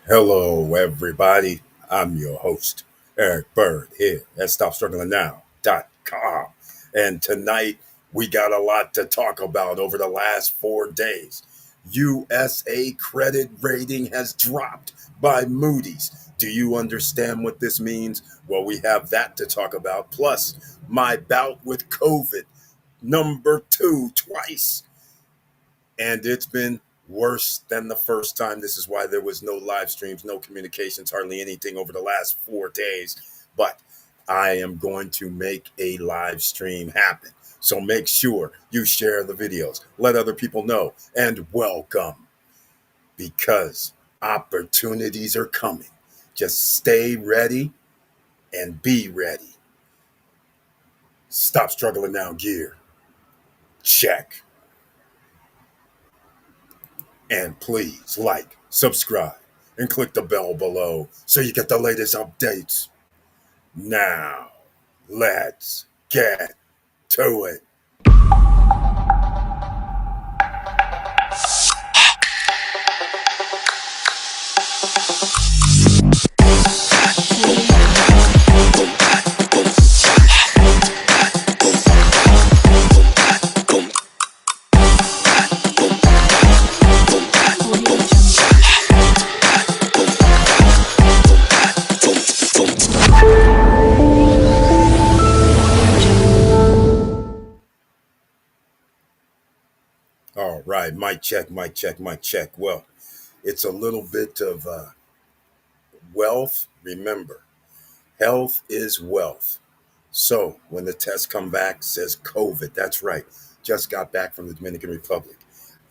Hello, everybody. I'm your host, Eric Bird, here at StopStrugglingNow.com. And tonight, we got a lot to talk about over the last 4 days. USA credit rating has dropped by Moody's. Do you understand what this means? Well, we have that to talk about. Plus, my bout with COVID, number two, twice, and it's been worse than the first time. This is why there was no live streams, no communications, hardly anything over the last 4 days. But I am going to make a live stream happen. So make sure you share the videos, let other people know, and welcome because opportunities are coming. Just stay ready and be ready. Stop struggling now, gear. Check. And please like, subscribe, and click the bell below so you get the latest updates. Now, let's get to it. All right, mic check, mic check, mic check. Well, it's a little bit of wealth. Remember, health is wealth. So when the test come back says COVID, that's right. Just got back from the Dominican Republic,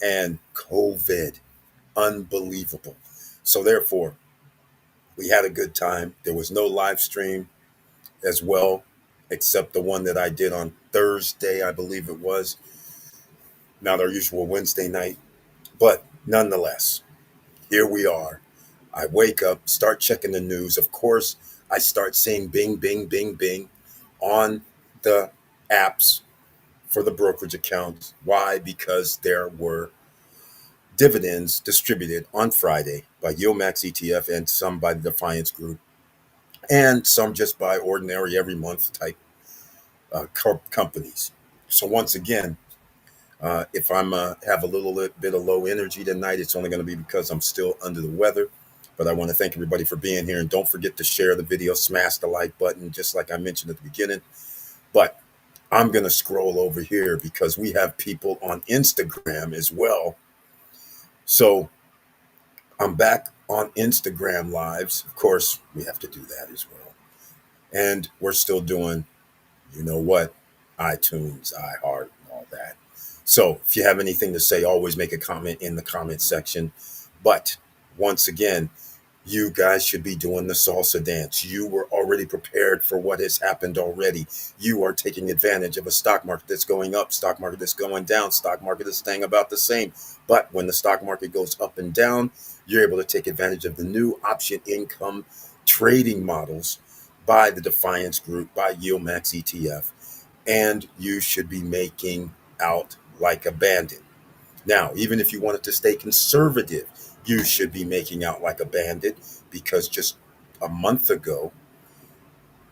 and COVID, unbelievable. So therefore, we had a good time. There was no live stream as well, except the one that I did on Thursday, I believe it was, not our usual Wednesday night. But nonetheless, here we are. I wake up, start checking the news. Of course, I start seeing bing, bing, bing, bing on the apps for the brokerage accounts. Why? Because there were dividends distributed on Friday by Max ETF and some by the Defiance Group and some just by ordinary every month type companies. So once again, if I'm have a little bit of low energy tonight, it's only going to be because I'm still under the weather. But I want to thank everybody for being here, and don't forget to share the video, smash the like button, just like I mentioned at the beginning. But I'm going to scroll over here because we have people on Instagram as well. So I'm back on Instagram lives. Of course, we have to do that as well. And we're still doing, you know what, iTunes, iHeart, and all that. So if you have anything to say, always make a comment in the comment section. But once again, you guys should be doing the salsa dance. You were already prepared for what has happened already. You are taking advantage of a stock market that's going up, stock market that's going down, stock market that's staying about the same. But when the stock market goes up and down, you're able to take advantage of the new option income trading models by the Defiance Group, by Max ETF, and you should be making out like a bandit. Now, even if you wanted to stay conservative, you should be making out like a bandit because just a month ago,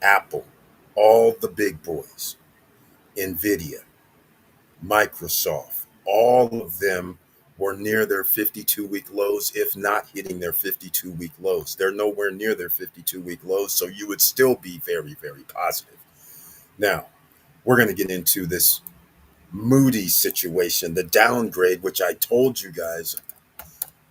Apple, all the big boys, Nvidia, Microsoft, all of them were near their 52-week lows, if not hitting their 52-week lows. They're nowhere near their 52-week lows, so you would still be very, very positive. Now, we're going to get into this Moody situation, the downgrade, which I told you guys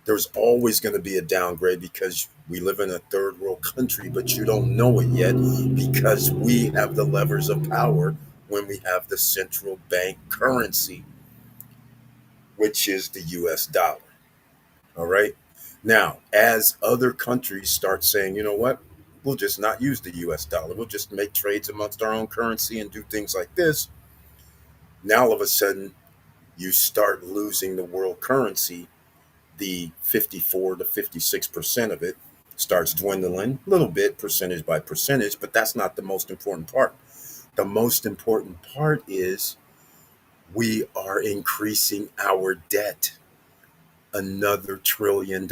there's always going to be a downgrade because we live in a third world country, but you don't know it yet because we have the levers of power when we have the central bank currency, which is the US dollar. All right. Now, as other countries start saying, you know what, we'll just not use the US dollar, we'll just make trades amongst our own currency and do things like this. Now, all of a sudden, you start losing the world currency, the 54 to 56% of it starts dwindling a little bit, percentage by percentage, but that's not the most important part. The most important part is we are increasing our debt another $1 trillion.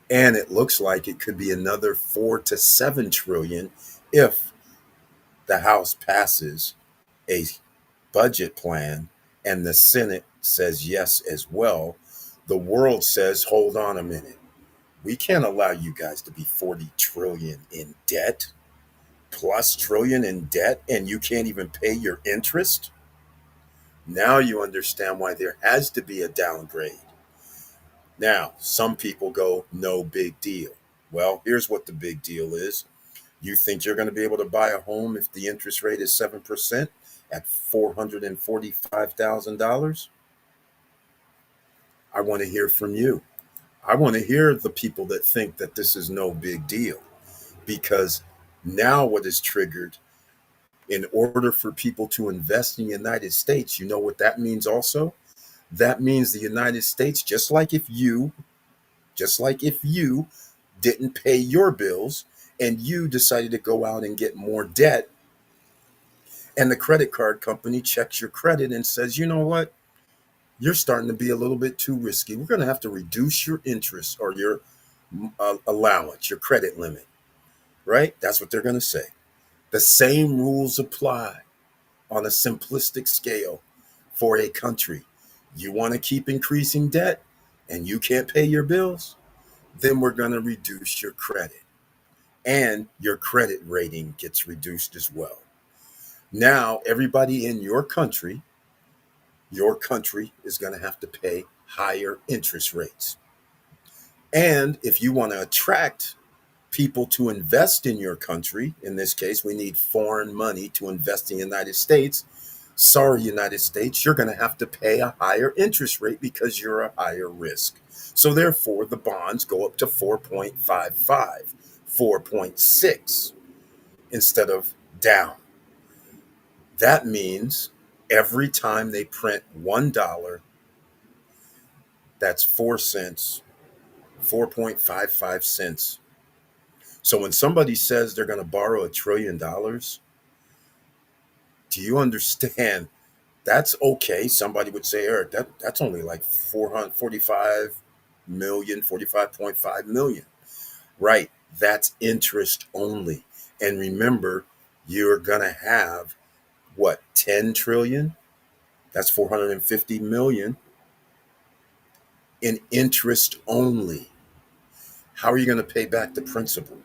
And it looks like it could be another 4 to 7 trillion if the House passes a budget plan and the Senate says yes as well. The world says, hold on a minute. We can't allow you guys to be 40 trillion in debt, plus trillion in debt, and you can't even pay your interest. Now you understand why there has to be a downgrade. Now, some people go, no big deal. Well, here's what the big deal is. You think you're going to be able to buy a home if the interest rate is 7% at $445,000? I want to hear from you. I want to hear the people that think that this is no big deal, because now what is triggered, in order for people to invest in the United States, you know what that means also? That means the United States, just like if you didn't pay your bills and you decided to go out and get more debt, and the credit card company checks your credit and says, you know what, you're starting to be a little bit too risky. We're going to have to reduce your interest or your allowance, your credit limit, right? That's what they're going to say. The same rules apply on a simplistic scale for a country. You want to keep increasing debt and you can't pay your bills? Then we're going to reduce your credit, and your credit rating gets reduced as well. Now, everybody in your country is going to have to pay higher interest rates. And if you want to attract people to invest in your country, in this case, we need foreign money to invest in the United States. Sorry, United States, you're going to have to pay a higher interest rate because you're a higher risk. So therefore, the bonds go up to 4.55, 4.6 instead of down. That means every time they print $1, that's 4 cents, 4.55 cents. So when somebody says they're going to borrow $1 trillion, do you understand? That's okay. Somebody would say, Eric, that's only like 445 million, 45.5 million. Right. That's interest only. And remember, you're going to have what, 10 trillion? That's 450 million in interest only. How are you going to pay back the principal?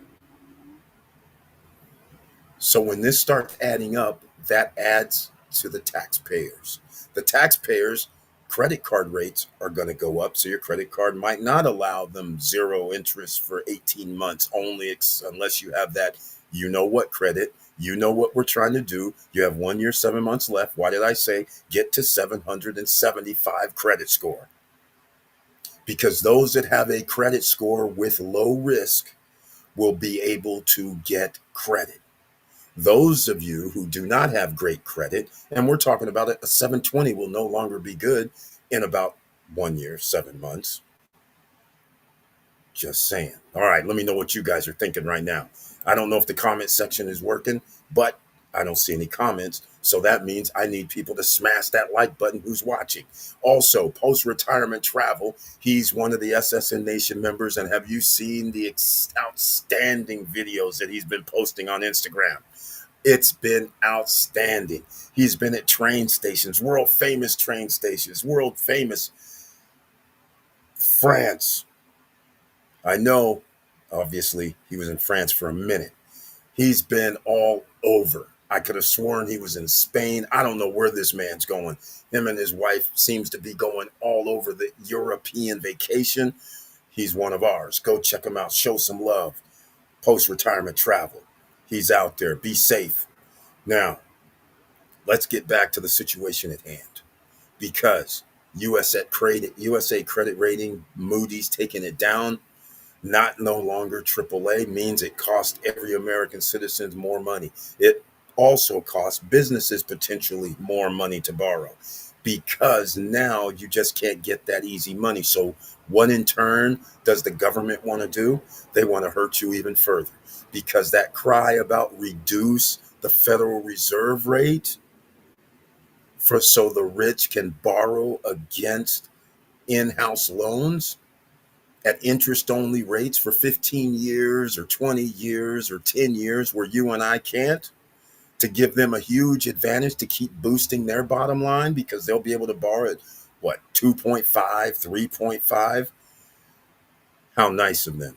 So when this starts adding up, that adds to the taxpayers. The taxpayers' credit card rates are going to go up. So your credit card might not allow them zero interest for 18 months only, unless you have that, you know what, credit. You know what we're trying to do. You have 1 year, 7 months left. Why did I say get to 775 credit score? Because those that have a credit score with low risk will be able to get credit. Those of you who do not have great credit, and we're talking about it, a 720 will no longer be good in about 1 year, 7 months. Just saying. All right, let me know what you guys are thinking right now. I don't know if the comment section is working, but I don't see any comments. So that means I need people to smash that like button who's watching. Also, post retirement travel. He's one of the SSN Nation members. And have you seen the outstanding videos that he's been posting on Instagram? It's been outstanding. He's been at train stations, world famous train stations, world famous France. I know, obviously, he was in France for a minute. He's been all over. I could have sworn he was in Spain. I don't know where this man's going. Him and his wife seems to be going all over the European vacation. He's one of ours. Go check him out. Show some love. Post-retirement travel. He's out there. Be safe. Now, let's get back to the situation at hand, because USA credit rating, Moody's taking it down. Not no longer AAA means it costs every American citizen more money. It also costs businesses potentially more money to borrow, because now you just can't get that easy money. So what in turn does the government want to do? They want to hurt you even further, because that cry about reduce the Federal Reserve rate for so the rich can borrow against in-house loans. at interest only rates for 15 years or 20 years or 10 years where you and I can't, to give them a huge advantage to keep boosting their bottom line because they'll be able to borrow at what, 2.5, 3.5. How nice of them.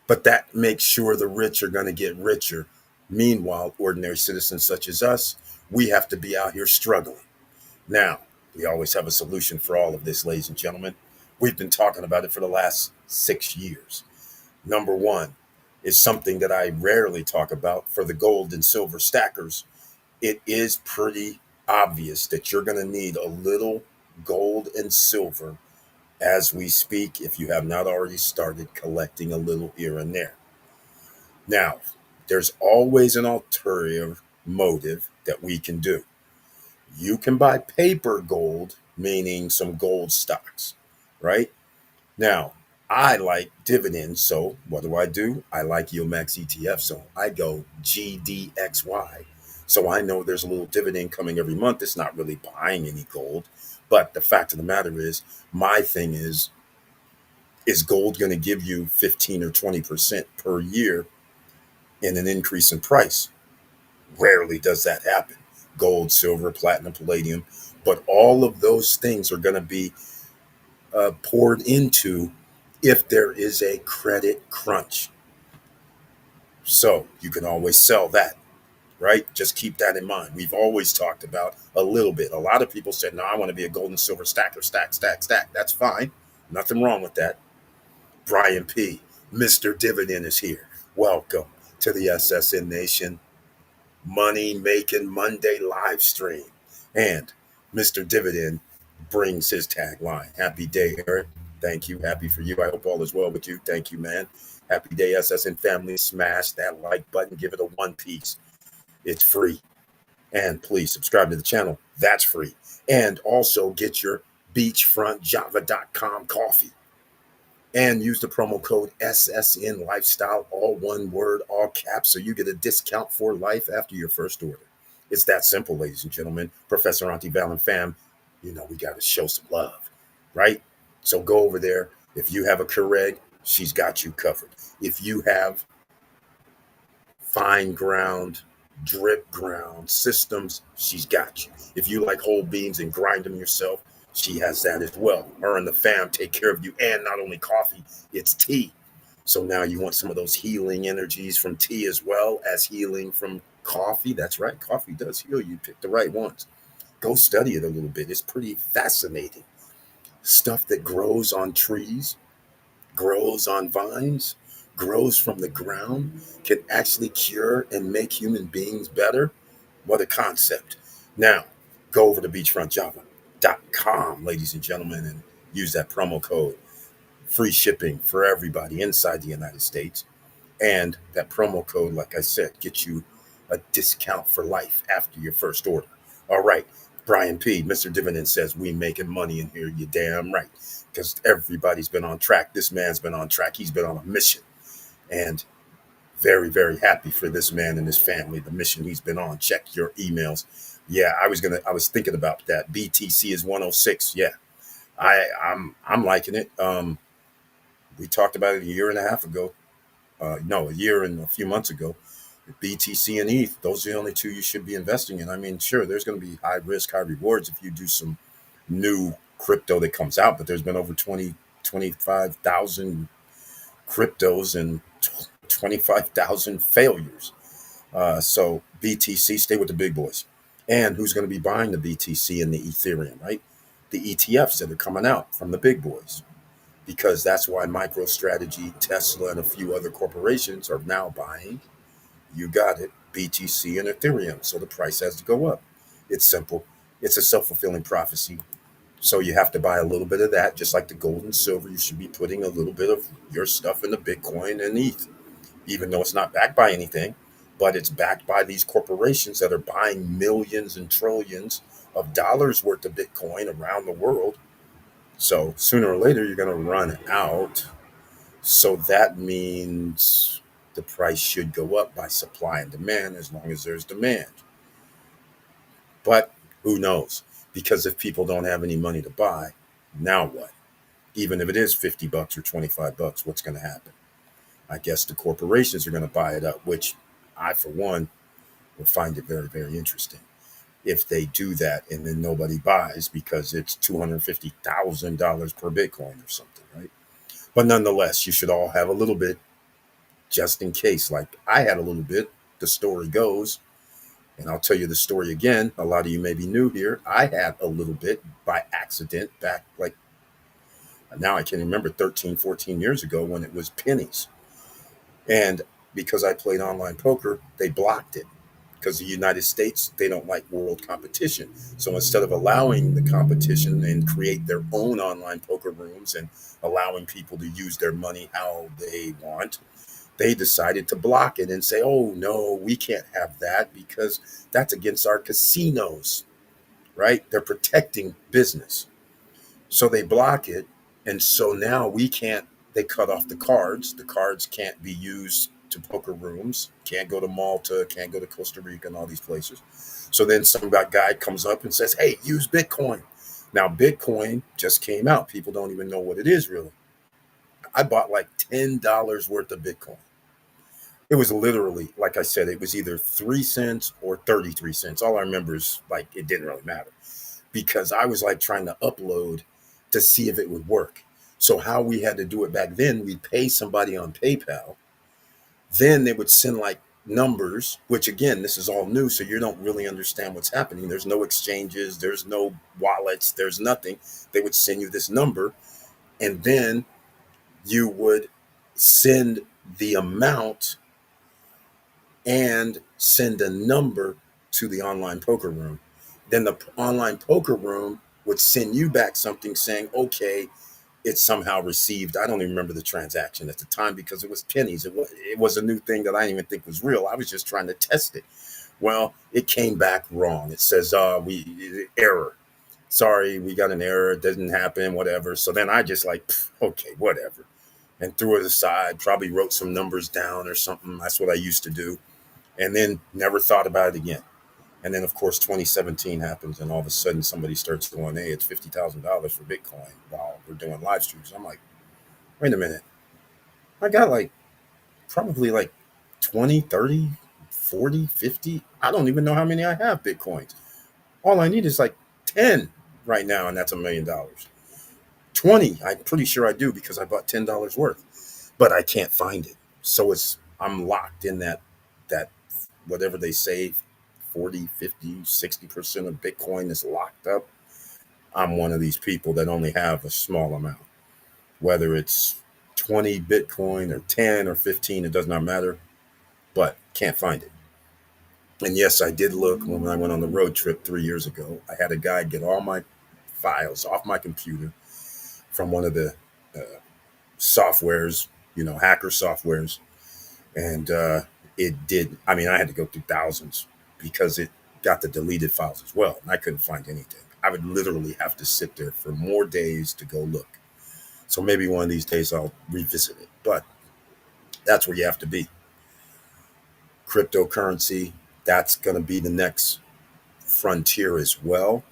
But that makes sure the rich are going to get richer. Meanwhile, ordinary citizens such as us, we have to be out here struggling. Now, we always have a solution for all of this, ladies and gentlemen. We've been talking about it for the last 6 years. Number one is something that I rarely talk about for the gold and silver stackers. It is pretty obvious that you're going to need a little gold and silver as we speak if you have not already started collecting a little here and there. Now, there's always an alternative motive that we can do. You can buy paper gold, meaning some gold stocks, right? Now, I like dividends, so what do? I like yield max ETF, so I go GDXY. So I know there's a little dividend coming every month. It's not really buying any gold, but the fact of the matter is, my thing is gold going to give you 15 or 20% per year in an increase in price? Rarely does that happen. Gold, silver, platinum, palladium, but all of those things are going to be poured into if there is a credit crunch. So you can always sell that, right? Just keep that in mind. We've always talked about a little bit. A lot of people said, no, I want to be a gold and silver stacker, stack, stack, stack. That's fine. Nothing wrong with that. Brian P., Mr. Dividend is here. Welcome to the SSN Nation Money Making Monday live stream. And Mr. Dividend brings his tagline. Happy day, Eric. Thank you. Happy for you. I hope all is well with you. Thank you, man. Happy day, SSN family. Smash that like button. Give it a one piece. It's free. And please subscribe to the channel. That's free. And also get your beachfrontjava.com coffee. And use the promo code SSN Lifestyle, all one word, all caps, so you get a discount for life after your first order. It's that simple, ladies and gentlemen. Professor Auntie Val and fam, we got to show some love, right? So go over there. If you have a Keurig, she's got you covered. If you have fine ground, drip ground systems, she's got you. If you like whole beans and grind them yourself, she has that as well. Her and the fam take care of you. And not only coffee, it's tea. So now you want some of those healing energies from tea as well as healing from coffee. That's right. Coffee does heal you. Pick the right ones. Go study it a little bit. It's pretty fascinating. Stuff that grows on trees, grows on vines, grows from the ground, can actually cure and make human beings better. What a concept. Now, go over to beachfrontjava.com, ladies and gentlemen, and use that promo code. Free shipping for everybody inside the United States. And that promo code, like I said, gets you a discount for life after your first order. All right. Brian P., Mr. Dividend says, we making money in here. You're damn right. Because everybody's been on track. This man's been on track. He's been on a mission. And very, very happy for this man and his family, the mission he's been on. Check your emails. Yeah, I was thinking about that. BTC is 106. Yeah. I'm liking it. We talked about it a year and a half ago. No, a year and a few months ago. BTC and ETH, those are the only two you should be investing in. I mean, sure, there's going to be high risk, high rewards if you do some new crypto that comes out, but there's been over 25,000 cryptos and 25,000 failures. So BTC, stay with the big boys. And who's going to be buying the BTC and the Ethereum, right? The ETFs that are coming out from the big boys. Because that's why MicroStrategy, Tesla, and a few other corporations are now buying, you got it, BTC and Ethereum. So the price has to go up. It's simple. It's a self-fulfilling prophecy. So you have to buy a little bit of that, just like the gold and silver. You should be putting a little bit of your stuff in the Bitcoin and ETH, even though it's not backed by anything, but it's backed by these corporations that are buying millions and trillions of dollars worth of Bitcoin around the world. So sooner or later, you're going to run out. So that means the price should go up by supply and demand as long as there's demand. But who knows? Because if people don't have any money to buy, now what? Even if it is $50 or $25, what's going to happen? I guess the corporations are going to buy it up, which I, for one, would find it very, very interesting if they do that and then nobody buys because it's $250,000 per Bitcoin or something, right? But nonetheless, you should all have a little bit just in case. Like I had a little bit, the story goes, and I'll tell you the story again. A lot of you may be new here. I had a little bit by accident back like now I can remember 13, 14 years ago when it was pennies. And because I played online poker, they blocked it because the United States, they don't like world competition. So instead of allowing the competition and create their own online poker rooms and allowing people to use their money how they want, they decided to block it and say, oh, no, we can't have that because that's against our casinos, right? They're protecting business. So they block it. And so now we can't, they cut off the cards. The cards can't be used to poker rooms, can't go to Malta, can't go to Costa Rica and all these places. So then some guy comes up and says, hey, use Bitcoin. Now, Bitcoin just came out. People don't even know what it is really. I bought like $10 worth of Bitcoin. It was literally, like I said, it was either 3 cents or 33 cents. All I remember is like it didn't really matter because I was like trying to upload to see if it would work. So how we had to do it back then, we'd pay somebody on PayPal. Then they would send like numbers, which again, this is all new. So you don't really understand what's happening. There's no exchanges, there's no wallets, there's nothing. They would send you this number and then you would send the amount and send a number to the online poker room. Then the online poker room would send you back something saying, okay, it's somehow received. I don't even remember the transaction at the time because it was pennies. It was a new thing that I didn't even think was real. I was just trying to test it. Well, it came back wrong. It says, error. Sorry, we got an error. It didn't happen, whatever. So then I just like, okay, whatever. And threw it aside, probably wrote some numbers down or something. That's what I used to do. And then never thought about it again. And then, of course, 2017 happens, and all of a sudden somebody starts going, hey, it's $50,000 for Bitcoin while we're doing live streams. I'm like, wait a minute. I got like probably like 20, 30, 40, 50. I don't even know how many I have Bitcoins. All I need is like 10 right now, and that's $1,000,000. 20, I'm pretty sure I do because I bought $10 worth, but I can't find it. So I'm locked in that whatever they say 40, 50, 60% of Bitcoin is locked up. I'm one of these people that only have a small amount, whether it's 20 Bitcoin or 10 or 15, it does not matter, but can't find it. And yes, I did look when I went on the road trip 3 years ago. I had a guy get all my files off my computer from one of the uh, softwares, hacker softwares. And it did. I mean, I had to go through thousands because it got the deleted files as well. And I couldn't find anything. I would literally have to sit there for more days to go look. So maybe one of these days I'll revisit it. But that's where you have to be. Cryptocurrency, that's going to be the next frontier as well.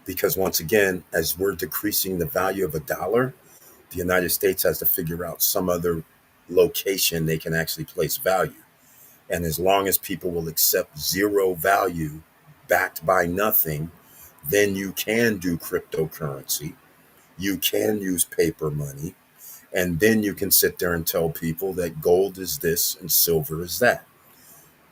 Because once again, as we're decreasing the value of a dollar, the United States has to figure out some other location they can actually place value. And as long as people will accept zero value backed by nothing, then you can do cryptocurrency. You can use paper money. And then you can sit there and tell people that gold is this and silver is that.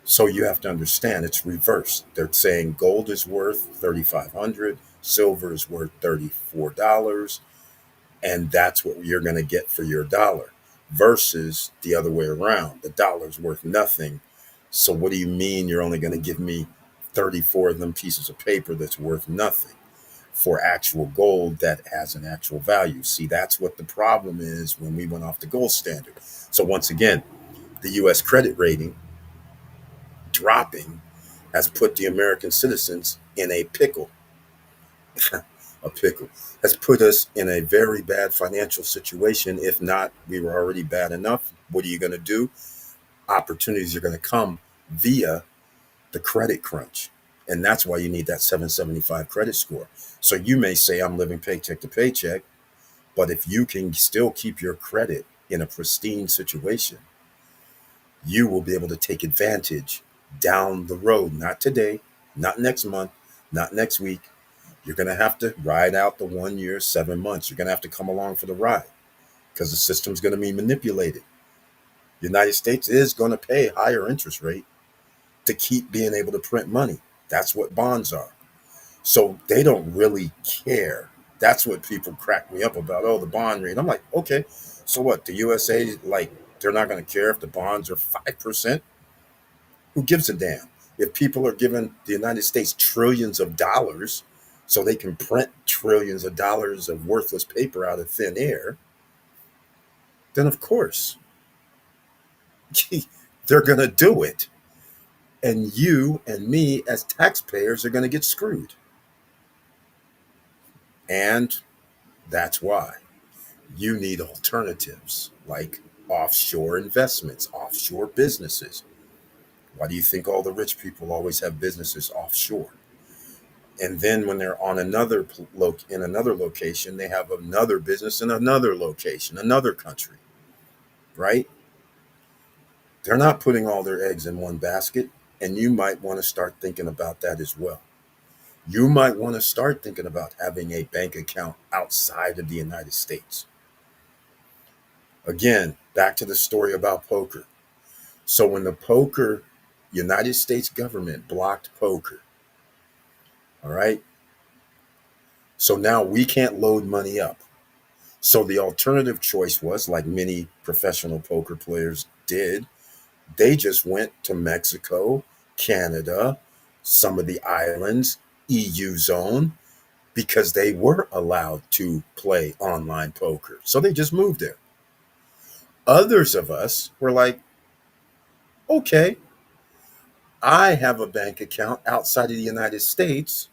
So you have to understand it's reversed. They're saying gold is worth 3,500, silver is worth $34, and that's what you're going to get for your dollar versus the other way around. The dollar's worth nothing. So what do you mean you're only going to give me 34 of them pieces of paper that's worth nothing for actual gold that has an actual value? See, that's what the problem is when we went off the gold standard. So once again, the US credit rating dropping has put the American citizens in a pickle. A pickle has put us in a very bad financial situation. If not, we were already bad enough. What are you going to do? Opportunities are going to come via the credit crunch. And that's why you need that 775 credit score. So you may say, I'm living paycheck to paycheck, But if you can still keep your credit in a pristine situation, you will be able to take advantage down the road, not today, not next month, not next week. You're going to have to ride out the 1 year, 7 months. You're going to have to come along for the ride because the system's going to be manipulated. The United States is going to pay higher interest rate to keep being able to print money. That's what bonds are. So they don't really care. That's what people crack me up about. Oh, the bond rate. I'm like, okay, so what? The USA, like, they're not going to care if the bonds are 5%? Who gives a damn? If people are giving the United States trillions of dollars so they can print trillions of dollars of worthless paper out of thin air, then of course they're going to do it. And you and me as taxpayers are going to get screwed. And that's why you need alternatives like offshore investments, offshore businesses. Why do you think all the rich people always have businesses offshore? And then when they're on in another location, they have another business in another location, another country, right? They're not putting all their eggs in one basket, and you might want to start thinking about that as well. You might want to start thinking about having a bank account outside of the United States. Again, back to the story about poker. So when the United States government blocked poker, all right, so now we can't load money up. So the alternative choice was, like many professional poker players did, they just went to Mexico, Canada, some of the islands, EU zone, because they were allowed to play online poker. So they just moved there. Others of us were like, okay, I have a bank account outside of the United States.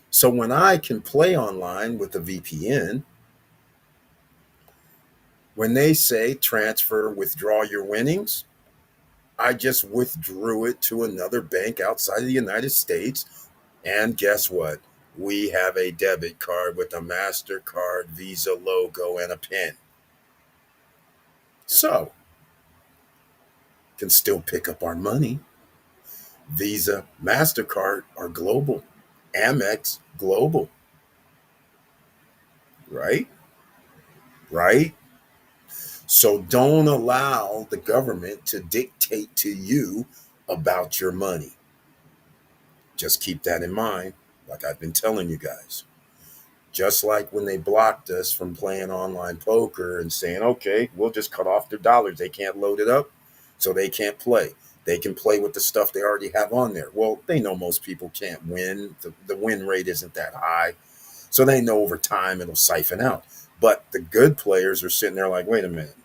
So when I can play online with a VPN, when they say transfer, withdraw your winnings, I just withdrew it to another bank outside of the United States. And guess what? We have a debit card with a MasterCard Visa logo and a pin. So, can still pick up our money. Visa, MasterCard are global. Amex, global. Right? Right? So don't allow the government to dictate to you about your money. Just keep that in mind, like I've been telling you guys. Just like when they blocked us from playing online poker and saying, okay, we'll just cut off their dollars. They can't load it up, so they can't play. They can play with the stuff they already have on there. Well, they know most people can't win. The win rate isn't that high. So they know over time it'll siphon out. But the good players are sitting there like, wait a minute.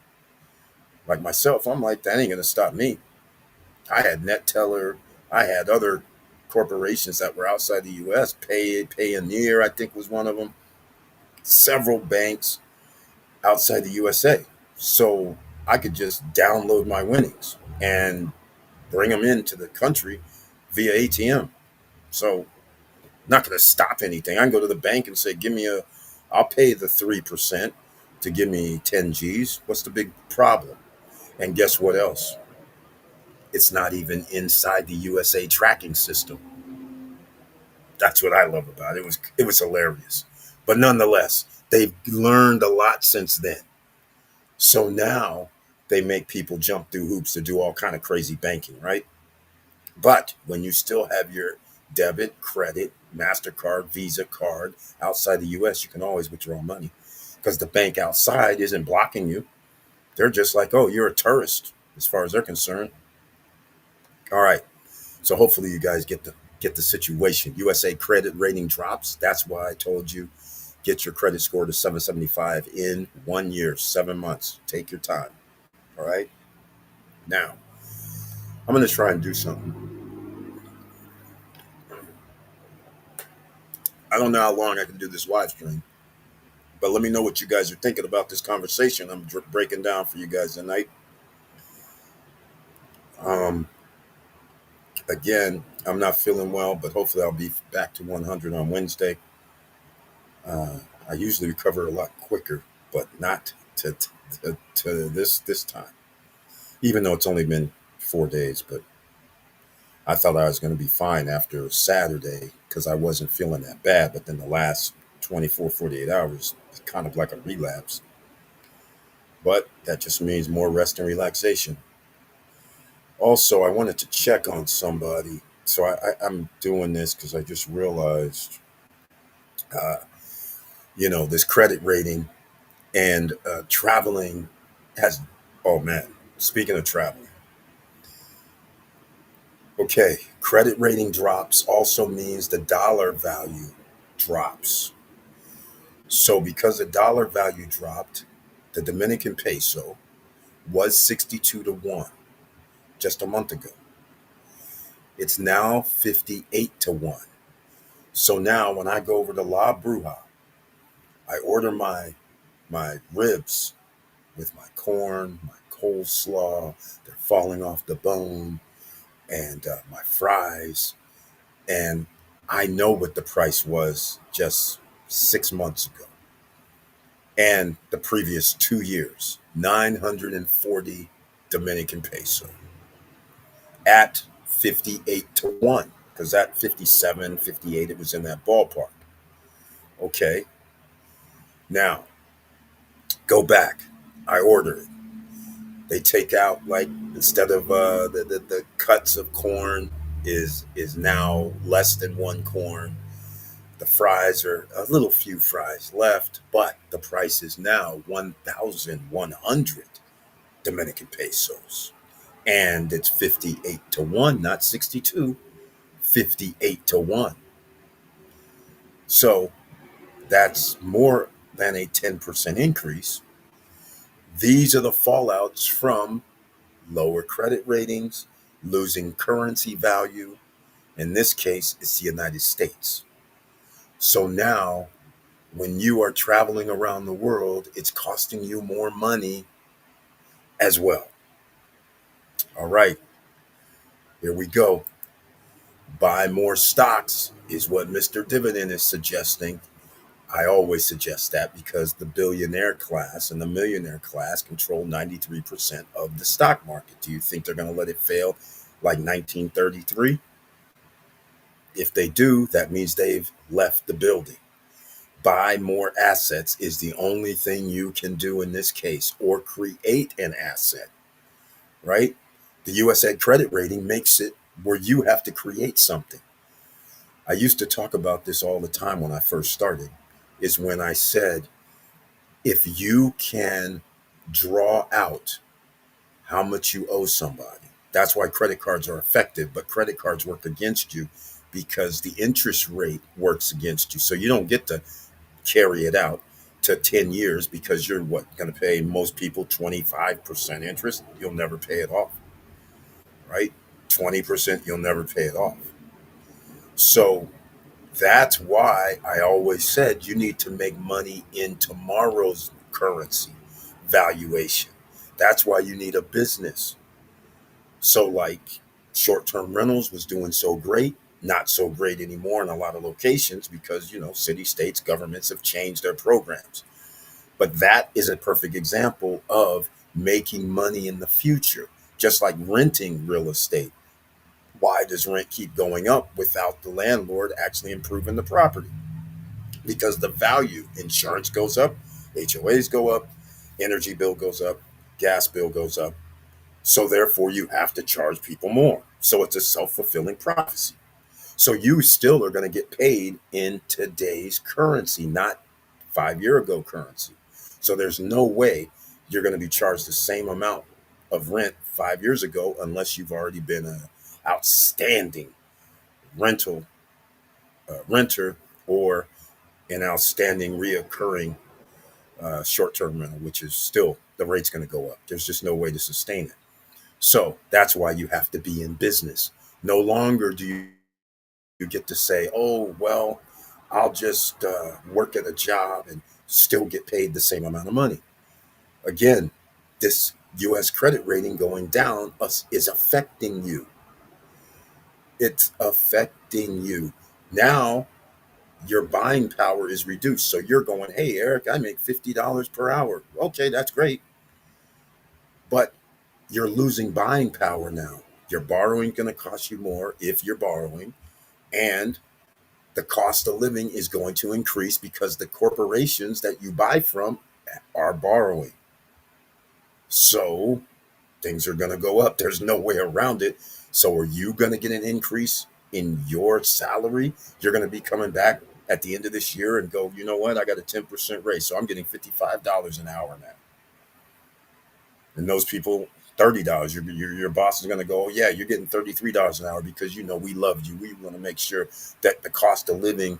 Like myself, I'm like, that ain't going to stop me. I had NetTeller. I had other corporations that were outside the U.S. Payoneer, I think, was one of them. Several banks outside the USA. So I could just download my winnings and bring them into the country via ATM. So not going to stop anything. I can go to the bank and say, I'll pay the 3% to give me 10 G's. What's the big problem? And guess what else? It's not even inside the USA tracking system. That's what I love about it. It was hilarious. But nonetheless, they've learned a lot since then. So now they make people jump through hoops to do all kind of crazy banking, right? But when you still have your debit, credit, MasterCard, Visa card outside the US, you can always withdraw money because the bank outside isn't blocking you. They're just like, oh, you're a tourist as far as they're concerned. All right. So hopefully you guys get the situation. USA credit rating drops. That's why I told you get your credit score to 775 in 1 year, 7 months. Take your time. All right. Now, I'm going to try and do something. I don't know how long I can do this live stream, but let me know what you guys are thinking about this conversation I'm breaking down for you guys tonight. Um, Again, I'm not feeling well, but hopefully I'll be back to 100 on Wednesday. I usually recover a lot quicker. but not to this time. Even though it's only been 4 days, but I thought I was going to be fine after Saturday because I wasn't feeling that bad. But then the last 24, 48 hours, it's kind of like a relapse. But that just means more rest and relaxation. Also, I wanted to check on somebody. So I'm doing this because I just realized, uh, this credit rating and traveling has, oh man, speaking of traveling, okay, credit rating drops also means the dollar value drops. So because the dollar value dropped, the Dominican peso was 62 to 1 just a month ago. It's now 58 to 1. So now when I go over to La Bruja, I order my ribs with my corn, my coleslaw, they're falling off the bone, and my fries. And I know what the price was just 6 months ago and the previous 2 years, 940 Dominican peso at 58 to 1, because at 57, 58, it was in that ballpark. Okay, now go back. I order it. They take out, like, instead of the cuts of corn is now less than one corn. The fries are a little few fries left, but the price is now 1,100 Dominican pesos. And it's 58 to 1, not 62, 58 to 1. So that's more than a 10% increase. These are the fallouts from lower credit ratings, losing currency value. In this case, it's the United States. So now, when you are traveling around the world, it's costing you more money as well. All right, here we go. Buy more stocks is what Mr. Dividend is suggesting. I always suggest that because the billionaire class and the millionaire class control 93% of the stock market. Do you think they're going to let it fail like 1933? If they do, that means they've left the building. Buy more assets is the only thing you can do in this case, or create an asset, right? The USA credit rating makes it where you have to create something. I used to talk about this all the time when I first started, is when I said, if you can draw out how much you owe somebody, that's why credit cards are effective, but credit cards work against you because the interest rate works against you. So you don't get to carry it out to 10 years because you're what going to pay most people 25% interest. You'll never pay it off, right? 20%, you'll never pay it off. So that's why I always said you need to make money in tomorrow's currency valuation. That's why you need a business. So, like, short term rentals was doing so great, not so great anymore in a lot of locations because, city, states, governments have changed their programs. But that is a perfect example of making money in the future, just like renting real estate. Why does rent keep going up without the landlord actually improving the property? Because the value, insurance goes up, HOAs go up, energy bill goes up, gas bill goes up. So therefore, you have to charge people more. So it's a self-fulfilling prophecy. So you still are going to get paid in today's currency, not 5 year ago currency. So there's no way you're going to be charged the same amount of rent 5 years ago unless you've already been an outstanding rental renter or an outstanding reoccurring short-term rental, which is still the rate's going to go up. There's just no way to sustain it. So that's why you have to be in business. No longer do you get to say, oh, well, I'll just work at a job and still get paid the same amount of money. Again, this US credit rating going down is affecting you. It's affecting you. Now, your buying power is reduced. So you're going, hey, Eric, I make $50 per hour. Okay, that's great. But you're losing buying power now. Your borrowing going to cost you more if you're borrowing, and the cost of living is going to increase because the corporations that you buy from are borrowing. So things are going to go up. There's no way around it. So are you going to get an increase in your salary? You're going to be coming back at the end of this year and go, you know what? I got a 10% raise. So I'm getting $55 an hour now. And those people, $30. Your boss is going to go, oh, yeah, you're getting $33 an hour because, we love you. We want to make sure that the cost of living,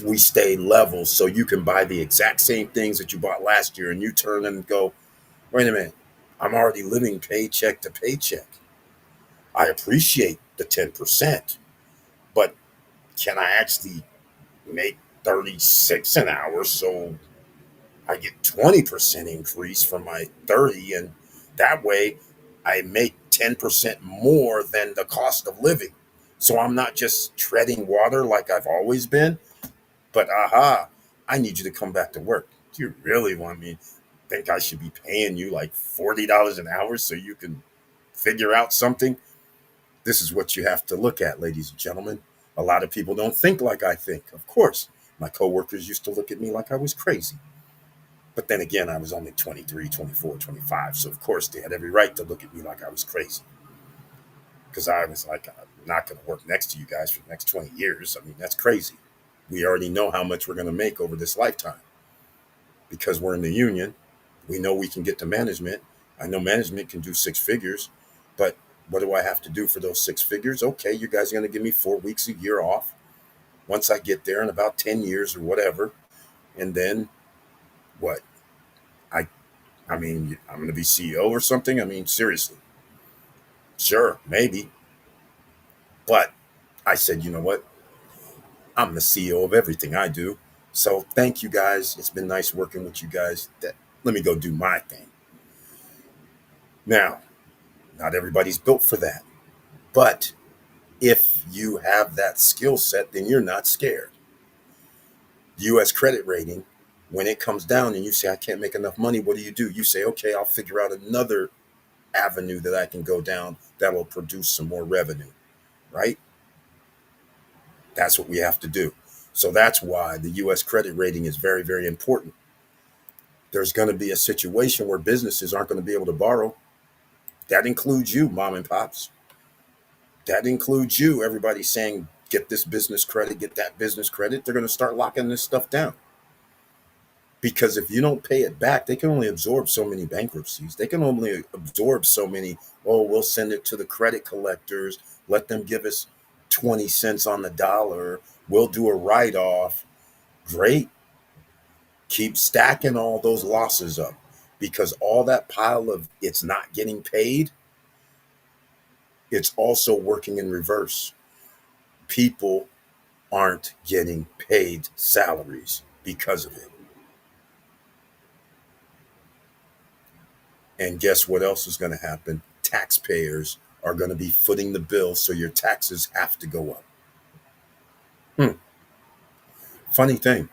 we stay level so you can buy the exact same things that you bought last year. And you turn and go, wait a minute, I'm already living paycheck to paycheck. I appreciate the 10%, but can I actually make 36 an hour so I get 20% increase from my 30, and that way I make 10% more than the cost of living. So I'm not just treading water like I've always been, but I need you to come back to work. Do you really want me? Think I should be paying you like $40 an hour so you can figure out something? This is what you have to look at, ladies and gentlemen. A lot of people don't think like I think. Of course, my coworkers used to look at me like I was crazy. But then again, I was only 23, 24, 25. So, of course, they had every right to look at me like I was crazy. Because I was like, I'm not going to work next to you guys for the next 20 years. I mean, that's crazy. We already know how much we're going to make over this lifetime. Because we're in the union, we know we can get to management. I know management can do six figures. But what do I have to do for those six figures? Okay, you guys are going to give me 4 weeks a year off once I get there in about 10 years or whatever. And then what? I I mean, I'm going to be CEO or something. I mean, seriously. Sure, maybe. But I said, you know what? I'm the CEO of everything I do. So thank you guys. It's been nice working with you guys. Let me go do my thing. Now, not everybody's built for that. But if you have that skill set, then you're not scared. US credit rating, when it comes down and you say, I can't make enough money, what do? You say, okay, I'll figure out another avenue that I can go down that will produce some more revenue, right? That's what we have to do. So that's why the US credit rating is very, very important. There's going to be a situation where businesses aren't going to be able to borrow. That includes you, mom and pops. That includes you. Everybody saying, get this business credit, get that business credit. They're going to start locking this stuff down. Because if you don't pay it back, they can only absorb so many bankruptcies. They can only absorb so many, oh, we'll send it to the credit collectors, let them give us 20 cents on the dollar, we'll do a write off. Great. Keep stacking all those losses up, because all that pile of it's not getting paid, it's also working in reverse. People aren't getting paid salaries because of it. And guess what else is going to happen? Taxpayers are going to be footing the bill, so your taxes have to go up. Funny thing,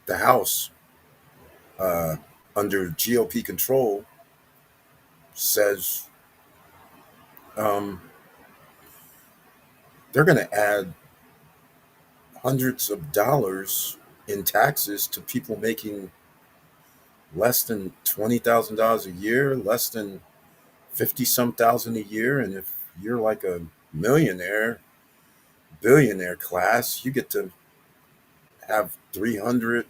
the House, uh, under GOP control, says um, they're going to add hundreds of dollars in taxes to people making less than $20,000 a year, less than 50 some thousand a year. And if you're like a millionaire, billionaire class, you get to have 300,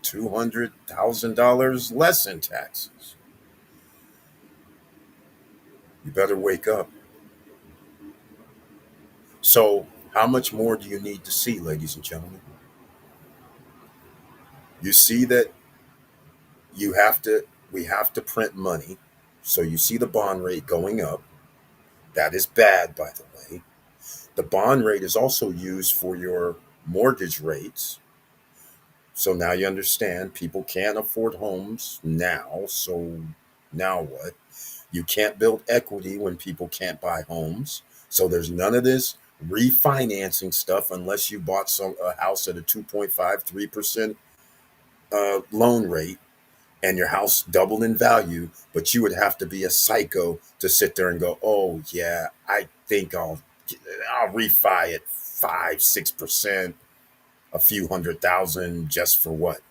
$200,000 less in taxes. You better wake up. So, how much more do you need to see, ladies and gentlemen? You see that we have to print money. So you see the bond rate going up. That is bad, by the way. The bond rate is also used for your mortgage rates. So now you understand people can't afford homes now. So now what? You can't build equity when people can't buy homes. So there's none of this. refinancing stuff unless you bought a house at a 2.5, 3% loan rate and your house doubled in value, but you would have to be a psycho to sit there and go, oh yeah, I think I'll refi at 5, 6%, a few hundred thousand just for what?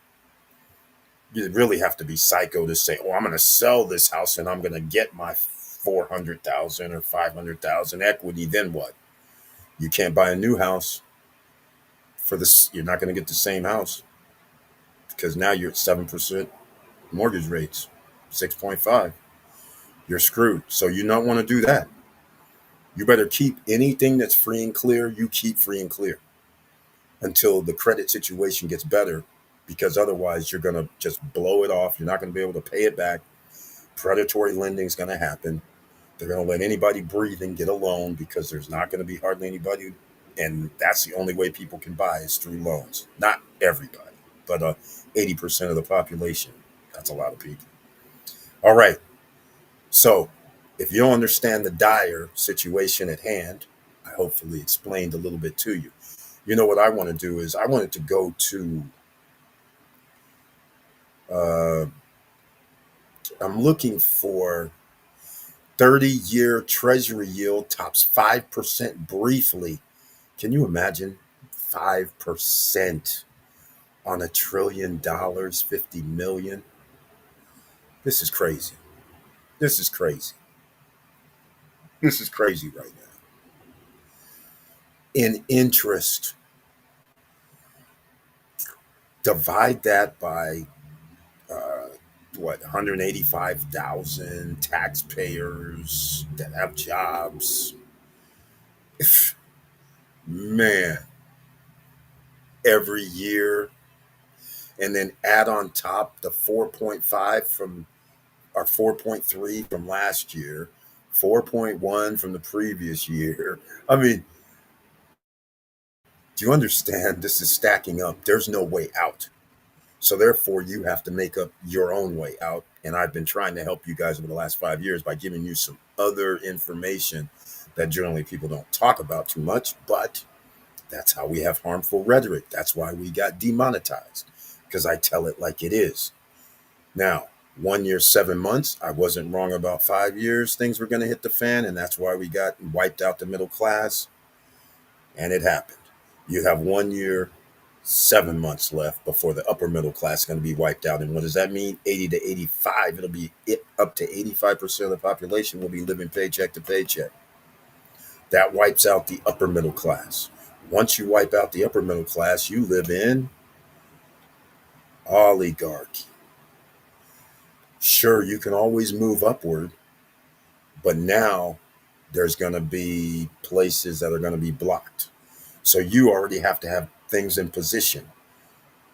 You really have to be psycho to say, oh, I'm going to sell this house and I'm going to get my 400,000 or 500,000 equity. Then what? You can't buy a new house for this. You're not going to get the same house because now you're at 7% mortgage rates, 6.5. You're screwed. So you don't want to do that. You better keep anything that's free and clear. You keep free and clear until the credit situation gets better, because otherwise you're going to just blow it off. You're not going to be able to pay it back. Predatory lending is going to happen. They're going to let anybody breathing get a loan because there's not going to be hardly anybody. And that's the only way people can buy is through loans. Not everybody, but 80% of the population. That's a lot of people. All right. So if you don't understand the dire situation at hand, I hopefully explained a little bit to you. You know what I want to do is I wanted to go to, uh, I'm looking for 30-year treasury yield tops 5% briefly. Can you imagine 5% on $1 trillion, 50 million? This is crazy. This is crazy. This is crazy right now. In interest, divide that by uh, what, 185,000 taxpayers that have jobs. Man, every year, and then add on top the 4.5 from our 4.3 from last year, 4.1 from the previous year. I mean, do you understand? This is stacking up. There's no way out. So therefore, you have to make up your own way out. And I've been trying to help you guys over the last 5 years by giving you some other information that generally people don't talk about too much, but that's how we have harmful rhetoric. That's why we got demonetized, because I tell it like it is. Now, 1 year, 7 months, I wasn't wrong about 5 years. Things were going to hit the fan, and that's why we got wiped out the middle class. And it happened. You have 1 year, 7 months left before the upper middle class is going to be wiped out. And what does that mean? 80 to 85. It'll be up to 85% of the population will be living paycheck to paycheck. That wipes out the upper middle class. Once you wipe out the upper middle class, you live in oligarchy. Sure, you can always move upward, but now there's going to be places that are going to be blocked. So you already have to have things in position,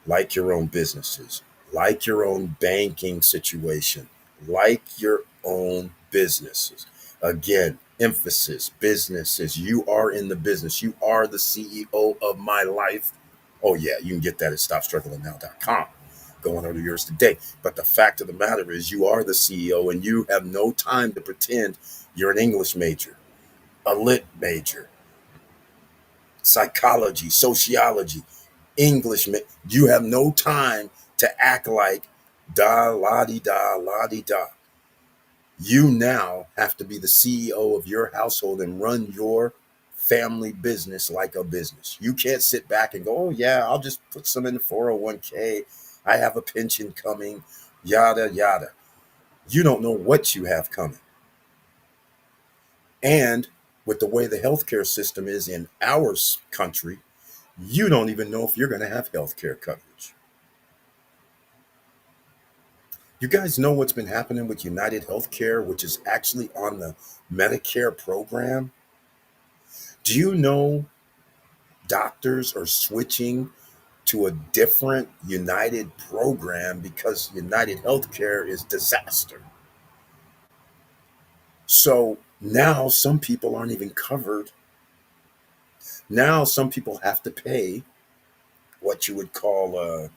like your own businesses, like your own banking situation, like your own businesses. Again, emphasis, businesses. You are in the business. You are the CEO of my life. Oh, yeah, you can get that at stopstrugglingnow.com. Going over yours today. But the fact of the matter is, you are the CEO and you have no time to pretend you're an English major, a lit major, psychology, sociology, English. You have no time to act like da la di da la di da. You now have to be the CEO of your household and run your family business like a business. You can't sit back and go, oh, yeah, I'll just put some in the 401k. I have a pension coming, yada, yada. You don't know what you have coming. And with the way the healthcare system is in our country, you don't even know if you're going to have healthcare coverage. You guys know what's been happening with United Healthcare, which is actually on the Medicare program? Do you know doctors are switching to a different United program because United Healthcare is disaster? So now some people aren't even covered. Now some people have to pay what you would call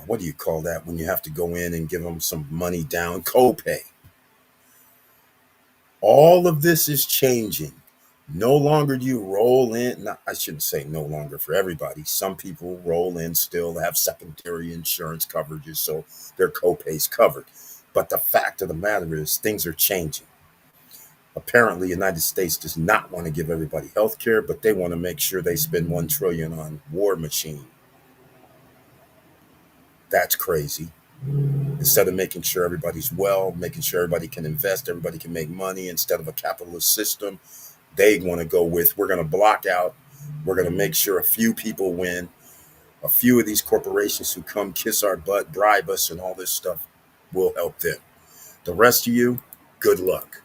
what do you call that when you have to go in and give them some money down? Copay. All of this is changing. No longer do you roll in. Not, I shouldn't say no longer for everybody. Some people roll in still have secondary insurance coverages, so their copay's covered. But the fact of the matter is, things are changing. Apparently, the United States does not want to give everybody health care, but they want to make sure they spend 1 trillion on war machine. That's crazy. Instead of making sure everybody's well, making sure everybody can invest, everybody can make money instead of a capitalist system, they want to go with we're going to block out, we're going to make sure a few people win, a few of these corporations who come kiss our butt, bribe us, and all this stuff will help them. The rest of you, good luck.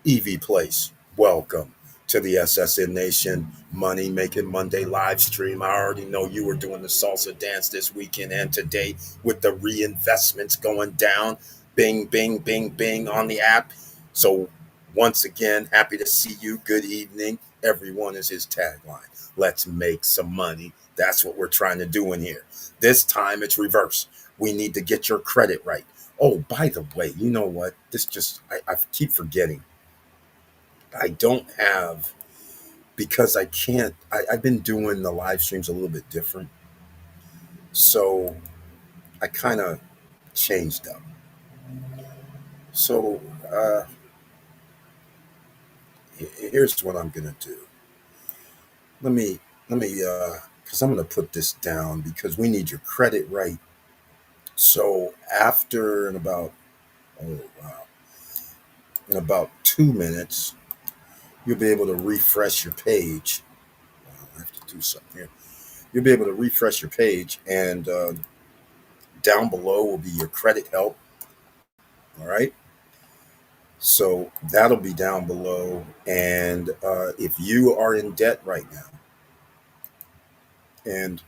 EV Place, welcome to the SSN Nation Money Making Monday live stream. I already know you were doing the salsa dance this weekend and today with the reinvestments going down. Bing, bing, bing, bing on the app. So, once again, happy to see you. Good evening. Everyone is his tagline. Let's make some money. That's what we're trying to do in here. This time it's reverse. We need to get your credit right. Oh, by the way, you know what? I keep forgetting. I don't have because I can't. I've been doing the live streams a little bit different, so I kind of changed up. So here's what I'm gonna do. Let me because I'm gonna put this down because we need your credit right. So after oh wow, in about 2 minutes, you'll be able to refresh your page. I have to do something here. You'll be able to refresh your page and down below will be your credit help. All right. So that'll be down below. And if you are in debt right now and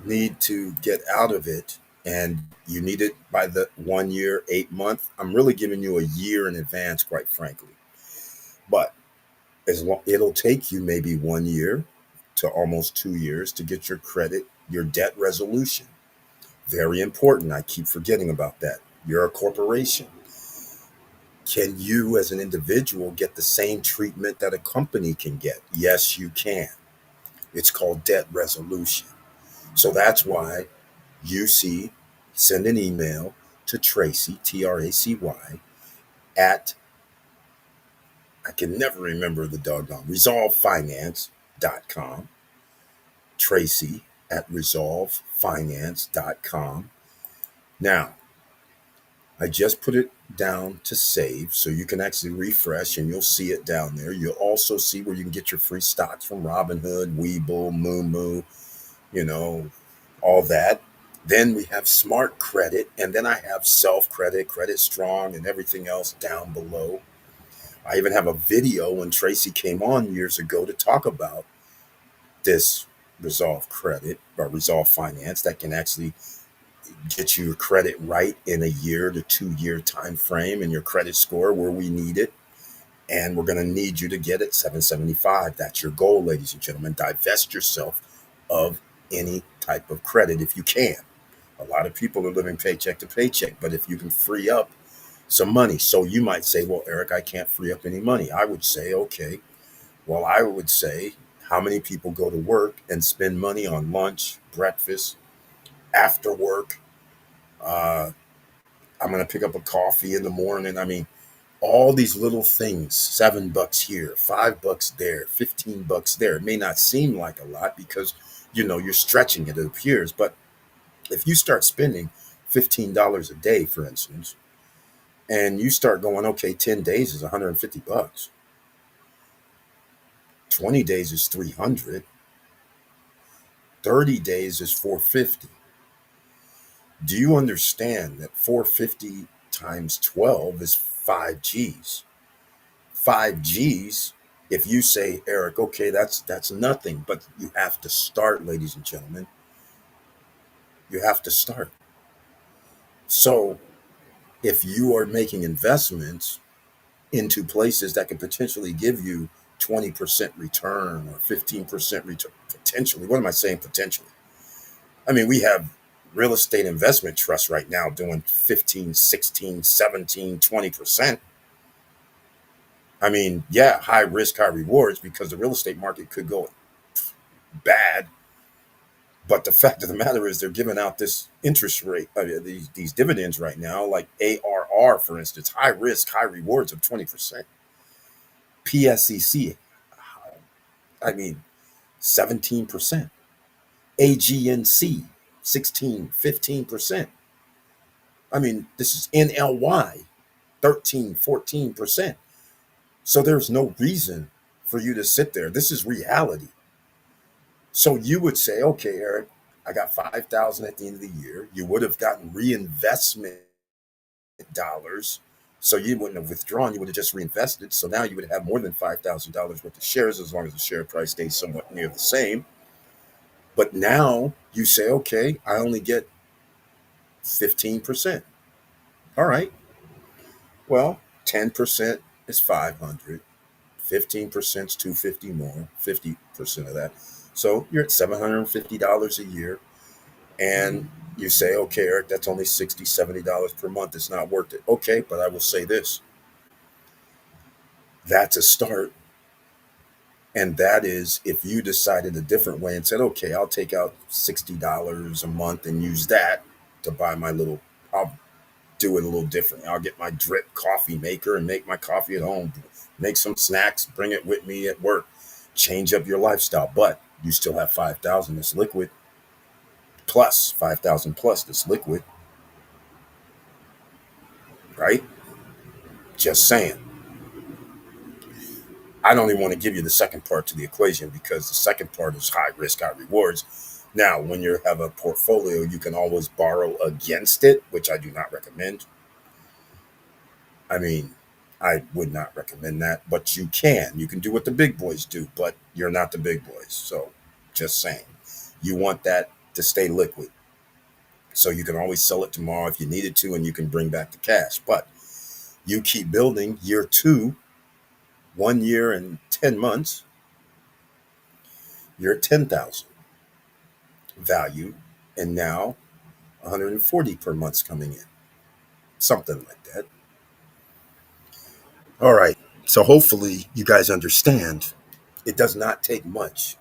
need to get out of it, and you need it by the 1 year, 8 month, I'm really giving you a year in advance, quite frankly. But as long it'll take you maybe 1 year to almost 2 years to get your credit, your debt resolution. Very important. I keep forgetting about that. You're a corporation. Can you, as an individual, get the same treatment that a company can get? Yes, you can. It's called debt resolution. So that's why you see, send an email to Tracy, Tracy, at, I can never remember the doggone, resolvefinance.com. Tracy at resolvefinance.com. Now, I just put it down to save so you can actually refresh and you'll see it down there. You'll also see where you can get your free stocks from Robinhood, Webull, Moo, you know, all that. Then we have Smart Credit, and then I have Self Credit, Credit Strong, and everything else down below. I even have a video when Tracy came on years ago to talk about this Resolve Credit or Resolve Finance that can actually get your credit right in a year to 2 year time frame and your credit score where we need it. And we're going to need you to get it 775. That's your goal, ladies and gentlemen. Divest yourself of any type of credit if you can. A lot of people are living paycheck to paycheck, but if you can free up some money. So you might say, well, Eric, I can't free up any money. I would say, okay, well, I would say, how many people go to work and spend money on lunch, breakfast, after work? Uh, I'm going to pick up a coffee in the morning. I mean, all these little things, $7 here, $5 there, $15 there. It may not seem like a lot because, you're stretching it, it appears. But if you start spending $15 a day, for instance, and you start going, okay, 10 days is $150, 20 days is 300, 30 days is 450. Do you understand that 450 times 12 is 5 G's? 5 G's, if you say, Eric, okay, that's nothing, but you have to start, ladies and gentlemen. You have to start. So if you are making investments into places that can potentially give you 20% return or 15% return, potentially, what am I saying potentially? I mean, we have real estate investment trusts right now doing 15, 16, 17, 20%. I mean, yeah, high risk, high rewards because the real estate market could go bad. But the fact of the matter is, they're giving out this interest rate, these dividends right now, like ARR, for instance, high risk, high rewards of 20%. PSEC, I mean, 17%. AGNC, 16, 15%. I mean, this is NLY, 13, 14%. So there's no reason for you to sit there. This is reality. So you would say, okay, Eric, I got 5,000 at the end of the year. You would have gotten reinvestment dollars. So you wouldn't have withdrawn, you would have just reinvested. So now you would have more than $5,000 worth of shares as long as the share price stays somewhat near the same. But now you say, okay, I only get 15%. All right. Well, 10% is 500. 15% is 250 more, 50% of that. So you're at $750 a year. And you say, okay, Eric, that's only $60, $70 per month. It's not worth it. Okay, but I will say this, that's a start. And that is if you decided a different way and said, okay, I'll take out $60 a month and use that to buy my little, I'll do it a little differently. I'll get my drip coffee maker and make my coffee at home, make some snacks, bring it with me at work, change up your lifestyle. But you still have 5,000 that's liquid, plus 5,000 plus that's liquid, right? Just saying. I don't even want to give you the second part to the equation because the second part is high risk, high rewards. Now, when you have a portfolio, you can always borrow against it, which I do not recommend. I mean, I would not recommend that, but you can. You can do what the big boys do, but you're not the big boys. So, just saying. You want that to stay liquid. So, you can always sell it tomorrow if you needed to, and you can bring back the cash. But you keep building year two, 1 year and 10 months, you're at 10,000 value, and now 140 per month's coming in, something like that. All right. So hopefully you guys understand it does not take much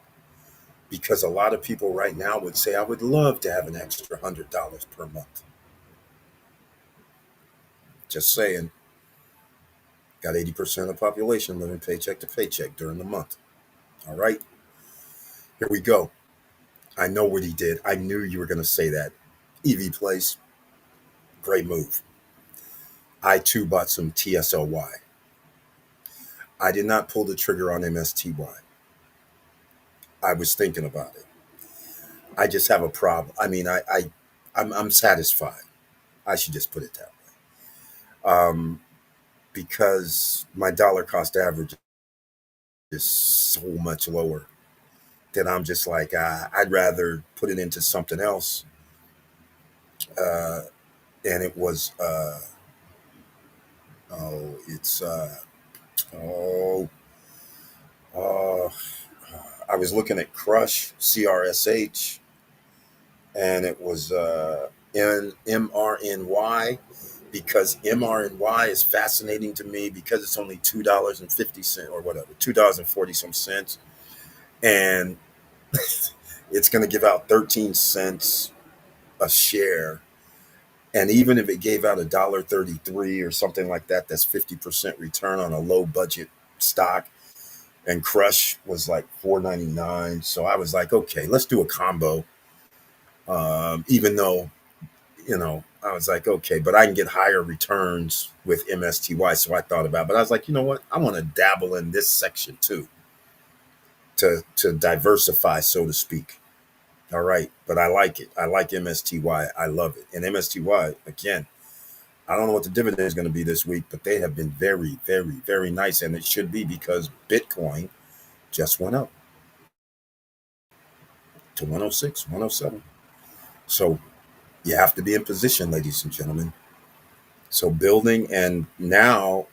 because a lot of people right now would say, I would love to have an extra $100 per month. Just saying, got 80% of the population living paycheck to paycheck during the month. All right. Here we go. I know what he did. I knew you were going to say that. EV Place, great move. I too bought some TSLY. I did not pull the trigger on MSTY. I was thinking about it. I just have a problem. I mean, I'm satisfied. I should just put it that way. Because my dollar cost average is so much lower that I'm just like, I'd rather put it into something else. Uh, and it was, oh, it's, oh, uh, I was looking at Crush, CRSH, and it was MRNY because MRNY is fascinating to me because it's only $2.50 or whatever, $2.40 some cents, and it's going to give out 13 cents a share. And even if it gave out $1.33 or something like that, that's 50% return on a low budget stock. And Crush was like $4.99. So I was like, okay, let's do a combo. Even though I was like, okay, but I can get higher returns with MSTY. So I thought about it. But I was like, you know what? I want to dabble in this section too to diversify, so to speak. All right. But I like it. I like MSTY. I love it. And MSTY, again, I don't know what the dividend is going to be this week, but they have been very, very, very nice. And it should be because Bitcoin just went up to 106, 107. So you have to be in position, ladies and gentlemen. So building, and now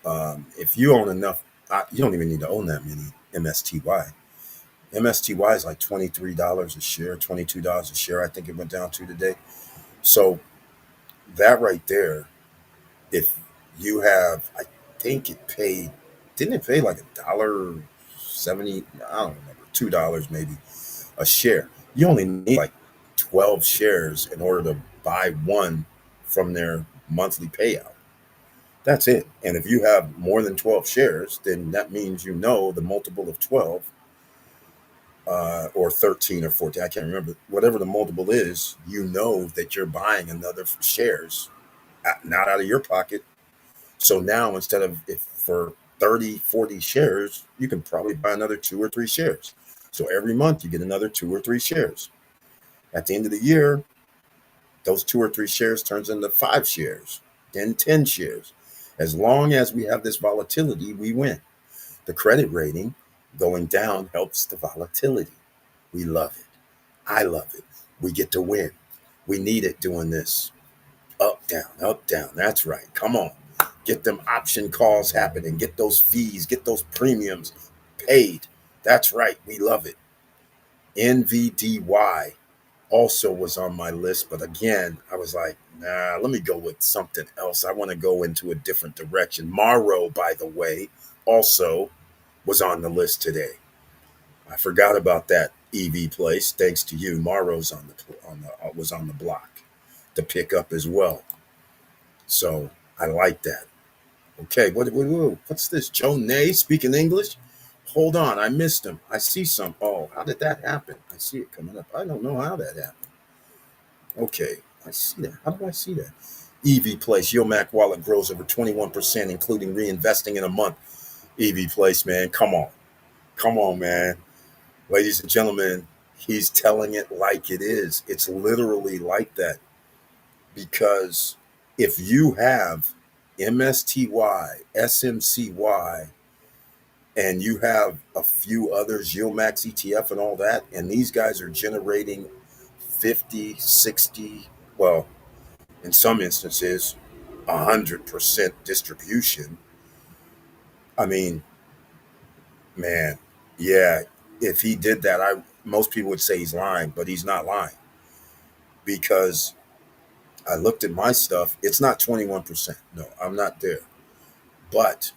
if you own enough, you don't even need to own that many MSTY. MSTY is like $23 a share, $22 a share. I think it went down to today. So that right there, if you have, I think it paid didn't it pay like $1.70? I don't remember, $2 maybe a share. You only need like 12 shares in order to buy one from their monthly payout. That's it. And if you have more than 12 shares, then that means the multiple of 12 or 13 or 14, I can't remember, whatever the multiple is, that you're buying another shares, not out of your pocket. So now instead of if for 30, 40 shares, you can probably buy another 2 or 3 shares. So every month you get another 2 or 3 shares. At the end of the year, those 2 or 3 shares turns into 5 shares, then 10 shares. As long as we have this volatility, we win. The credit rating going down helps the volatility. We love it. I love it. We get to win. We need it doing this. Up, down, up, down. That's right. Come on. Get them option calls happening. Get those fees. Get those premiums paid. That's right. We love it. NVDY also was on my list. But again, I was like, nah, let me go with something else. I want to go into a different direction. Morrow, by the way, also was on the list today. I forgot about that EV place. Thanks to you, Morrow's was on the block to pick up as well. So I like that. Okay, what's this? Joe Nay speaking English? Hold on, I missed him. I see some. Oh, how did that happen? I see it coming up. I don't know how that happened. Okay, I see that. How do I see that? EV Place, Yo Mac wallet grows over 21%, including reinvesting in a month. EV Place, man, come on. Come on, man. Ladies and gentlemen, he's telling it like it is. It's literally like that. Because if you have MSTY, SMCY, and you have a few others, Max ETF and all that, and these guys are generating 50, 60, well, in some instances, 100% distribution. I mean, man, yeah, if he did that, most people would say he's lying, but he's not lying because I looked at my stuff. It's not 21%. No, I'm not there. But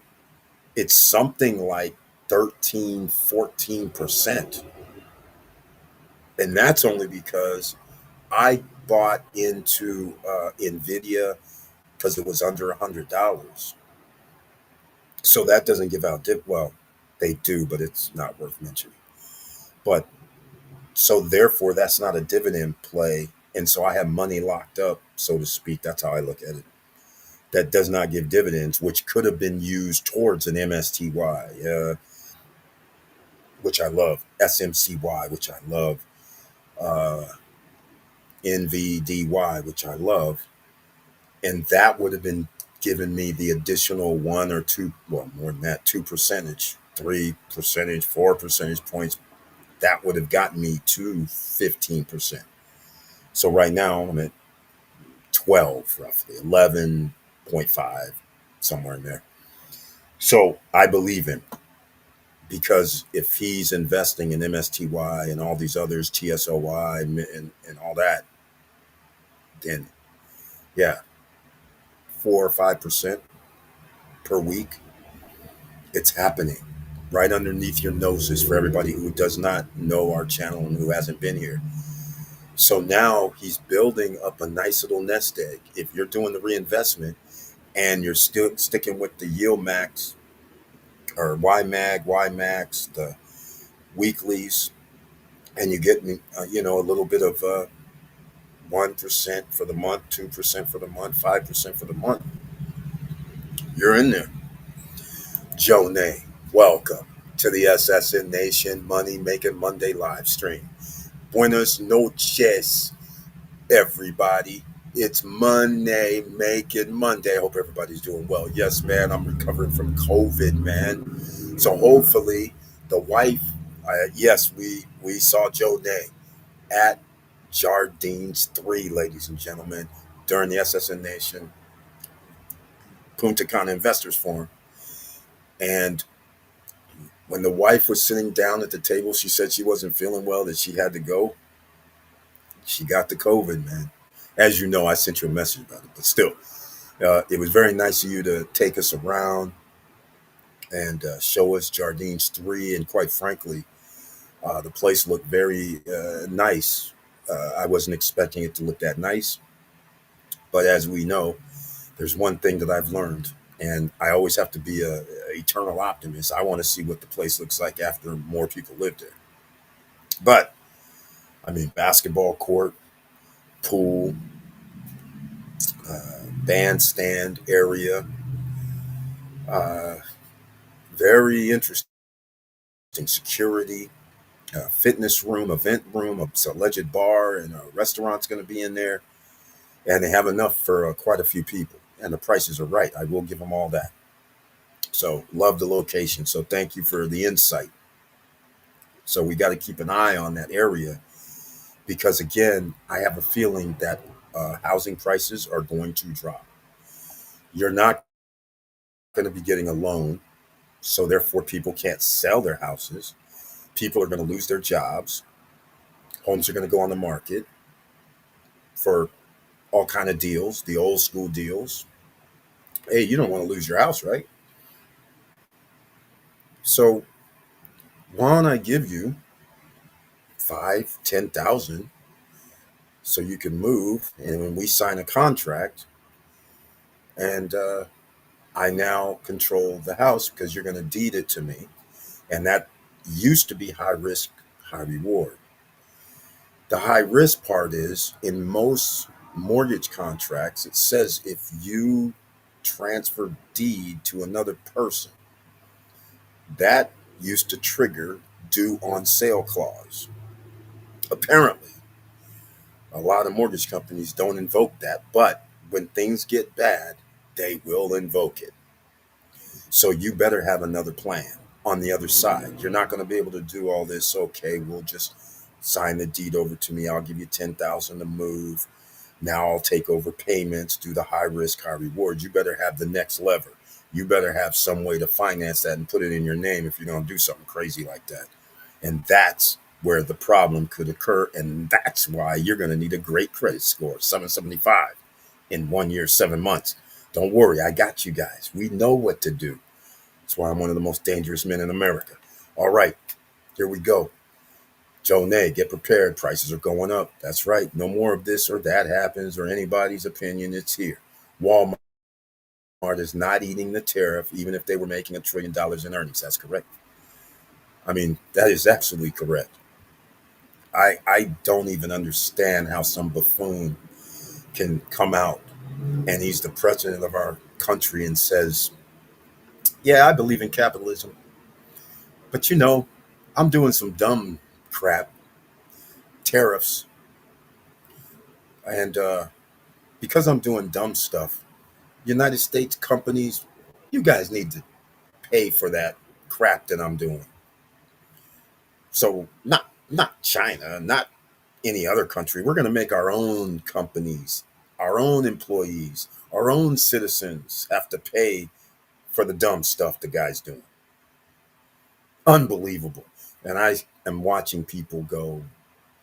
it's something like 13, 14%. And that's only because I bought into NVIDIA because it was under $100. So that doesn't give out well, they do, but it's not worth mentioning. But so therefore, that's not a dividend play. And so I have money locked up, so to speak. That's how I look at it. That does not give dividends, which could have been used towards an MSTY, which I love, SMCY, which I love, uh, NVDY, which I love. And that would have been giving me the additional 1 or 2, well, more than that, 2%, 3%, 4% points. That would have gotten me to 15%. So right now I'm at 12, roughly 11.5, somewhere in there. So I believe him because if he's investing in MSTY and all these others, TSOY and all that, then yeah, 4 or 5% per week, it's happening right underneath your noses for everybody who does not know our channel and who hasn't been here. So now he's building up a nice little nest egg. If you're doing the reinvestment and you're still sticking with the yield max or YMAX, the weeklies, and you get a little bit of 1% for the month, 2% for the month, 5% for the month, you're in there. Joe Nay, welcome to the SSN Nation Money Making Monday live stream. Buenos noches, everybody. It's Money Making Monday. I hope everybody's doing well. Yes, man, I'm recovering from COVID, man. So hopefully the wife, yes, we saw Joe Nay at Jardines 3, ladies and gentlemen, during the SSN Nation Punta Cana Investors Forum. And when the wife was sitting down at the table, she said she wasn't feeling well, that she had to go. She got the COVID, man. As you know, I sent you a message about it, but still, it was very nice of you to take us around. and show us Jardines 3. And quite frankly, the place looked very nice. I wasn't expecting it to look that nice. But as we know, there's one thing that I've learned, and I always have to be a eternal optimist. I want to see what the place looks like after more people live there. But I mean, basketball court, pool, bandstand area, uh, very interesting. Security, fitness room, event room, a alleged bar, and a restaurant's going to be in there, and they have enough for quite a few people, and the prices are right. I will give them all that. So love the location. So thank you for the insight. So we got to keep an eye on that area because again, I have a feeling that housing prices are going to drop. You're not going to be getting a loan, so therefore people can't sell their houses. People are going to lose their jobs. Homes are going to go on the market for all kind of deals, the old school deals. Hey, you don't want to lose your house, right? So why don't I give you 5, 10,000 so you can move, and when we sign a contract, and I now control the house because you're going to deed it to me, and that used to be high risk, high reward. The high risk part is in most mortgage contracts, it says if you transfer deed to another person, that used to trigger due on sale clause. Apparently, a lot of mortgage companies don't invoke that, but when things get bad, they will invoke it. So you better have another plan on the other side. You're not going to be able to do all this. Okay, we'll just sign the deed over to me. I'll give you 10,000 to move. Now I'll take over payments, do the high risk, high reward. You better have the next lever. You better have some way to finance that and put it in your name if you're going to do something crazy like that. And that's where the problem could occur. And that's why you're going to need a great credit score, 775 in 1 year, 7 months. Don't worry, I got you guys. We know what to do. That's why I'm one of the most dangerous men in America. All right, here we go. Joe Nay, get prepared. Prices are going up. That's right. No more of this or that happens or anybody's opinion. It's here. Walmart is not eating the tariff, even if they were making $1 trillion in earnings. That's correct. I mean, that is absolutely correct. I don't even understand how some buffoon can come out and he's the president of our country and says, yeah, I believe in capitalism. But I'm doing some dumb crap, tariffs. And because I'm doing dumb stuff, United States companies, you guys need to pay for that crap that I'm doing. So not China, not any other country. We're going to make our own companies, our own employees, our own citizens have to pay for the dumb stuff the guy's doing. Unbelievable. And I am watching people go,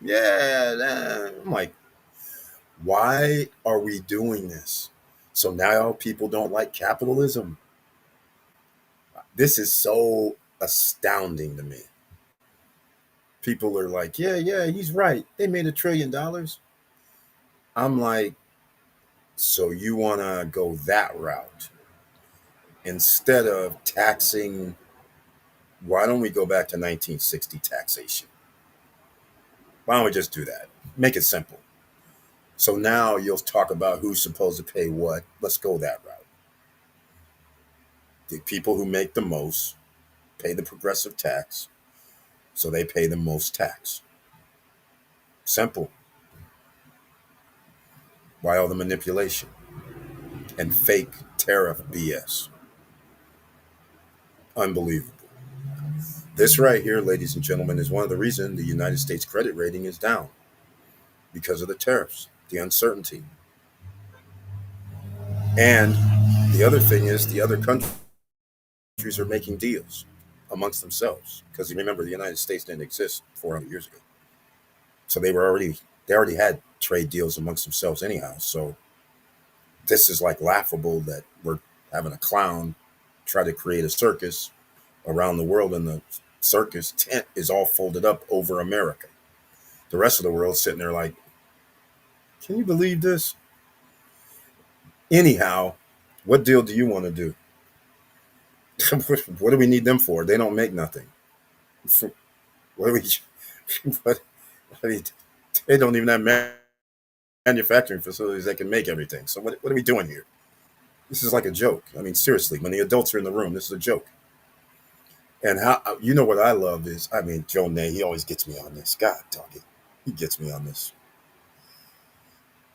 yeah, I'm like, why are we doing this? So now people don't like capitalism. This is so astounding to me. People are like, yeah, yeah, he's right. They made $1 trillion. I'm like, so you want to go that route instead of taxing? Why don't we go back to 1960 taxation? Why don't we just do that? Make it simple. So now you'll talk about who's supposed to pay what. Let's go that route. The people who make the most pay the progressive tax, so they pay the most tax. Simple. Why all the manipulation and fake tariff BS? Unbelievable. This right here, ladies and gentlemen, is one of the reasons the United States credit rating is down because of the tariffs, the uncertainty. And the other thing is the other countries are making deals amongst themselves because remember the United States didn't exist 400 years ago. So they already had trade deals amongst themselves anyhow. So this is like laughable that we're having a clown try to create a circus around the world, and the circus tent is all folded up over America. The rest of the world sitting there like, can you believe this? Anyhow, what deal do you want to do? What do we need them for? They don't make nothing. What do we? What, they don't even have manufacturing facilities that can make everything. So what are we doing here? This is like a joke. I mean, seriously, when the adults are in the room, this is a joke. And how you know what I love is, I mean, Joe Nay, he always gets me on this. God dog it, he gets me on this.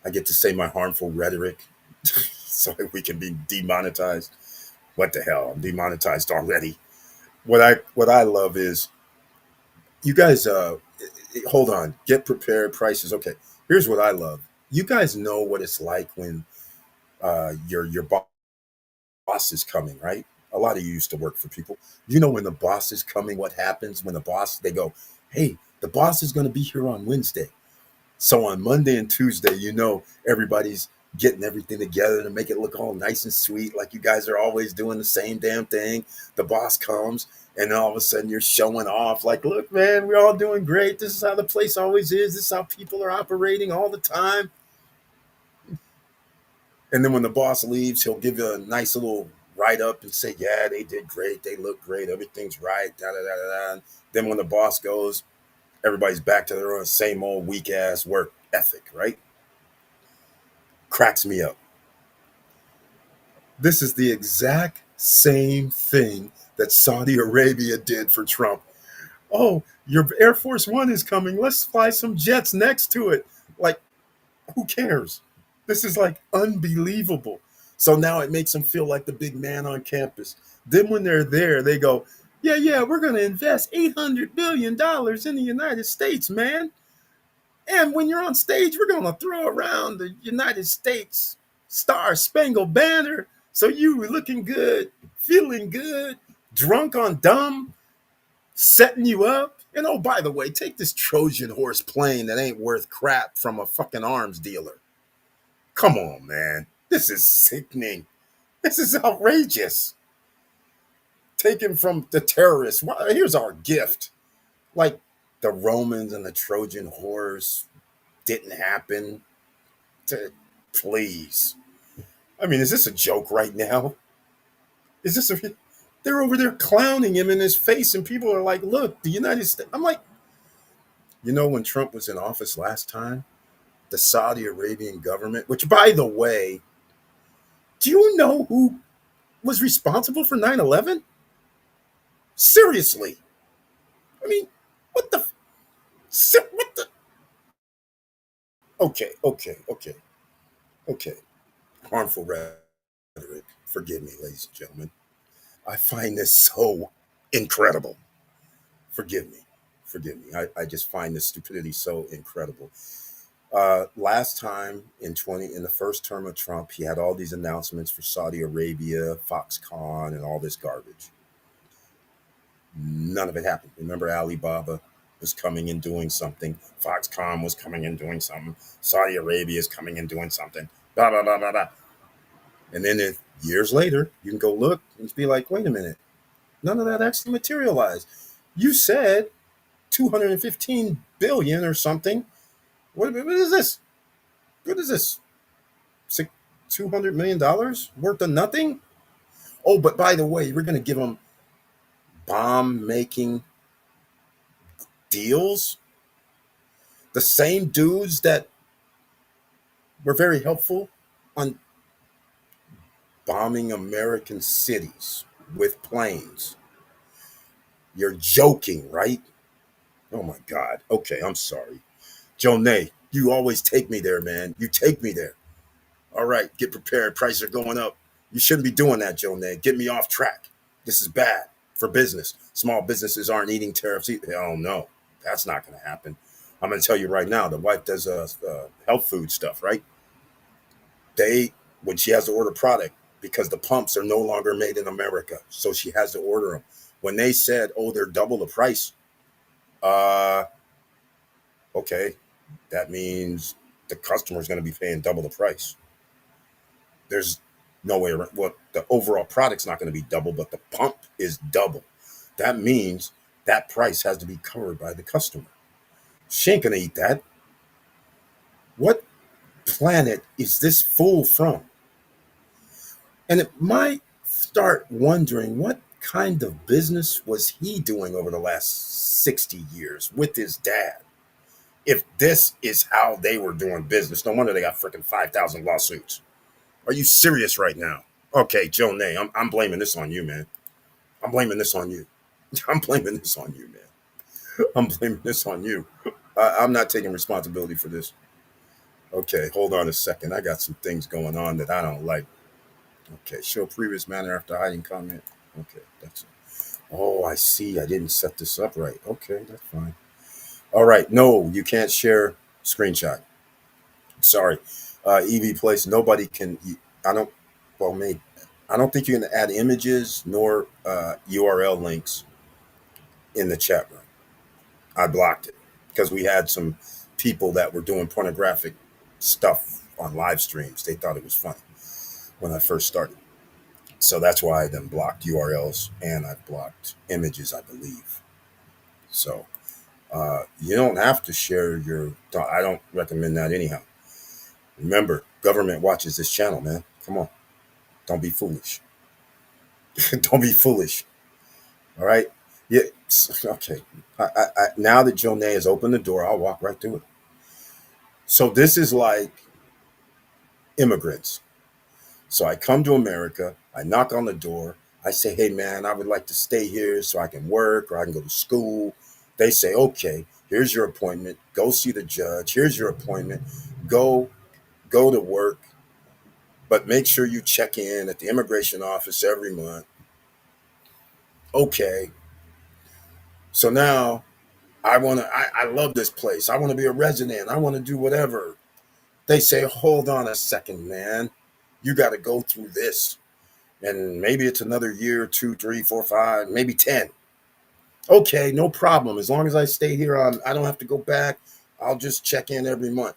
I get to say my harmful rhetoric, so we can be demonetized. What the hell? I'm demonetized already. What I love is you guys. Hold on, get prepared. Prices okay. Here's what I love. You guys know what it's like when your boss is coming, right? A lot of you used to work for people. You know when the boss is coming, what happens when the boss they go, hey, the boss is going to be here on Wednesday. So on Monday and Tuesday, you know everybody's getting everything together to make it look all nice and sweet, like you guys are always doing the same damn thing. The boss comes, and then all of a sudden you're showing off, like, look, man, we're all doing great. This is how the place always is. This is how people are operating all the time. And then when the boss leaves, he'll give you a nice little write up and say, yeah, they did great. They look great. Everything's right. Da, da, da, da, da. Then when the boss goes, everybody's back to their own same old weak ass work ethic, right? Cracks me up. This is the exact same thing that Saudi Arabia did for Trump. Oh, your Air Force One is coming. Let's fly some jets next to it. Like, who cares? This is like unbelievable. So now it makes them feel like the big man on campus. Then when they're there, they go, yeah, yeah, we're going to invest $800 billion in the United States, man. And when you're on stage, we're going to throw around the United States Star Spangled Banner. So you were looking good, feeling good, drunk on dumb, setting you up. And oh, by the way, take this Trojan horse plane that ain't worth crap from a fucking arms dealer. Come on, man. This is sickening. This is outrageous. Taken from the terrorists. Here's our gift. Like the Romans and the Trojan horse didn't happen. Please. I mean, is this a joke right now? Is this a. They're over there clowning him in his face, and people are like, look, the United States. I'm like, when Trump was in office last time, the Saudi Arabian government, which, by the way, do you know who was responsible for 9/11? Seriously. I mean, what the. What the. Okay, okay, okay, okay. Harmful rhetoric. Forgive me, ladies and gentlemen. I find this so incredible. Forgive me. Forgive me. I just find this stupidity so incredible. Last time in the first term of Trump, he had all these announcements for Saudi Arabia, Foxconn, and all this garbage. None of it happened. Remember, Alibaba was coming and doing something. Foxconn was coming and doing something. Saudi Arabia is coming and doing something. Blah, blah, blah, blah, blah. And then years later, you can go look and be like, wait a minute. None of that actually materialized. You said 215 billion or something. What is this? What is this? $200 million worth of nothing? Oh, but by the way, we're going to give them bomb making deals. The same dudes that were very helpful on bombing American cities with planes. You're joking, right? Oh my God. Okay, I'm sorry. Joe Nay, you always take me there, man. You take me there. All right, get prepared. Prices are going up. You shouldn't be doing that, Joe Nay. Get me off track. This is bad for business. Small businesses aren't eating tariffs. Oh, no, that's not going to happen. I'm going to tell you right now, the wife does health food stuff, right? When she has to order product, because the pumps are no longer made in America, so she has to order them. When they said, oh, they're double the price, uh, okay, that means the customer is going to be paying double the price. There's no way around. Well, the overall product's not going to be double, but the pump is double. That means that price has to be covered by the customer. She ain't gonna eat that. What planet is this fool from? And it might start wondering what kind of business was he doing over the last 60 years with his dad? If this is how they were doing business, no wonder they got freaking 5,000 lawsuits. Are you serious right now? Okay, Joe Nay, I'm blaming this on you, man. I'm blaming this on you. I'm blaming this on you, man. I'm blaming this on you. I'm not taking responsibility for this. Okay, hold on a second. I got some things going on that I don't like. Okay, show previous manner after hiding comment. Okay, that's it. Oh, I see. I didn't set this up right. Okay, that's fine. All right. No, you can't share screenshot. Sorry. EV place, nobody can. I don't, well, maybe. I don't think you can add images nor URL links in the chat room. I blocked it because we had some people that were doing pornographic stuff on live streams. They thought it was funny when I first started. So that's why I then blocked URLs and I blocked images, I believe. So you don't have to share your. I don't recommend that anyhow. Remember, government watches this channel, man. Come on, don't be foolish. Don't be foolish. All right. Yeah. Okay. Now that Jonay has opened the door, I'll walk right through it. So this is like immigrants. So I come to America, I knock on the door, I say, hey man, I would like to stay here so I can work or I can go to school. They say, okay, here's your appointment. Go see the judge. Here's your appointment. Go, go to work, but make sure you check in at the immigration office every month. Okay. So now I love this place. I want to be a resident. I want to do whatever. They say, hold on a second, man. You got to go through this. And maybe it's another year, 2, 3, 4, 5, maybe 10. Okay, no problem. As long as I stay here, I don't have to go back. I'll just check in every month.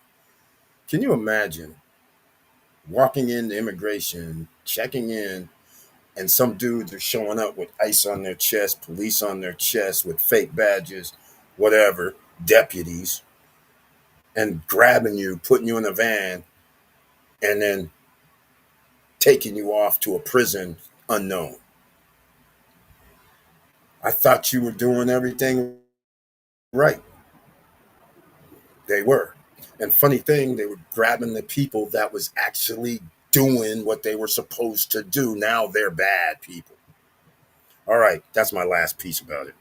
Can you imagine walking into immigration, checking in, and some dudes are showing up with ice on their chest, police on their chest, with fake badges, whatever, deputies, and grabbing you, putting you in a van, and then taking you off to a prison unknown? I thought you were doing everything right. They were. And funny thing, they were grabbing the people that was actually doing what they were supposed to do. Now they're bad people. All right, that's my last piece about it.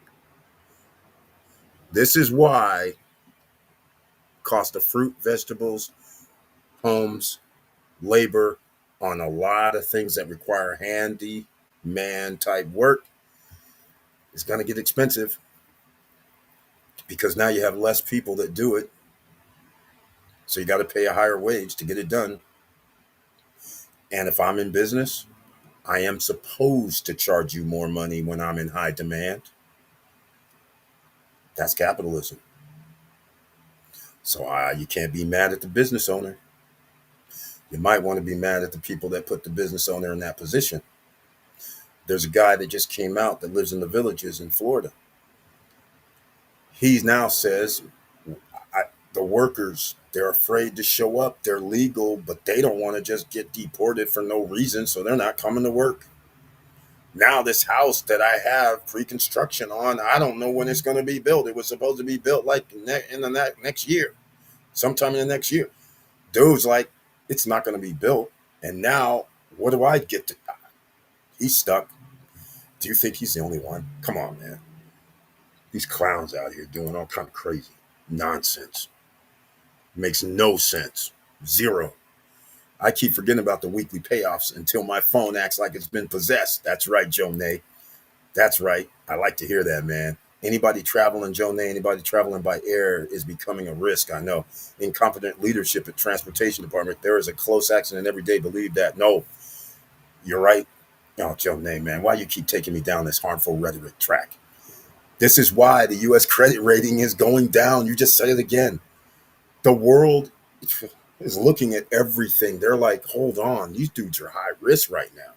This is why cost of fruit, vegetables, homes, labor on a lot of things that require handy man type work is going to get expensive because now you have less people that do it. So you got to pay a higher wage to get it done. And if I'm in business, I am supposed to charge you more money when I'm in high demand. That's capitalism. So you can't be mad at the business owner. You might want to be mad at the people that put the business owner in that position. There's a guy that just came out that lives in the villages in Florida. He now says the workers, they're afraid to show up. They're legal, but they don't want to just get deported for no reason, so they're not coming to work. Now this house that I have pre-construction on, I don't know when it's going to be built. It was supposed to be built like in the next year, sometime in the next year. Dude's like, it's not going to be built. And now what do I get to? He's stuck. Do you think he's the only one? Come on, man. These clowns out here doing all kind of crazy nonsense. Makes no sense. Zero. I keep forgetting about the weekly payoffs until my phone acts like it's been possessed. That's right, Joe Nay. That's right. I like to hear that, man. Anybody traveling, Joe Nay, anybody traveling by air is becoming a risk. I know. Incompetent leadership at transportation department. There is a close accident every day. Believe that. No, you're right. Oh, Joe Nay, man, why you keep taking me down this harmful rhetoric track? This is why the U.S. credit rating is going down. You just said it again. The world is looking at everything. They're like, hold on, these dudes are high risk right now.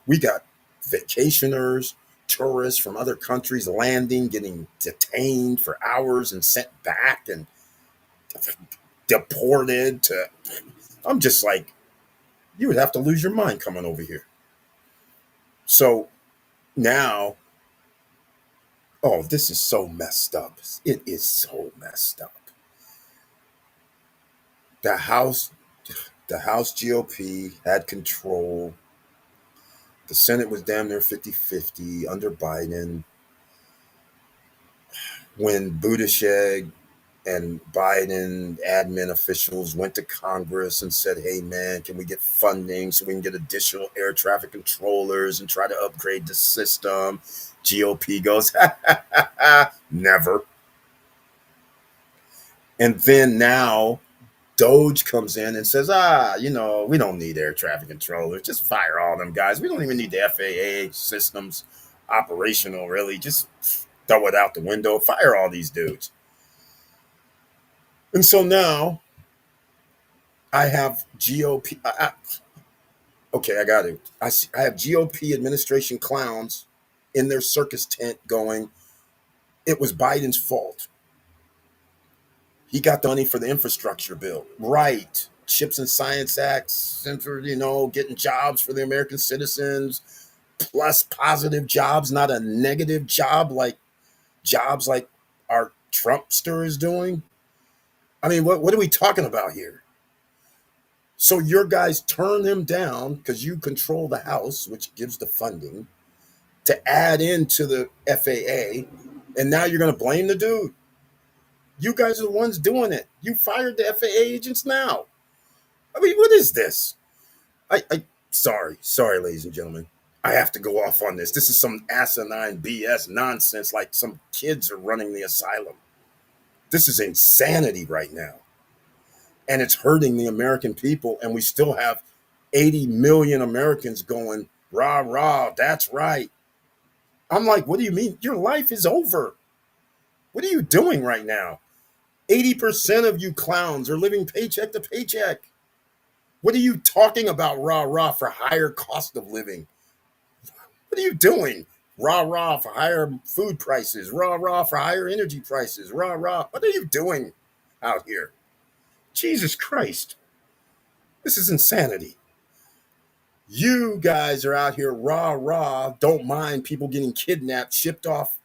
We got vacationers, tourists from other countries landing, getting detained for hours and sent back and deported to. I'm just like, you would have to lose your mind coming over here. So now, oh, this is so messed up. It is so messed up. The House, the House GOP had control. The Senate was damn near 50-50 under Biden. When Buttigieg and Biden admin officials went to Congress and said, hey, man, can we get funding so we can get additional air traffic controllers and try to upgrade the system? GOP goes, ha, ha, ha, ha, never. And then now Doge comes in and says, we don't need air traffic controllers. Just fire all them guys. We don't even need the FAA systems operational, really. Just throw it out the window. Fire all these dudes. And so now I have GOP. Okay, I got it. I have GOP administration clowns in their circus tent going, it was Biden's fault. He got the money for the infrastructure bill. Right. Chips and Science Acts, and for, getting jobs for the American citizens, plus positive jobs, not a negative jobs like our Trumpster is doing. I mean, what are we talking about here? So your guys turn them down because you control the House, which gives the funding to add into the FAA. And now you're going to blame the dude. You guys are the ones doing it. You fired the FAA agents now. I mean, what is this? Sorry, ladies and gentlemen. I have to go off on this. This is some asinine BS nonsense, like some kids are running the asylum. This is insanity right now. And it's hurting the American people. And we still have 80 million Americans going, rah, rah, that's right. I'm like, what do you mean? Your life is over. What are you doing right now? 80% of you clowns are living paycheck to paycheck. What are you talking about, rah, rah, for higher cost of living? What are you doing? Rah, rah, for higher food prices. Rah, rah, for higher energy prices. Rah, rah. What are you doing out here? Jesus Christ. This is insanity. You guys are out here, rah, rah, don't mind people getting kidnapped, shipped off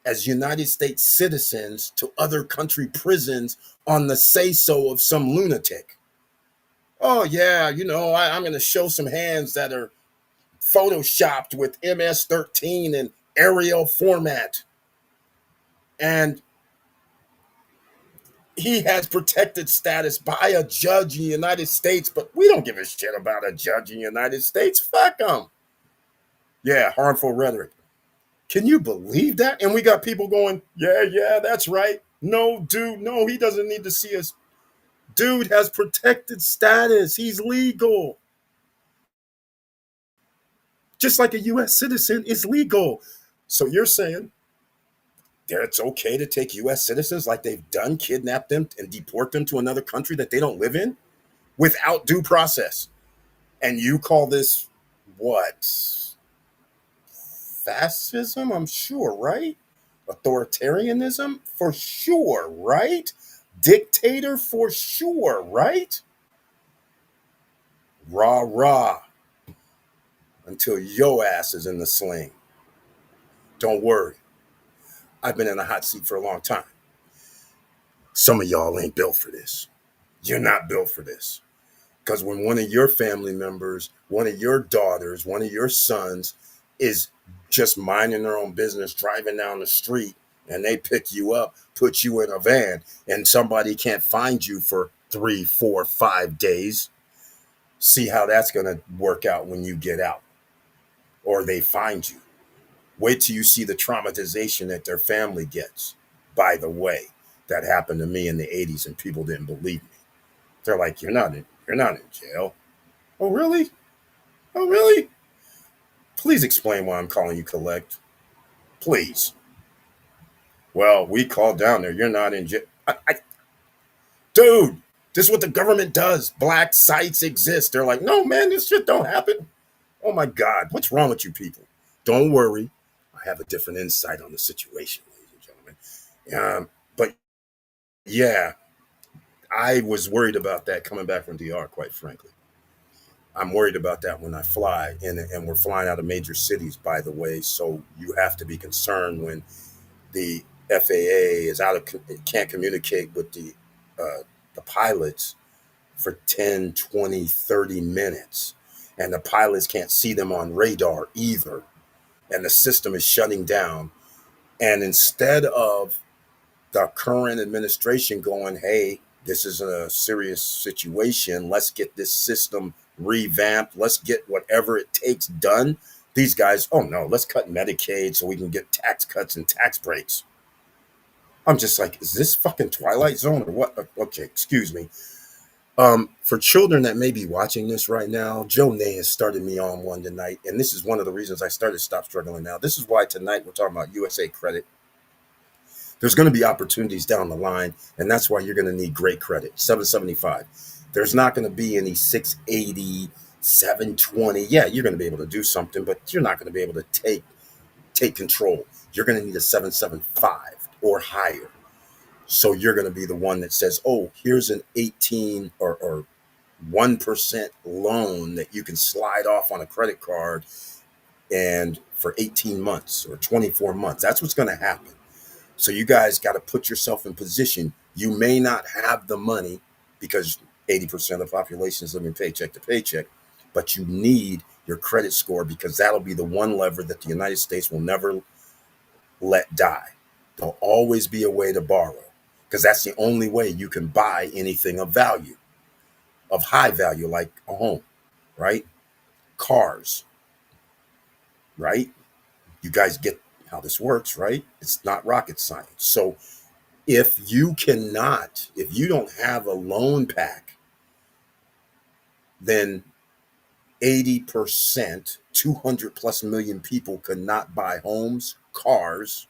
as United States citizens to other country prisons on the say-so of some lunatic. Oh, yeah, I'm going to show some hands that are photoshopped with MS-13 and Arial format. And he has protected status by a judge in the United States, but we don't give a shit about a judge in the United States. Fuck him. Yeah, harmful rhetoric. Can you believe that? And we got people going, yeah, that's right. No, dude, no, he doesn't need to see us. Dude has protected status. He's legal. Just like a U.S. citizen is legal. So you're saying that it's okay to take U.S. citizens like they've done, kidnap them and deport them to another country that they don't live in without due process. And you call this what? Fascism? I'm sure, right? Authoritarianism? For sure, right? Dictator? For sure, right? Rah, rah. Until your ass is in the sling. Don't worry. I've been in a hot seat for a long time. Some of y'all ain't built for this. You're not built for this. Because when one of your family members, one of your daughters, one of your sons is just minding their own business, driving down the street, and they pick you up, put you in a van, and somebody can't find you for 3, 4, 5 days, see how that's going to work out when you get out or they find you. Wait till you see the traumatization that their family gets. By the way, that happened to me in the 80s and people didn't believe me. They're like, you're not in jail. Oh, really? Oh, really? Please explain why I'm calling you collect. Please. Well, we called down there. You're not in jail. Dude, this is what the government does. Black sites exist. They're like, no, man, this shit don't happen. Oh, my God. What's wrong with you people? Don't worry. I have a different insight on the situation, ladies and gentlemen. But yeah, I was worried about that coming back from DR, quite frankly. I'm worried about that when I fly, and we're flying out of major cities, by the way. So you have to be concerned when the FAA is can't communicate with the pilots for 10, 20, 30 minutes. And the pilots can't see them on radar either. And the system is shutting down. And instead of the current administration going, hey, this is a serious situation, let's get this system revamped, let's get whatever it takes done. These guys, oh no, let's cut Medicaid so we can get tax cuts and tax breaks. I'm just like, is this fucking Twilight Zone or what? Okay, excuse me. For children that may be watching this right now, Joe Nay has started me on one tonight, and this is one of the reasons I started Stop Struggling Now. This is why tonight we're talking about USA credit. There's going to be opportunities down the line, and that's why you're going to need great credit. 775. There's not going to be any 680, 720. Yeah, you're going to be able to do something, but you're not going to be able to take control. You're going to need a 775 or higher. So you're going to be the one that says, oh, here's an 18 or 1% loan that you can slide off on a credit card and for 18 months or 24 months. That's what's going to happen. So you guys got to put yourself in position. You may not have the money because 80% of the population is living paycheck to paycheck, but you need your credit score because that'll be the one lever that the United States will never let die. There'll always be a way to borrow because that's the only way you can buy anything of value, of high value, like a home, right? Cars, right? You guys get how this works, right? It's not rocket science. So if you don't have a loan pack, then 80%, 200 plus million people could not buy homes, cars,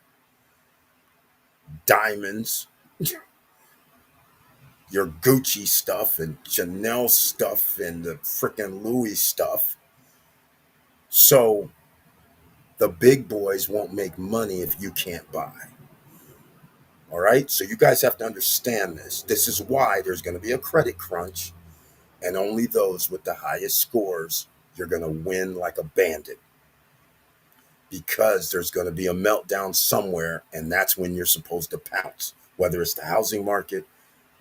diamonds, your Gucci stuff and Chanel stuff and the freaking Louis stuff. So the big boys won't make money if you can't buy. All right. So you guys have to understand this. This is why there's going to be a credit crunch, and only those with the highest scores, you're going to win like a bandit because there's going to be a meltdown somewhere. And that's when you're supposed to pounce, whether it's the housing market,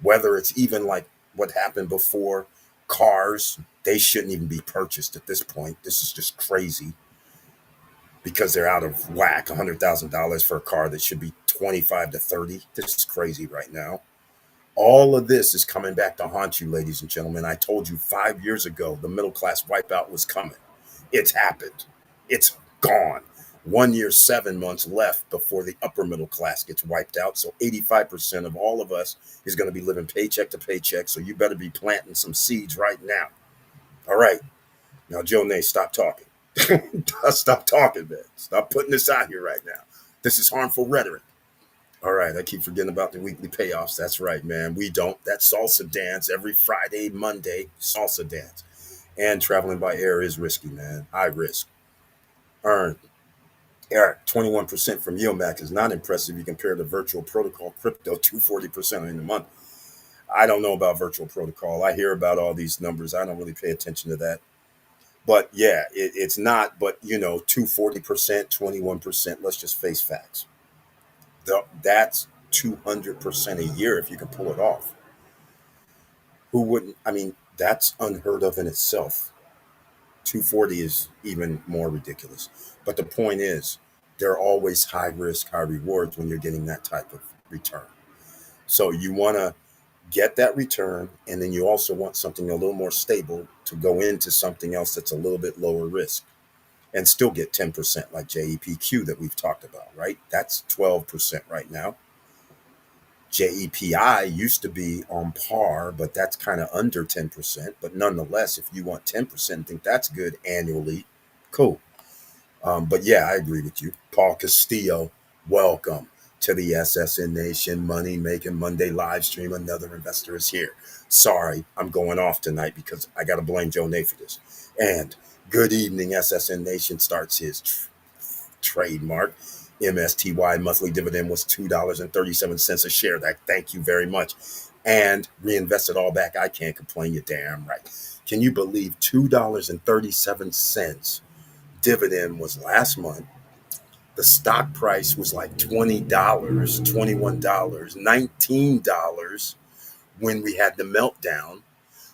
whether it's even like what happened before, cars, they shouldn't even be purchased at this point. This is just crazy because they're out of whack. $100,000 for a car that should be 25 to 30. This is crazy right now. All of this is coming back to haunt you, ladies and gentlemen. I told you 5 years ago the middle class wipeout was coming. It's happened. It's gone. 1 year, 7 months left before the upper middle class gets wiped out. So 85% of all of us is going to be living paycheck to paycheck. So you better be planting some seeds right now. All right. Now, Joe Nay, stop talking. Stop talking, man. Stop putting this out here right now. This is harmful rhetoric. All right, I keep forgetting about the weekly payoffs. That's right, man. We don't. That salsa dance every Friday, Monday, salsa dance. And traveling by air is risky, man. High risk. Earn. Eric, 21% from YieldMac is not impressive. You compare the virtual protocol crypto, 240% in a month. I don't know about virtual protocol. I hear about all these numbers. I don't really pay attention to that. But yeah, it's not, but 240%, 21%. Let's just face facts. That's 200% a year if you can pull it off. Who wouldn't? I mean, that's unheard of in itself. 240 is even more ridiculous. But the point is, there are always high risk, high rewards when you're getting that type of return. So you want to get that return, and then you also want something a little more stable to go into something else that's a little bit lower risk and still get 10% like JEPQ that we've talked about, right? That's 12% right now. JEPI used to be on par, but that's kind of under 10%. But nonetheless, if you want 10% and think that's good annually, cool. But yeah, I agree with you. Paul Castillo, welcome to the SSN Nation Money Making Monday live stream. Another investor is here. Sorry, I'm going off tonight because I got to blame Joe Nay for this. And good evening, SSN Nation starts his Trademark. MSTY monthly dividend was $2.37 a share. That thank you very much. And reinvested all back. I can't complain. You're damn right. Can you believe $2.37 dividend was last month? The stock price was like $20, $21, $19 when we had the meltdown.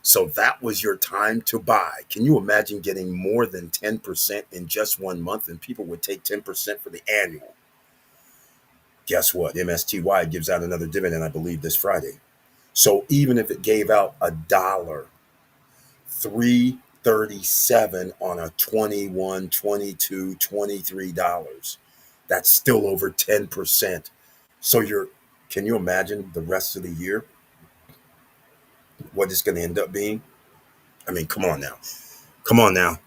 So that was your time to buy. Can you imagine getting more than 10% in just 1 month? And people would take 10% for the annual. Guess what? MSTY gives out another dividend, I believe, this Friday. So even if it gave out $1, 337 on a 21, 22, $23. That's still over 10%. So can you imagine the rest of the year? What it's going to end up being? I mean, come on now. Come on now.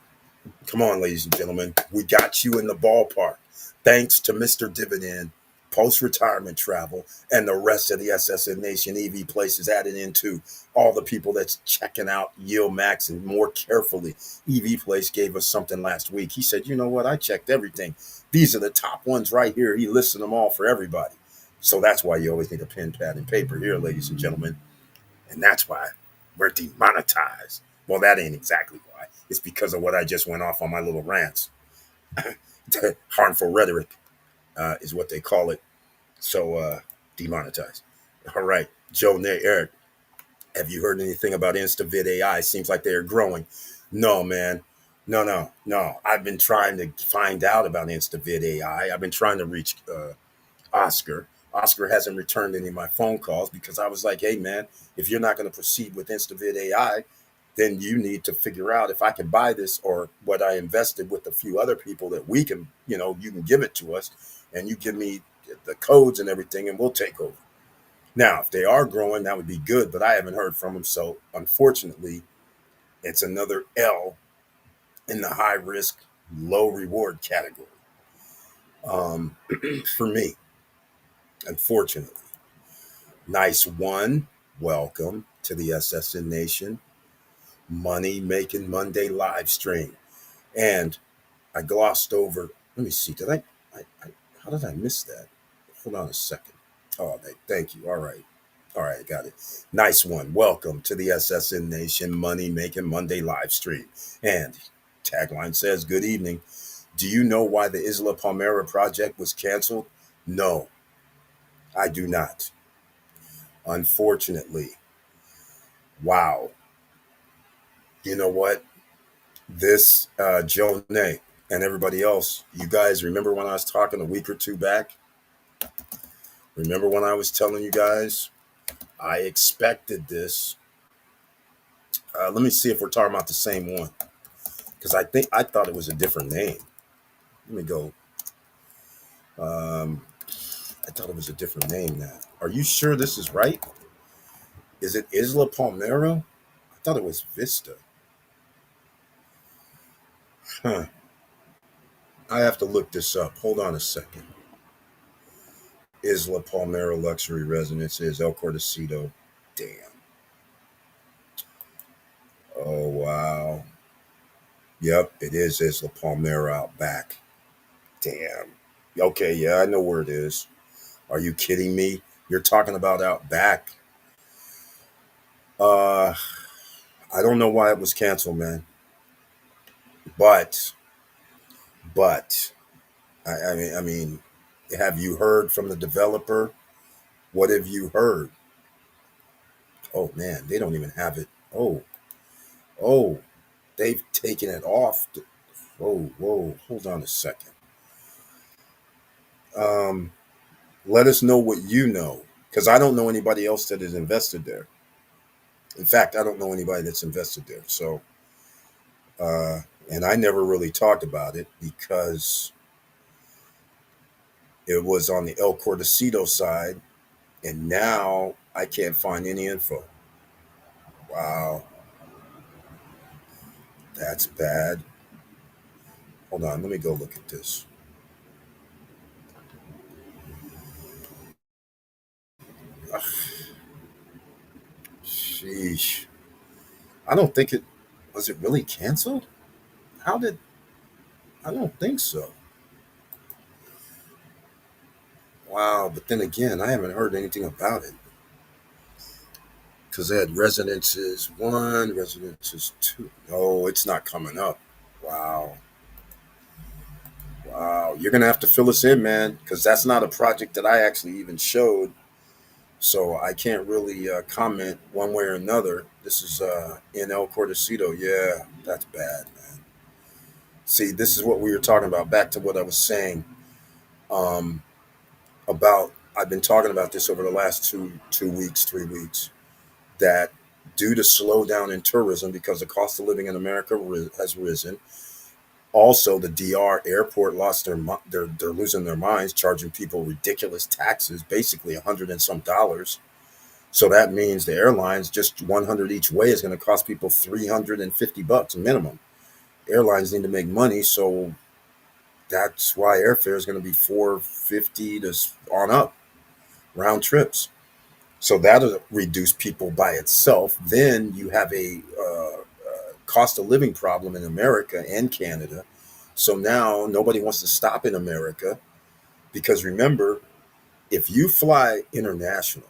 Come on, ladies and gentlemen. We got you in the ballpark. Thanks to Mr. Dividend, post retirement travel, and the rest of the SSN Nation EV places added into all the people that's checking out Yield Max and more carefully. EV Place gave us something last week. He said, you know what? I checked everything. These are the top ones right here. He listed them all for everybody. So that's why you always need a pen, pad, and paper here, ladies and gentlemen. And that's why we're demonetized. Well, that ain't exactly why. It's because of what I just went off on my little rants. Harmful rhetoric is what they call it. So demonetized. All right, Joe, Nate, Eric, have you heard anything about InstaVid AI? Seems like they are growing. No, man. No, no, no. I've been trying to find out about InstaVid AI. I've been trying to reach Oscar. Oscar hasn't returned any of my phone calls because I was like, hey, man, if you're not going to proceed with InstaVid AI, then you need to figure out if I can buy this or what I invested with a few other people that we can, you can give it to us and you give me the codes and everything and we'll take over. Now, if they are growing, that would be good, but I haven't heard from them. So unfortunately, it's another L in the high risk, low reward category for me, unfortunately. Nice one. Welcome to the SSN Nation Money Making Monday live stream. And I glossed over. Let me see. How did I miss that? Hold on a second. Oh, thank you. All right. All right. Got it. Nice one. Welcome to the SSN Nation Money Making Monday live stream. And tagline says, good evening. Do you know why the Isla Palmera project was canceled? No, I do not. Unfortunately. Wow. You know what? This Joe Nay and everybody else, you guys remember when I was talking a week or two back? Remember when I was telling you guys I expected this? Let me see if we're talking about the same one because I thought it was a different name. Let me go. I thought it was a different name now. Are you sure this is right? Is it Isla Palmera? I thought it was Vista. Huh. I have to look this up. Hold on a second. Isla Palmera Luxury Residences, El Cortecito. Damn. Oh, wow. Yep, it is Isla Palmera out back. Damn. Okay, yeah, I know where it is. Are you kidding me? You're talking about out back. Uh, I don't know why it was canceled, man. But, but, I mean, have you heard from the developer? What have you heard? Oh man, they don't even have it. Oh, they've taken it off. Whoa, hold on a second. Um, Let us know what you know, because I don't know anybody else that is invested there. In fact, I don't know anybody that's invested there. So, uh, and I never really talked about it because it was on the El Cortecito side, and now I can't find any info. Wow, that's bad. Hold on, let me go look at this. Ugh, sheesh. I don't think it was it really canceled? How did I don't think so. Wow, but then again, I haven't heard anything about it because they had residences one, residences two. No, it's not coming up. Wow, wow. You're gonna have to fill us in, man, because that's not a project that I actually even showed. So I can't really comment one way or another. This is in El Cordecito. Yeah, that's bad, man. See, this is what we were talking about. Back to what I was saying um, about. I've been talking about this over the last 2 weeks, 3 weeks. That due to slowdown in tourism because the cost of living in America has risen. Also, the DR airport lost they're losing their minds, charging people ridiculous taxes, basically $100 and some. So that means the airlines just 100 each way is going to cost people $350 minimum. Airlines need to make money, so that's why airfare is going to be 450 to on up round trips. So that'll reduce people by itself. Then you have a cost of living problem in America and Canada. So now nobody wants to stop in America because remember, if you fly international,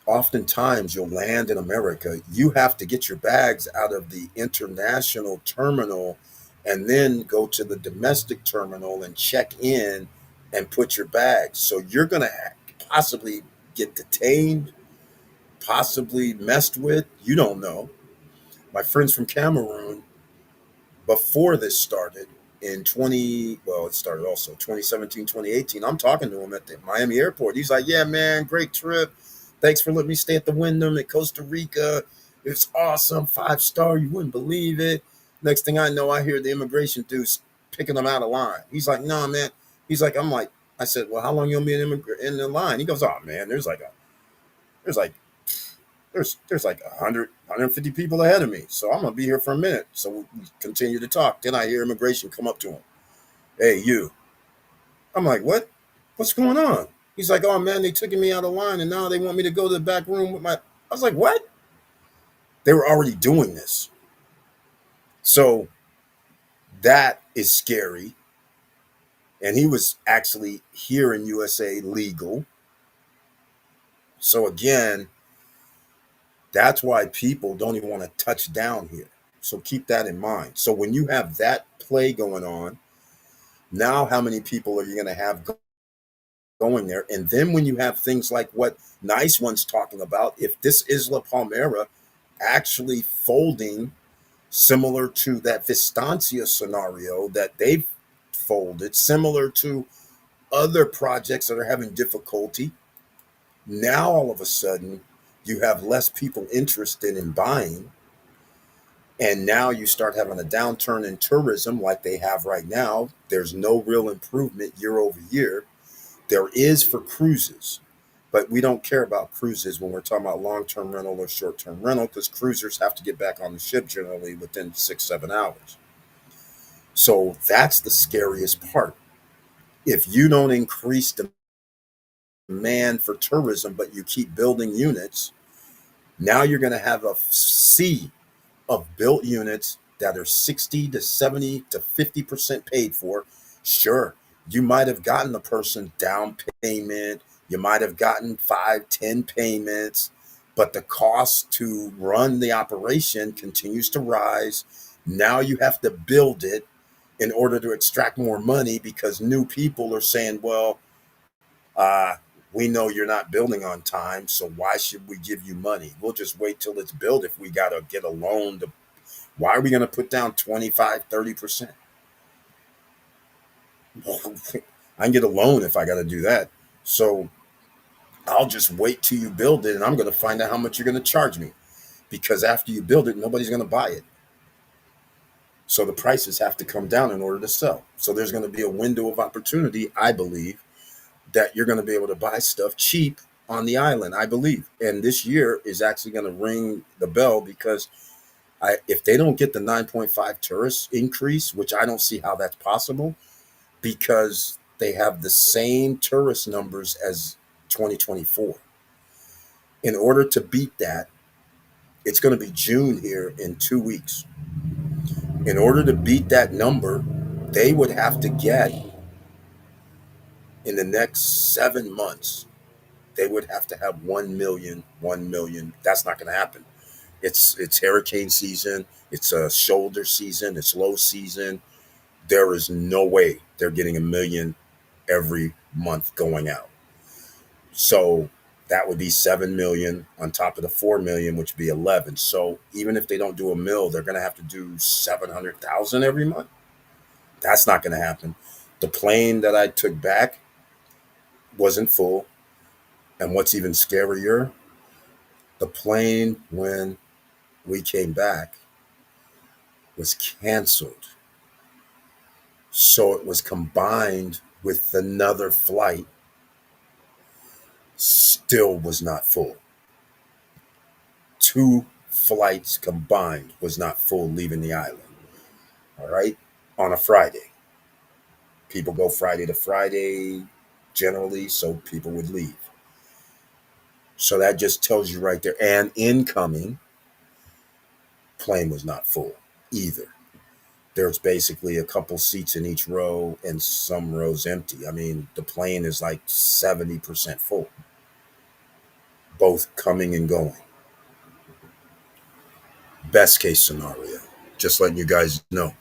oftentimes you'll land in America. You have to get your bags out of the international terminal and then go to the domestic terminal and check in and put your bags. So you're going to possibly get detained, possibly messed with. You don't know. My friends from Cameroon, before this started in 20, well, it started also 2017, 2018. I'm talking to him at the Miami airport. He's like, yeah, man, great trip. Thanks for letting me stay at the Wyndham in Costa Rica. It's awesome. 5 star. You wouldn't believe it. Next thing I know, I hear the immigration dudes picking them out of line. He's like, nah, man. He's like, I'm like, I said, well, how long you gonna be in the line? He goes, oh man, there's like there's like 100, 150 people ahead of me. So I'm going to be here for a minute. So we continue to talk. Then I hear immigration come up to him. Hey, you. I'm like, what? What's going on? He's like, oh, man, they took me out of line and now they want me to go to the back room with my. I was like, what? They were already doing this. So that is scary. And he was actually here in USA legal. So again, that's why people don't even want to touch down here. So keep that in mind. So when you have that play going on, now how many people are you going to have going there? And then when you have things like what Nice One's talking about, if this Isla Palmera actually folding similar to that Vistancia scenario that they've folded, similar to other projects that are having difficulty, now all of a sudden you have less people interested in buying. And now you start having a downturn in tourism like they have right now. There's no real improvement year over year. There is for cruises, but we don't care about cruises when we're talking about long-term rental or short-term rental because cruisers have to get back on the ship generally within 6, 7 hours. So that's the scariest part. If you don't increase demand for tourism, but you keep building units, now you're going to have a sea of built units that are 60 to 70 to 50% paid for. Sure, you might have gotten the person down payment, you might have gotten 5, 10 payments, but the cost to run the operation continues to rise. Now you have to build it in order to extract more money because new people are saying, well, uh, we know you're not building on time, so why should we give you money? We'll just wait till it's built if we got to get a loan to. Why are we going to put down 25, 30%? I can get a loan if I got to do that. So I'll just wait till you build it and I'm going to find out how much you're going to charge me because after you build it, nobody's going to buy it. So the prices have to come down in order to sell. So there's going to be a window of opportunity, I believe, that you're going to be able to buy stuff cheap on the island, I believe. And this year is actually going to ring the bell because if they don't get the 9.5 tourist increase, which I don't see how that's possible, because they have the same tourist numbers as 2024. In order to beat that, it's going to be June here in 2 weeks. In order to beat that number, they would have to get In the next 7 months, they would have to have 1 million, 1 million. That's not going to happen. It's hurricane season. It's a shoulder season. It's low season. There is no way they're getting 1 million every month going out. So that would be 7 million on top of the 4 million, which would be 11. So even if they don't do a mill, they're going to have to do 700,000 every month. That's not going to happen. The plane that I took back wasn't full. And what's even scarier, the plane when we came back was canceled. So it was combined with another flight, still was not full. Two flights combined was not full leaving the island. All right. On a Friday. People go Friday to Friday generally, so people would leave. So that just tells you right there. And incoming plane was not full either. There's basically a couple seats in each row and some rows empty. I mean, the plane is like 70% full, both coming and going. Best case scenario. Just letting you guys know.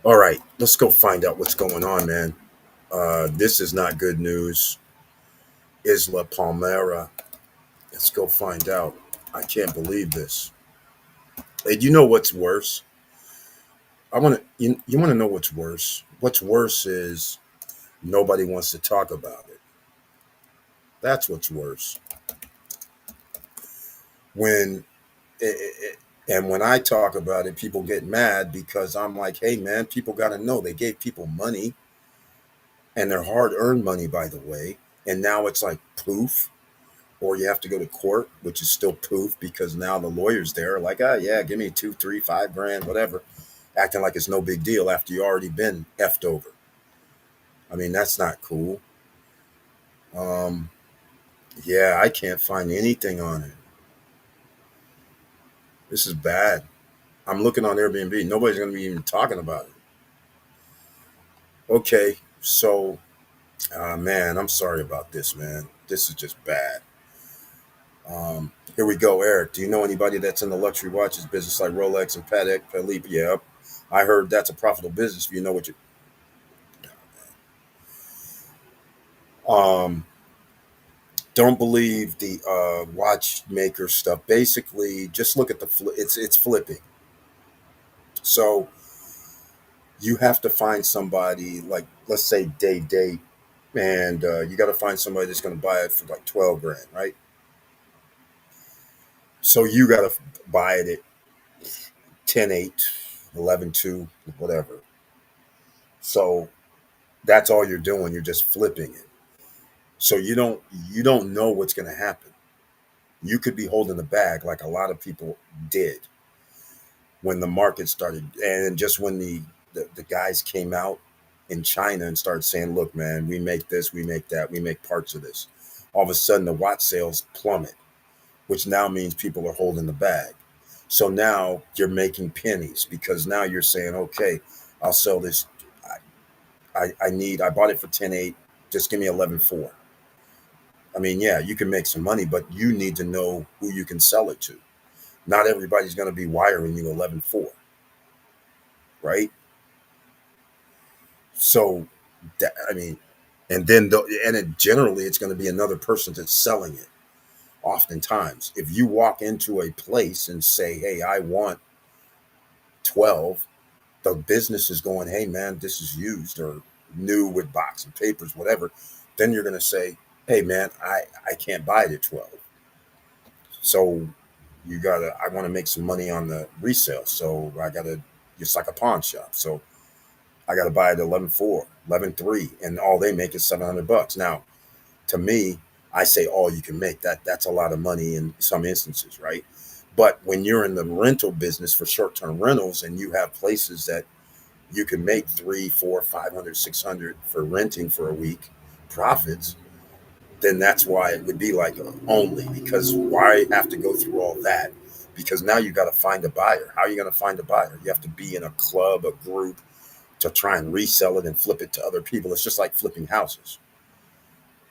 All right, let's go find out what's going on, man. This is not good news. Isla Palmera. Let's go find out. I can't believe this. And you know what's worse? You want to know what's worse? What's worse is nobody wants to talk about it. That's what's worse. When and when I talk about it, people get mad because I'm like, hey man, people got to know they gave people money and their hard-earned money, by the way, and now it's like poof, or you have to go to court, which is still poof because now the lawyers there are like, ah, yeah, give me 2, 3, 5 grand, whatever, acting like it's no big deal after you already been effed over. I mean, that's not cool. Um, yeah, I can't find anything on it. This is bad. I'm looking on Airbnb. Nobody's going to be even talking about it. Okay, so, man, I'm sorry about this, man. This is just bad. Here we go, Eric. Do you know anybody that's in the luxury watches business like Rolex and Patek Philippe? Yeah, I heard that's a profitable business if you know what you. Um, don't believe the watchmaker stuff. Basically, just look at the it's flipping. So you have to find somebody like, let's say Date, and you got to find somebody that's going to buy it for like 12 grand, right? So you got to buy it at 10.8, 11.2, whatever. So that's all you're doing. You're just flipping it. So you don't know what's going to happen. You could be holding the bag like a lot of people did when the market started, and just when the guys came out in China and started saying, "Look, man, we make this, we make that, we make parts of this." All of a sudden, the watch sales plummet, which now means people are holding the bag. So now you're making pennies because now you're saying, "Okay, I'll sell this. I bought it for 10.8. Just give me 11.4." I mean, yeah, you can make some money, but you need to know who you can sell it to. Not everybody's going to be wiring you 11.4, right? So, I mean, and then generally it's going to be another person that's selling it. Oftentimes, if you walk into a place and say, "Hey, I want 12," the business is going, "Hey, man, this is used or new with box and papers, whatever." Then you're going to say, "Hey, man, I can't buy it at 12." So I want to make some money on the resale. So it's like a pawn shop. So I got to buy it at 11.4, 11.3, and all they make is $700. Now, to me, I say all you can make. That's a lot of money in some instances, right? But when you're in the rental business for short-term rentals and you have places that you can make 3, 4, 500, 600 for renting for a week profits, then that's why it would be like only, because why have to go through all that? Because now you got to find a buyer. How are you going to find a buyer? You have to be in a club, a group to try and resell it and flip it to other people. It's just like flipping houses.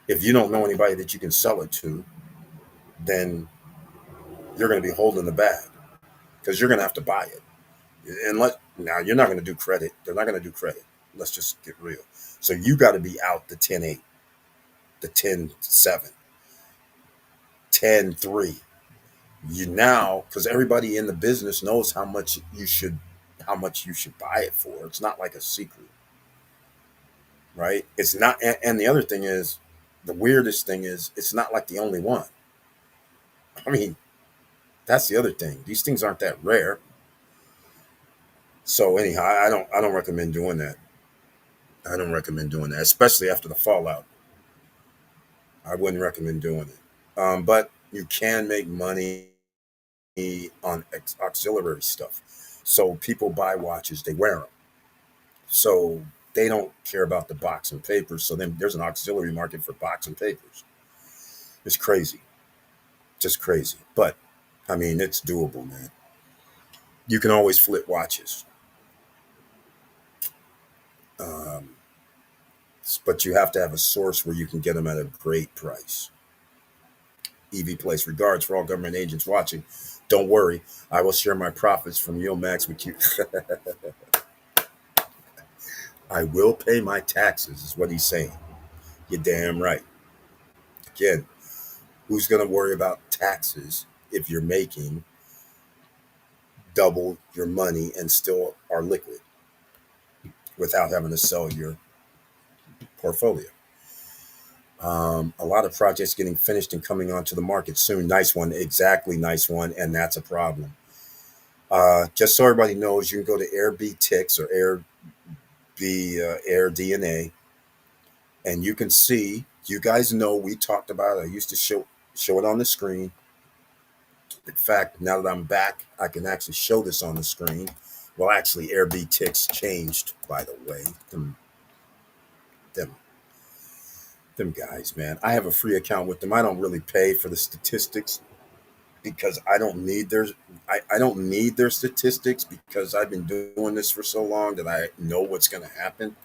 If you don't know anybody that you can sell it to, then you're going to be holding the bag because you're going to have to buy it. And now you're not going to do credit. They're not going to do credit. Let's just get real. So you got to be out the 10-8, the 10-7, 10-3. You now, because everybody in the business knows how much you should buy it for. It's not like a secret, right? It's not. And the other thing is, the weirdest thing is, it's not like the only one. I mean, that's the other thing. These things aren't that rare. So anyhow, I don't recommend doing that. I don't recommend doing that, especially after the fallout. I wouldn't recommend doing it. But you can make money on auxiliary stuff. So people buy watches, they wear them. So they don't care about the box and papers. So then there's an auxiliary market for box and papers. It's crazy, just crazy. But I mean, it's doable, man. You can always flip watches, um, but you have to have a source where you can get them at a great price. EV Place. Regards for all government agents watching. Don't worry, I will share my profits from Max with you. I will pay my taxes, is what he's saying. You're damn right. Again, who's going to worry about taxes if you're making double your money and still are liquid without having to sell your portfolio? A lot of projects getting finished and coming onto the market soon. Nice one. Exactly. Nice one. And that's a problem. Just so everybody knows, you can go to AirBTix or Air DNA, and you can see. You guys know we talked about it. I used to show it on the screen. In fact, now that I'm back, I can actually show this on the screen. Well, actually, AirBTix changed, by the way. Them, them guys, man. I have a free account with them. I don't really pay for the statistics because I don't need their statistics because I've been doing this for so long that I know what's going to happen.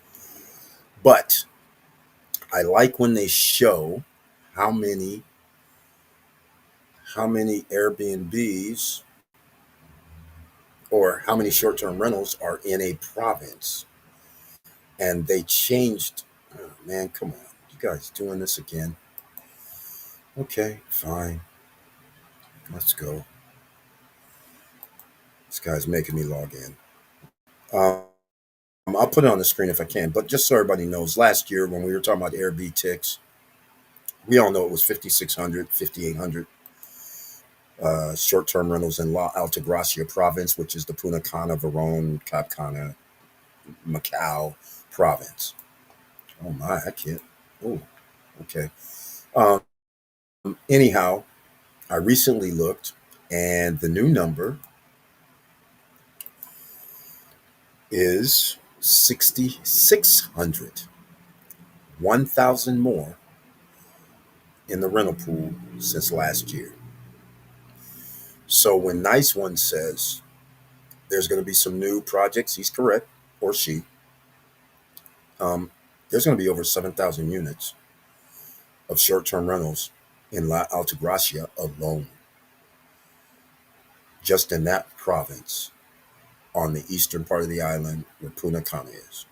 But I like when they show how many Airbnbs or how many short-term rentals are in a province. And they changed. Oh, man, come on. You guys doing this again? Okay, fine. Let's go. This guy's making me log in. I'll put it on the screen if I can. But just so everybody knows, last year when we were talking about AirBTix, we all know it was 5,600, 5,800 short-term rentals in La Altagracia province, which is the Punta Cana, Verone, Cap Cana, Macau province. Oh my, I can't. Oh, okay. Um, Anyhow, I recently looked, and the new number is 6,600, 1,000 more in the rental pool since last year. So when Nice One says there's going to be some new projects, he's correct, or she. Um, there's going to be over 7,000 units of short-term rentals in La Altagracia alone, just in that province on the eastern part of the island where Punta Cana is.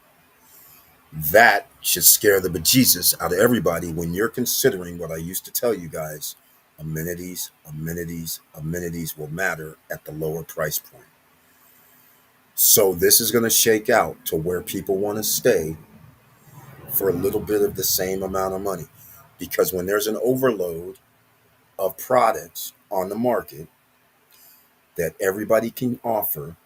That should scare the bejesus out of everybody when you're considering what I used to tell you guys. Amenities, amenities, amenities will matter at the lower price point. So this is going to shake out to where people want to stay for a little bit of the same amount of money. Because when there's an overload of products on the market that everybody can offer,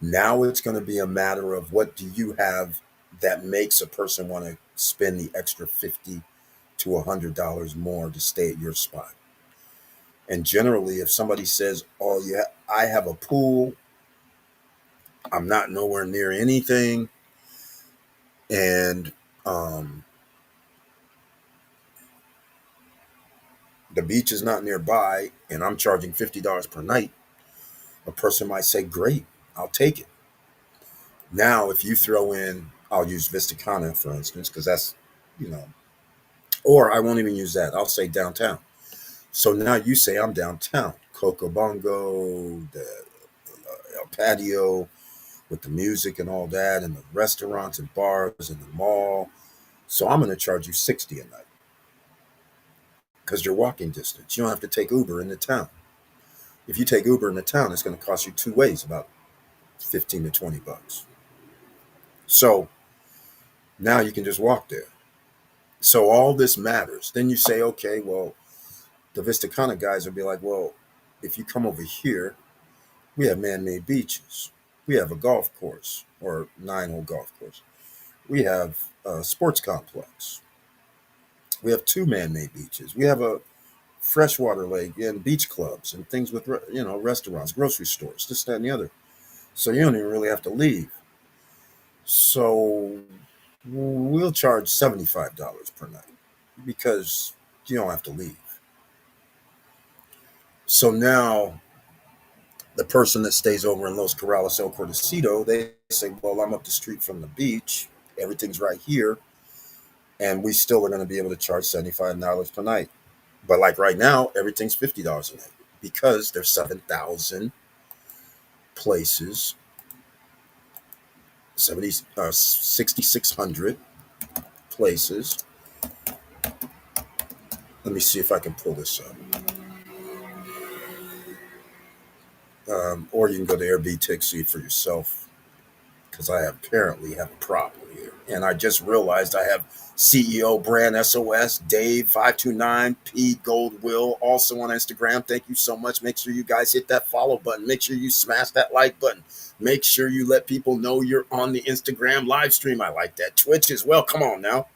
now it's going to be a matter of what do you have that makes a person want to spend the extra $50 to $100 more to stay at your spot. And generally, if somebody says, "Oh yeah, I have a pool, I'm not nowhere near anything, and um, the beach is not nearby, and I'm charging $50 per night," a person might say, "Great, I'll take it." Now, if you throw in, I'll use Vista Cana for instance, because that's, you know, Or I won't even use that. I'll say downtown. So now you say I'm downtown. Coco Bongo, the patio with the music and all that, and the restaurants and bars and the mall. So I'm going to charge you 60 a night because you're walking distance. You don't have to take Uber into town. If you take Uber into town, it's going to cost you two ways about 15 to 20 bucks. So now you can just walk there. So all this matters. Then you say, okay, well, the Vista Cana guys will be like, well, if you come over here, we have man-made beaches. We have a golf course or nine-hole golf course. We have a sports complex. We have two man-made beaches. We have a freshwater lake and beach clubs and things with restaurants, grocery stores, this, that, and the other. So you don't even really have to leave. So we'll charge $75 per night because you don't have to leave. So now the person that stays over in Los Corrales, El Cordecito, they say, well, I'm up the street from the beach. Everything's right here. And we still are going to be able to charge $75 per night. But like right now, everything's $50 a night because there's 7,000 places, 6,600 places. Let me see if I can pull this up. Or you can go to Airbnb, see it for yourself because I apparently have a problem here. And I just realized I have CEO Brand SOS, Dave 529, P Goldwill, also on Instagram. Thank you so much. Make sure you guys hit that follow button. Make sure you smash that like button. Make sure you let people know you're on the Instagram live stream. I like that. Twitch as well. Come on now.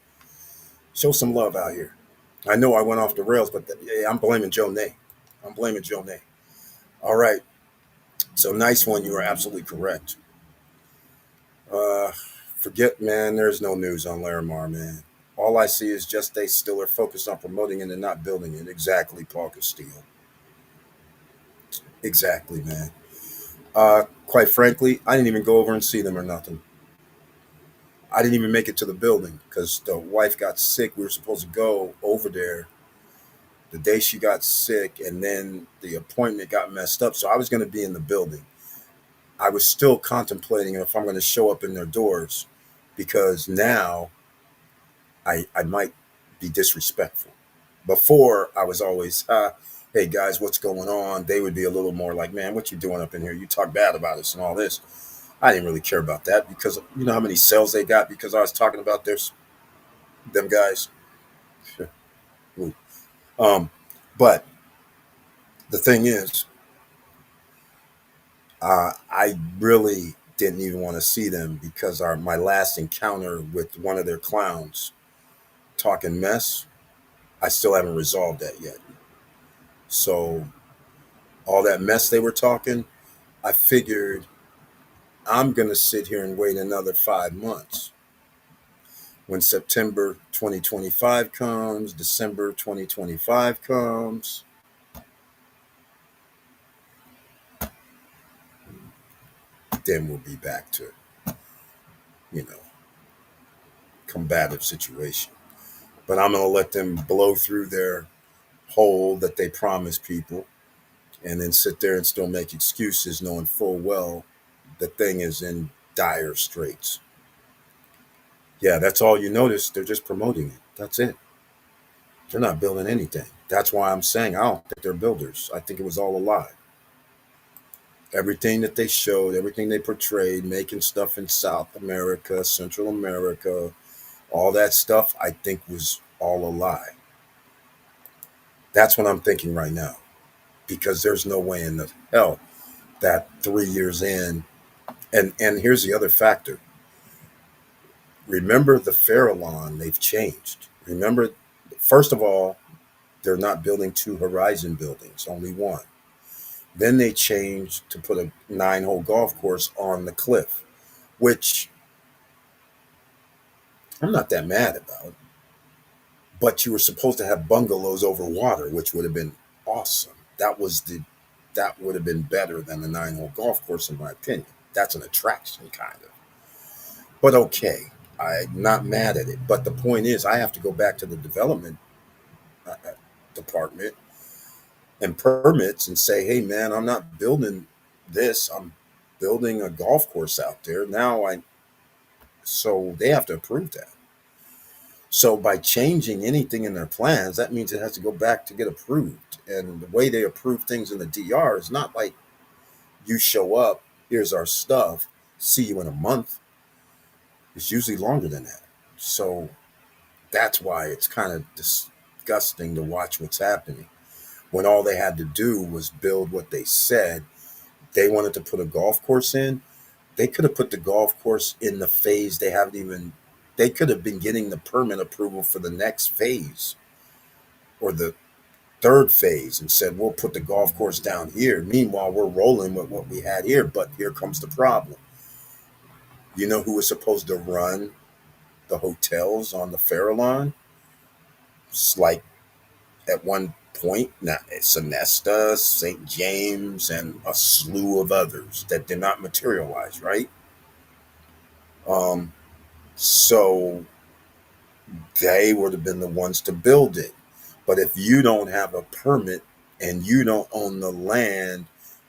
Show some love out here. I know I went off the rails, but I'm blaming Joe Nay. I'm blaming Joe Nay. All right. So nice one. You are absolutely correct. Uh, Forget, man. There's no news on Larimar, man. All I see is just they still are focused on promoting it and not building it. Exactly, Paul Castillo. Exactly, man. Quite frankly, I didn't even go over and see them or nothing. I didn't even make it to the building because the wife got sick. We were supposed to go over there the day she got sick, and then the appointment got messed up. So I was going to be in the building. I was still contemplating if I'm going to show up in their doors because now I might be disrespectful. Before, I was always, hey guys, what's going on? They would be a little more like, man, what you doing up in here? You talk bad about us and all this. I didn't really care about that because you know how many sales they got because I was talking about them guys. um, but the thing is, I really didn't even want to see them because my last encounter with one of their clowns talking mess, I still haven't resolved that yet. So all that mess they were talking, I figured I'm going to sit here and wait another 5 months. When September 2025 comes, December 2025 comes, then we'll be back to, you know, combative situation. But I'm going to let them blow through their hole that they promise people and then sit there and still make excuses knowing full well the thing is in dire straits. Yeah, that's all you notice. They're just promoting it. That's it. They're not building anything. That's why I'm saying I don't think they're builders. I think it was all a lie. Everything that they showed, everything they portrayed, making stuff in South America, Central America, all that stuff, I think was all a lie. That's what I'm thinking right now. Because there's no way in the hell that 3 years in, and here's the other factor. Remember the Farallon, they've changed. Remember, first of all, they're not building two Horizon buildings, only one. Then they changed to put a nine-hole golf course on the cliff, which I'm not that mad about. But you were supposed to have bungalows over water, which would have been awesome. That would have been better than the nine-hole golf course, in my opinion. That's an attraction, kind of. But okay, I'm not mad at it. But the point is, I have to go back to the development department and permits and say, hey, man, I'm not building this. I'm building a golf course out there. So they have to approve that. So by changing anything in their plans, that means it has to go back to get approved. And the way they approve things in the DR is not like you show up, here's our stuff, see you in a month. It's usually longer than that. So that's why it's kind of disgusting to watch what's happening. When all they had to do was build what they said, they wanted to put a golf course in. They could have put the golf course in the phase they haven't even, they could have been getting the permit approval for the next phase or the third phase and said, we'll put the golf course down here. Meanwhile, we're rolling with what we had here. But here comes the problem. You know who was supposed to run the hotels on the Farallon? It's like at one point, now Sonesta, St. James, and a slew of others that did not materialize, right? Um, so they would have been the ones to build it. But if you don't have a permit and you don't own the land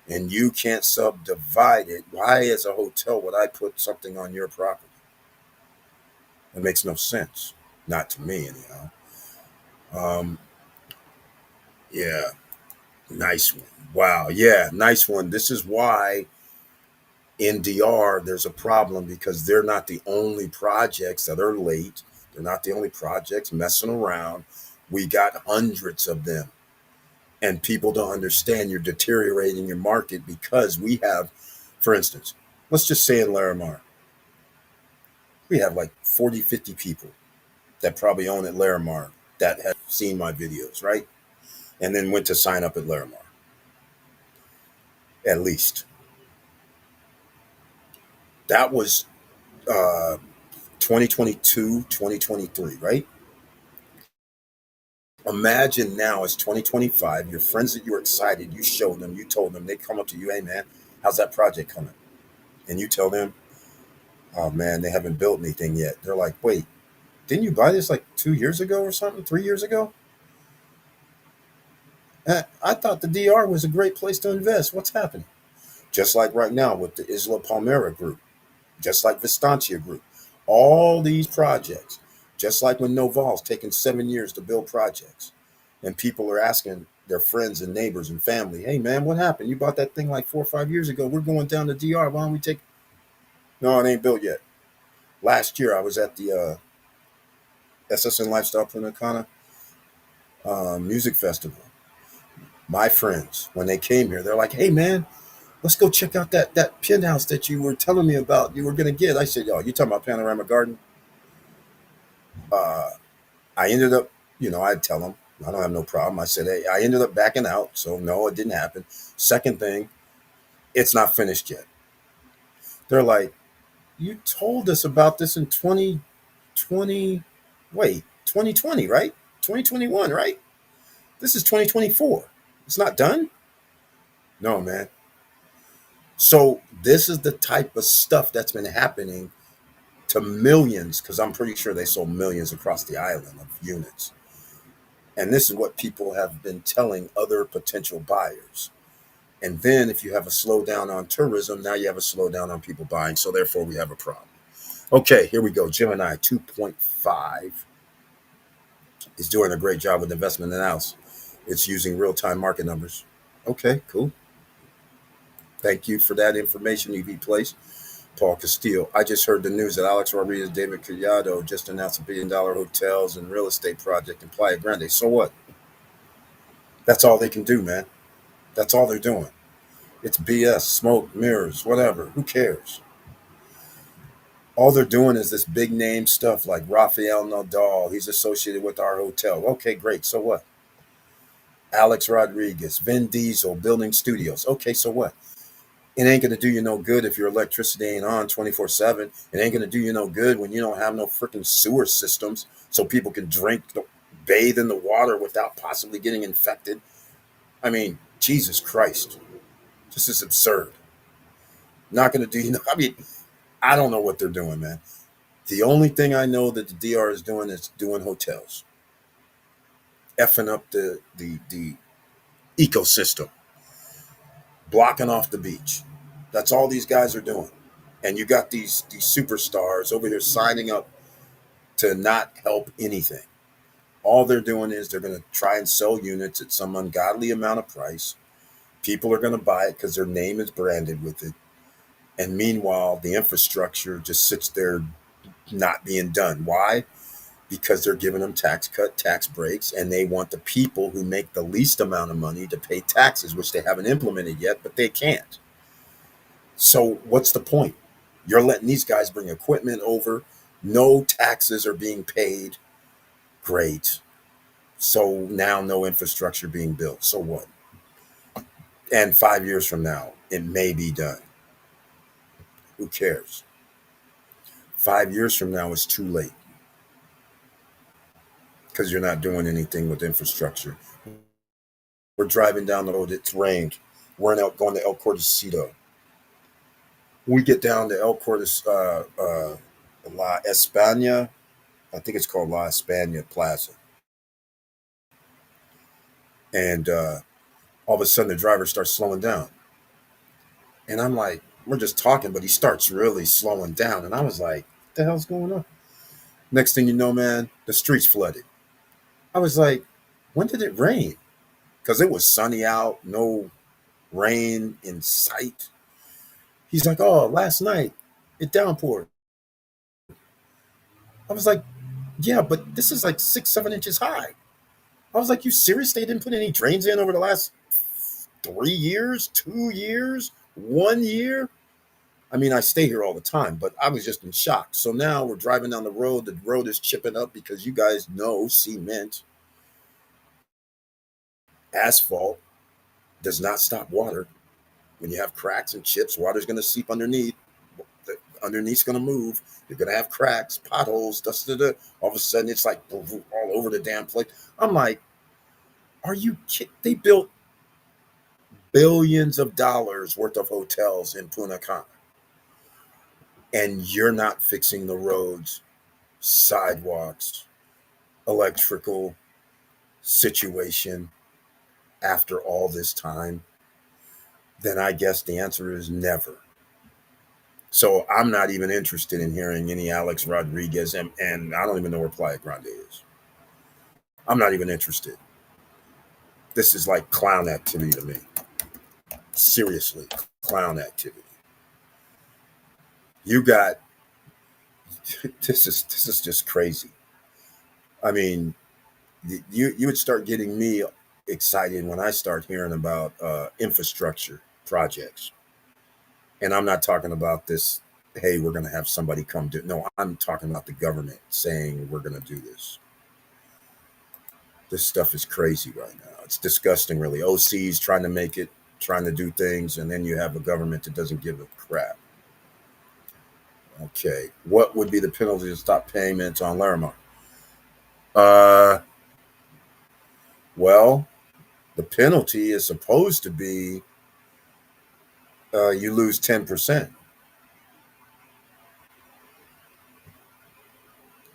and you can't subdivide it, why, as a hotel, would I put something on your property? It makes no sense. Not to me, anyhow. Um, yeah, nice one. Wow. Yeah, nice one. This is why in DR there's a problem because they're not the only projects that are late. They're not the only projects messing around. We got hundreds of them. And people don't understand you're deteriorating your market because we have, for instance, let's just say in Larimar, we have like 40, 50 people that probably own at Larimar that have seen my videos, right? And then went to sign up at Larimar, at least. That was uh, 2022, 2023, right? Imagine now it's 2025, your friends that you're excited, you showed them, you told them, they come up to you, hey man, how's that project coming? And you tell them, oh man, they haven't built anything yet. They're like, wait, didn't you buy this like 2 years ago or something, 3 years ago? I thought the DR was a great place to invest. What's happening? Just like right now with the Isla Palmera group, just like Vistancia group, all these projects, just like when Noval's taken 7 years to build projects, and people are asking their friends and neighbors and family, hey man, what happened? You bought that thing like 4 or 5 years ago. We're going down to DR. Why don't we take? No, it ain't built yet. Last year I was at the SSN Lifestyle Punta Cana music festival. My friends, when they came here, they're like, hey man, let's go check out that penthouse that you were telling me about you were gonna get. I said, yo, you talking about Panorama Garden? Uh, I ended up, I'd tell them, I don't have no problem. I said, hey, I ended up backing out. So no, it didn't happen. Second thing, it's not finished yet. They're like, you told us about this in 2020, wait, 2020, right? 2021, right? This is 2024. It's not done? No, man. So this is the type of stuff that's been happening to millions, because I'm pretty sure they sold millions across the island of units. And this is what people have been telling other potential buyers. And then if you have a slowdown on tourism, now you have a slowdown on people buying. So therefore we have a problem. Okay, here we go. Gemini 2.5 is doing a great job with investment analysis. It's using real-time market numbers. Okay, cool. Thank you for that information, EV Place. Paul Castillo. I just heard the news that Alex Rodriguez, David Collado just announced $1 billion hotels and real estate project in Playa Grande. So what? That's all they can do, man. That's all they're doing. It's BS, smoke, mirrors, whatever. Who cares? All they're doing is this big name stuff like Rafael Nadal. He's associated with our hotel. Okay, great. So what? Alex Rodriguez, Vin Diesel, building studios. Okay, so what? It ain't going to do you no good if your electricity ain't on 24/7. It ain't going to do you no good when you don't have no freaking sewer systems so people can drink, bathe in the water without possibly getting infected. I mean, Jesus Christ. This is absurd. Not going to do you no. I mean, I don't know what they're doing, man. The only thing I know that the DR is doing hotels, effing up the ecosystem, blocking off the beach. That's all these guys are doing. And you got these superstars over here signing up to not help anything. All they're doing is they're going to try and sell units at some ungodly amount of price. People are going to buy it because their name is branded with it. And meanwhile, the infrastructure just sits there not being done. Why? Because they're giving them tax cut, tax breaks, and they want the people who make the least amount of money to pay taxes, which they haven't implemented yet, but they can't. So what's the point? You're letting these guys bring equipment over. No taxes are being paid. Great. So now no infrastructure being built. So what? And 5 years from now, it may be done. Who cares? 5 years from now, it's too late because you're not doing anything with infrastructure. We're driving down the road. It's rained. We're going to El Cortecito. We get down to El Cortes, La España. I think it's called La España Plaza. And all of a sudden, the driver starts slowing down. And I'm like, we're just talking, but he starts really slowing down. And I was like, what the hell's going on? Next thing you know, man, the streets flooded. I was like, when did it rain? Because it was sunny out, no rain in sight. He's like, oh, last night it downpoured. I was like, yeah, but this is like 6, 7 inches high. I was like, you serious? They didn't put any drains in over the last 3 years, 2 years, 1 year? I mean, I stay here all the time, but I was just in shock. So now we're driving down the road. The road is chipping up because you guys know cement, asphalt does not stop water. When you have cracks and chips, water's going to seep underneath. The underneath's going to move. You're going to have cracks, potholes, dust. All of a sudden, it's like all over the damn place. I'm like, are you kidding? They built billions of dollars worth of hotels in Punta Cana, and you're not fixing the roads, sidewalks, electrical situation after all this time. Then I guess the answer is never. So I'm not even interested in hearing any Alex Rodriguez, and I don't even know where Playa Grande is. I'm not even interested. This is like clown activity to me. Seriously, clown activity. You got this is just crazy. I mean, you would start getting me excited when I start hearing about infrastructure projects, and I'm not talking about this. Hey, we're going to have somebody come do. No, I'm talking about the government saying we're going to do this. This stuff is crazy right now. It's disgusting, really. OCs trying to make it, trying to do things, and then you have a government that doesn't give a crap. Okay, what would be the penalty to stop payments on Larimar? Uh, well, the penalty is supposed to be you lose 10%.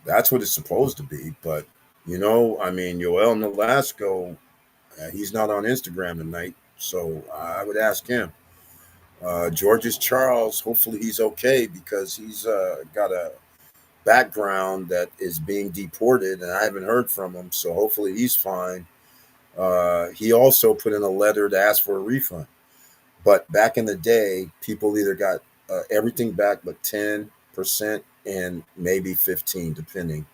That's what it's supposed to be. But I mean, Yoel Nolasco, he's not on Instagram tonight, so I would ask him. George's Charles, hopefully he's okay because he's got a background that is being deported, and I haven't heard from him, so hopefully he's fine. He also put in a letter to ask for a refund. But back in the day, people either got everything back but 10% and maybe 15, depending.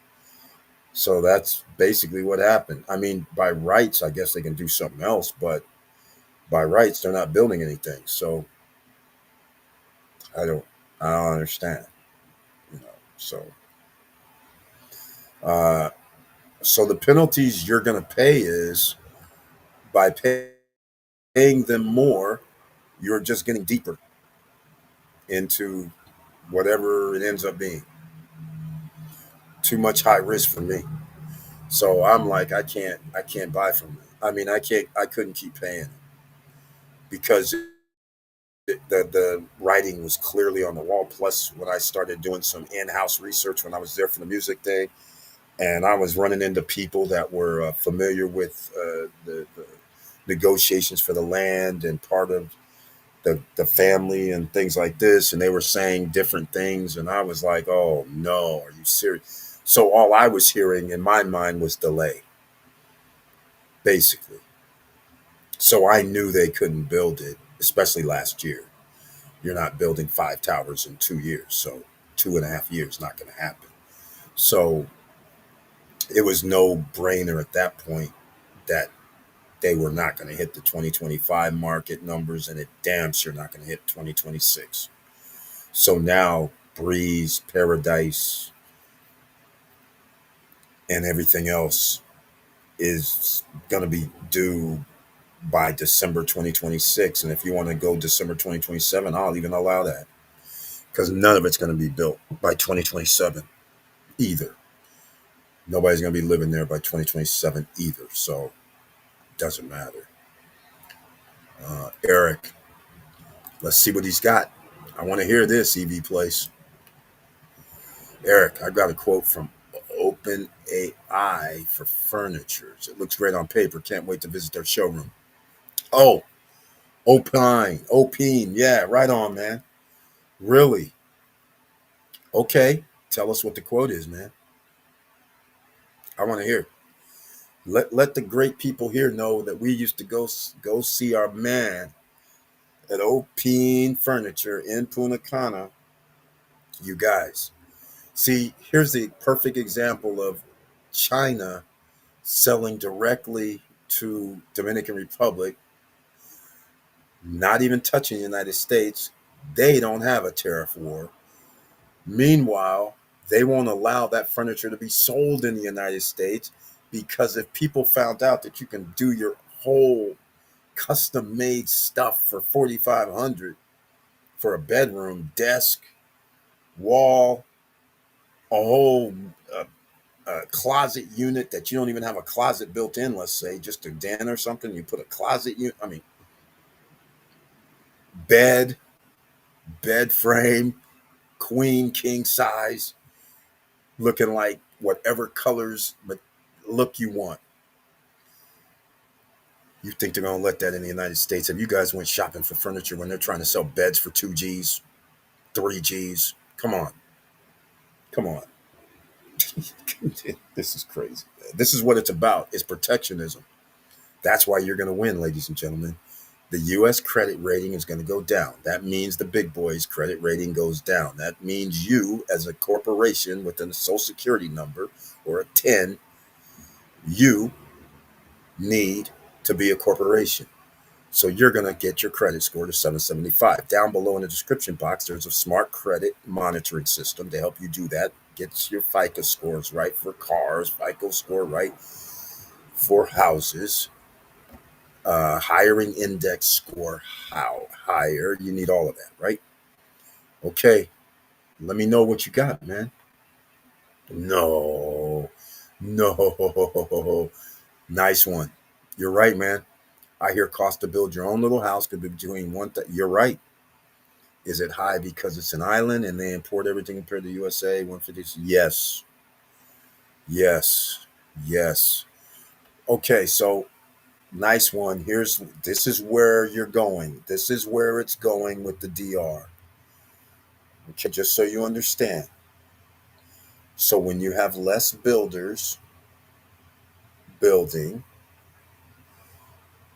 So that's basically what happened. I mean, by rights, I guess they can do something else, but by rights, they're not building anything. So I don't, I don't understand. You know, so uh, so the penalties you're going to pay is by paying them more, you're just getting deeper into whatever it ends up being. Too much high risk for me. So I'm like, I can't buy from it. I mean, I couldn't keep paying because The writing was clearly on the wall. Plus, when I started doing some in-house research when I was there for the music day, and I was running into people that were familiar with the negotiations for the land and part of the family and things like this, and they were saying different things, and I was like, "Oh no, are you serious?" So all I was hearing in my mind was delay, basically. So I knew they couldn't build it, especially last year. You're not building 5 towers in 2 years, so 2.5 years not going to happen. So it was no brainer at that point that they were not going to hit the 2025 market numbers, and it damn sure not going to hit 2026. So now Breeze, Paradise, and everything else is going to be due by December 2026. And if you want to go December 2027, I'll even allow that because none of it's going to be built by 2027 either. Nobody's going to be living there by 2027 either. So it doesn't matter. Eric, let's see what he's got. I want to hear this, EV Place. Eric, I got a quote from OpenAI for furnitures. It looks great on paper. Can't wait to visit their showroom. Oh, Opine. Yeah, right on, man. Really? Okay. Tell us what the quote is, man. I want to hear. Let the great people here know that we used to go see our man at Opine Furniture in Punta Cana. You guys, see, here's the perfect example of China selling directly to Dominican Republic, not even touching the United States. They don't have a tariff war. Meanwhile, they won't allow that furniture to be sold in the United States because if people found out that you can do your whole custom made stuff for 4,500 for a bedroom, desk, wall, a whole closet unit that you don't even have a closet built in, let's say, just a den or something, you put a closet unit, I mean, bed, bed frame, queen, king size, looking like whatever colors but look you want. You think they're going to let that in the United States? Have you guys went shopping for furniture when they're trying to sell beds for 2 G's, 3 G's? Come on. Come on. This is crazy. This is what it's about. It's protectionism. That's why you're going to win, ladies and gentlemen. The U.S. credit rating is going to go down. That means the big boys' credit rating goes down. That means you, as a corporation with a social security number or a 10, you need to be a corporation. So you're going to get your credit score to 775. Down below in the description box, there's a smart credit monitoring system to help you do that. Gets your FICO scores right for cars, FICO score right for houses, hiring index score how higher. You need all of that, right? Okay, let me know what you got, man. No, no, nice one. You're right, man. I hear cost to build your own little house could be between one. You're right. Is it high because it's an island and they import everything compared to USA? 150. Yes, yes, yes. Okay, so nice one. This is where you're going. This is where it's going with the DR. Okay, just so you understand. So when you have less builders building,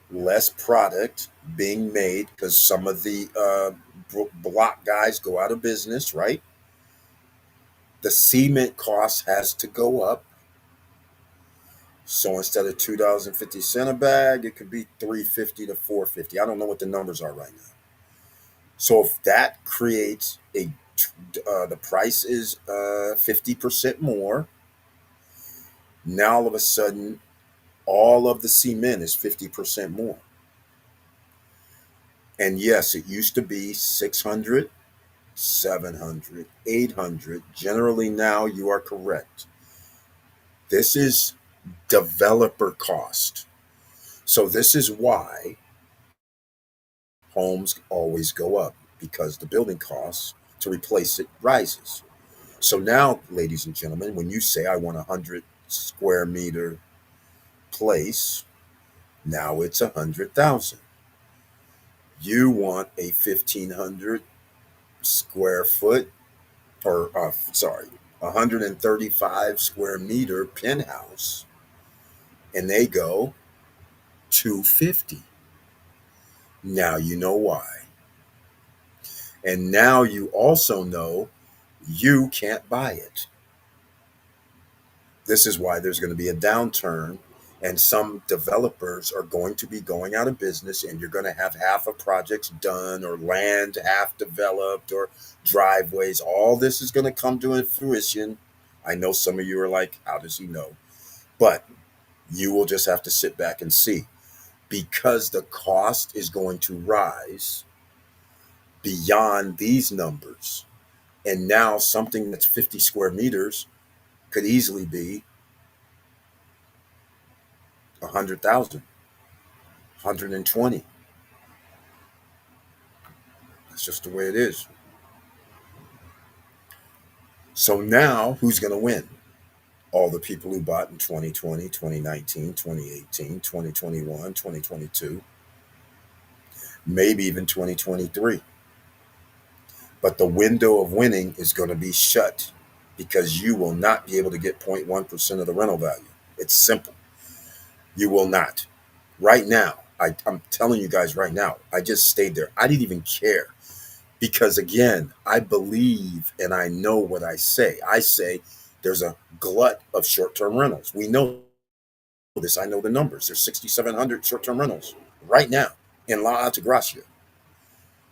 less product being made because some of the block guys go out of business, right? The cement cost has to go up. So instead of $2.50 a bag, it could be $3.50 to $4.50. I don't know what the numbers are right now. So if that creates the price is 50% more. Now all of a sudden, all of the cement is 50% more. And yes, it used to be 600, 700, 800. Generally, now you are correct. This is developer cost. So this is why Homes always go up because the building costs to replace it rises. So now, ladies and gentlemen, when you say I want a 100 square meter place, now it's 100,000. You want a 1,500 square foot, or sorry, 135 square meter penthouse, and they go 250. Now you know why. And now you also know you can't buy it. This is why there's going to be a downturn, and some developers are going to be going out of business, and you're going to have half of projects done, or land half developed, or driveways. All this is going to come to fruition. I know some of you are like, how does he know? But you will just have to sit back and see, because the cost is going to rise beyond these numbers. And now something that's 50 square meters could easily be 100,000, 120. That's just the way it is. So now who's going to win? All the people who bought in 2020, 2019, 2018, 2021, 2022, maybe even 2023. But the window of winning is going to be shut, because you will not be able to get 0.1% of the rental value. It's simple. You will not. Right now, I'm telling you guys right now, I just stayed there. I didn't even care, because again, I believe and I know what I say. I say there's a glut of short-term rentals. We know this. I know the numbers. There's 6,700 short-term rentals right now in La Altagracia.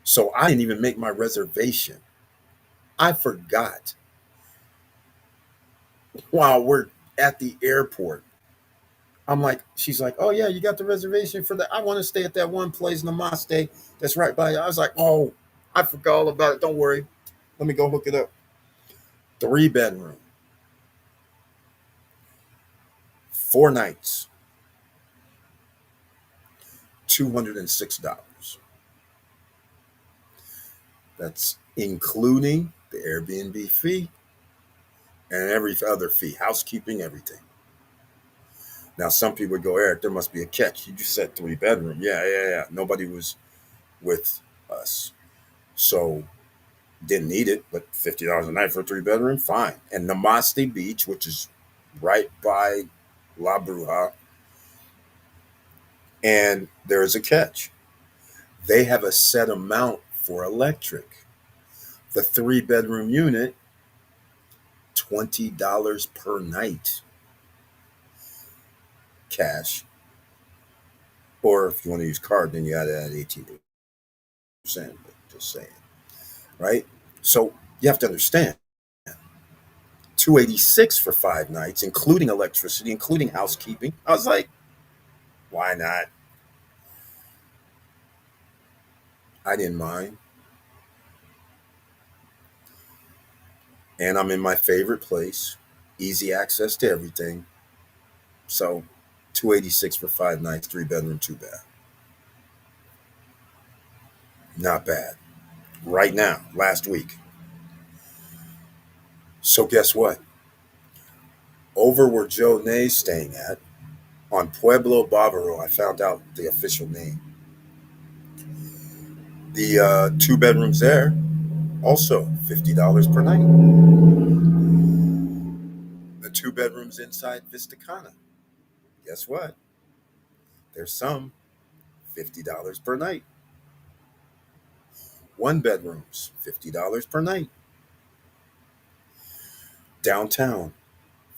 So I didn't even make my reservation. I forgot while we're at the airport. I'm like, she's like, oh yeah, you got the reservation for that. I want to stay at that one place, Namaste, that's right by you. I was like, oh, I forgot all about it. Don't worry. Let me go hook it up. 3 bedroom, 4 nights, $206. That's including the Airbnb fee and every other fee, housekeeping, everything. Now, some people would go, Eric, there must be a catch. You just said 3 bedroom. Yeah, yeah, yeah. Nobody was with us. So didn't need it, but $50 a night for a 3 bedroom, fine. And Namaste Beach, which is right by La Bruja, and there's a catch. They have a set amount for electric. The 3 bedroom unit, $20 per night cash. Or if you want to use card, then you got to add 18%. But just saying, right? So you have to understand, 286 for 5 nights, including electricity, including housekeeping. I was like, why not? I didn't mind. And I'm in my favorite place, easy access to everything. So 286 for 5 nights, 3 bedroom, 2 bath. Not bad. Right now, last week. So guess what? Over where Joe Nay's staying at, on Pueblo Bavaro, I found out the official name. The 2 bedrooms there, also $50 per night. The 2 bedrooms inside Vistacana, guess what? There's some $50 per night. 1 bedrooms, $50 per night. Downtown,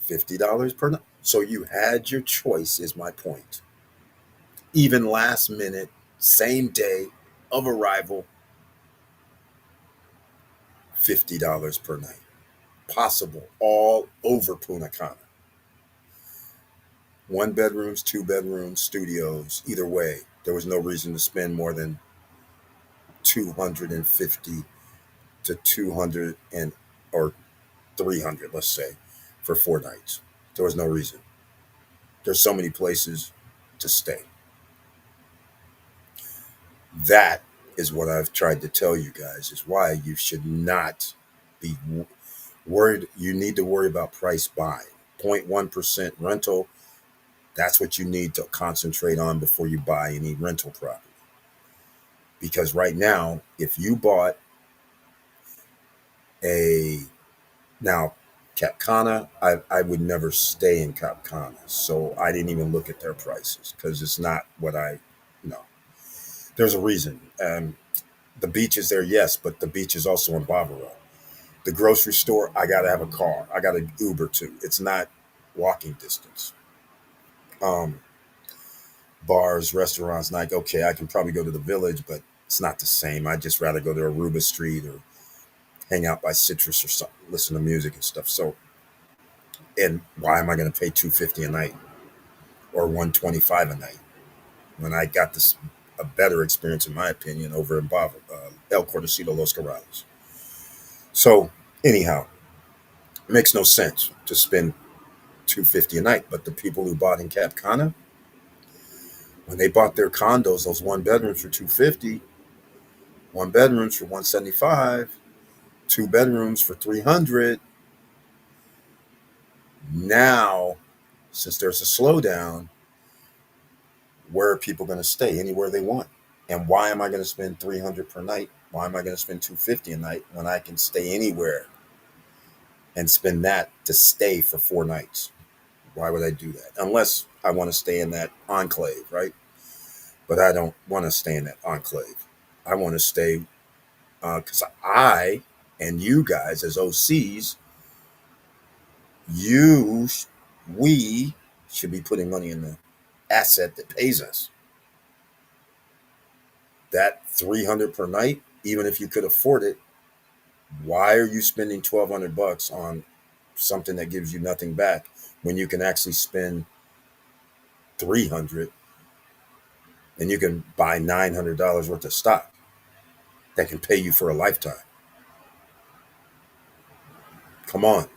$50 per night. So you had your choice, is my point. Even last minute, same day of arrival, $50 per night. Possible all over Punta Cana. 1 bedrooms, 2 bedrooms, studios, either way, there was no reason to spend more than 250 to 200 and or 300, let's say, for 4 nights. There was no reason. There's so many places to stay. That is what I've tried to tell you guys, is why you should not be worried. You need to worry about price buying. 0.1% rental, that's what you need to concentrate on before you buy any rental property. Because right now, if you bought a now Capcana, I would never stay in Capcana, so I didn't even look at their prices because it's not what I know. There's a reason. The beach is there, yes, but the beach is also in Bavaro. The grocery store, I gotta have a car. I got to Uber to. It's not walking distance. Um, Bars, restaurants, like okay, I can probably go to the village, but it's not the same. I'd just rather go to Aruba Street or hang out by Citrus or something, listen to music and stuff. So, and why am I going to pay 250 a night or 125 a night when I got this a better experience, in my opinion, over in El Cordecito, Los Corrales? So, anyhow, it makes no sense to spend 250 a night. But the people who bought in Cap Cana, when they bought their condos, those one bedrooms for 250, one bedrooms for 175, two bedrooms for 300. Now, since there's a slowdown, where are people going to stay? Anywhere they want. And why am I going to spend 300 per night? Why am I going to spend 250 a night when I can stay anywhere and spend that to stay for 4 nights? Why would I do that? Unless I want to stay in that enclave, right? But I don't want to stay in that enclave. I want to stay because I and you guys as OCs, you, we should be putting money in the asset that pays us. That 300 per night, even if you could afford it, why are you spending 1,200 bucks on something that gives you nothing back when you can actually spend 300 and you can buy $900 worth of stock that can pay you for a lifetime? Come on.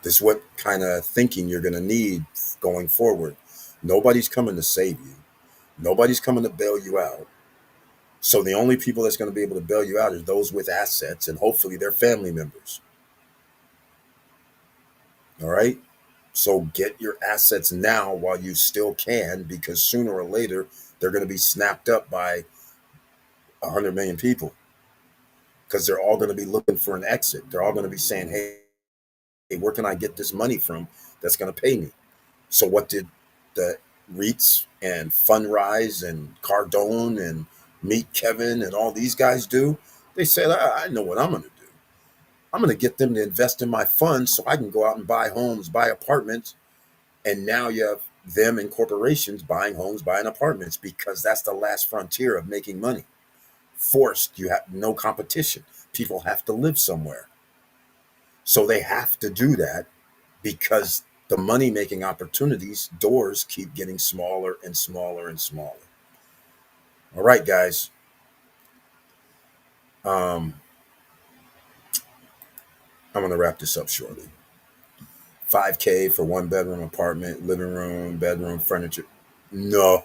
This is what kind of thinking you're going to need going forward. Nobody's coming to save you. Nobody's coming to bail you out. So the only people that's going to be able to bail you out are those with assets and hopefully their family members. All right. So get your assets now while you still can, because sooner or later they're going to be snapped up by 100 million people because they're all going to be looking for an exit. They're all going to be saying, hey, where can I get this money from that's going to pay me? So what did the REITs and Fundrise and Cardone and Meet Kevin and all these guys do? They said, I know what I'm going to do. I'm going to get them to invest in my funds so I can go out and buy homes, buy apartments. And now you have them and corporations buying homes, buying apartments, because that's the last frontier of making money. Forced, you have no competition. People have to live somewhere. So they have to do that because the money making opportunities, doors keep getting smaller and smaller and smaller. All right, guys. Um, I'm going to wrap this up shortly. 5K for one bedroom apartment, living room, bedroom, furniture. No.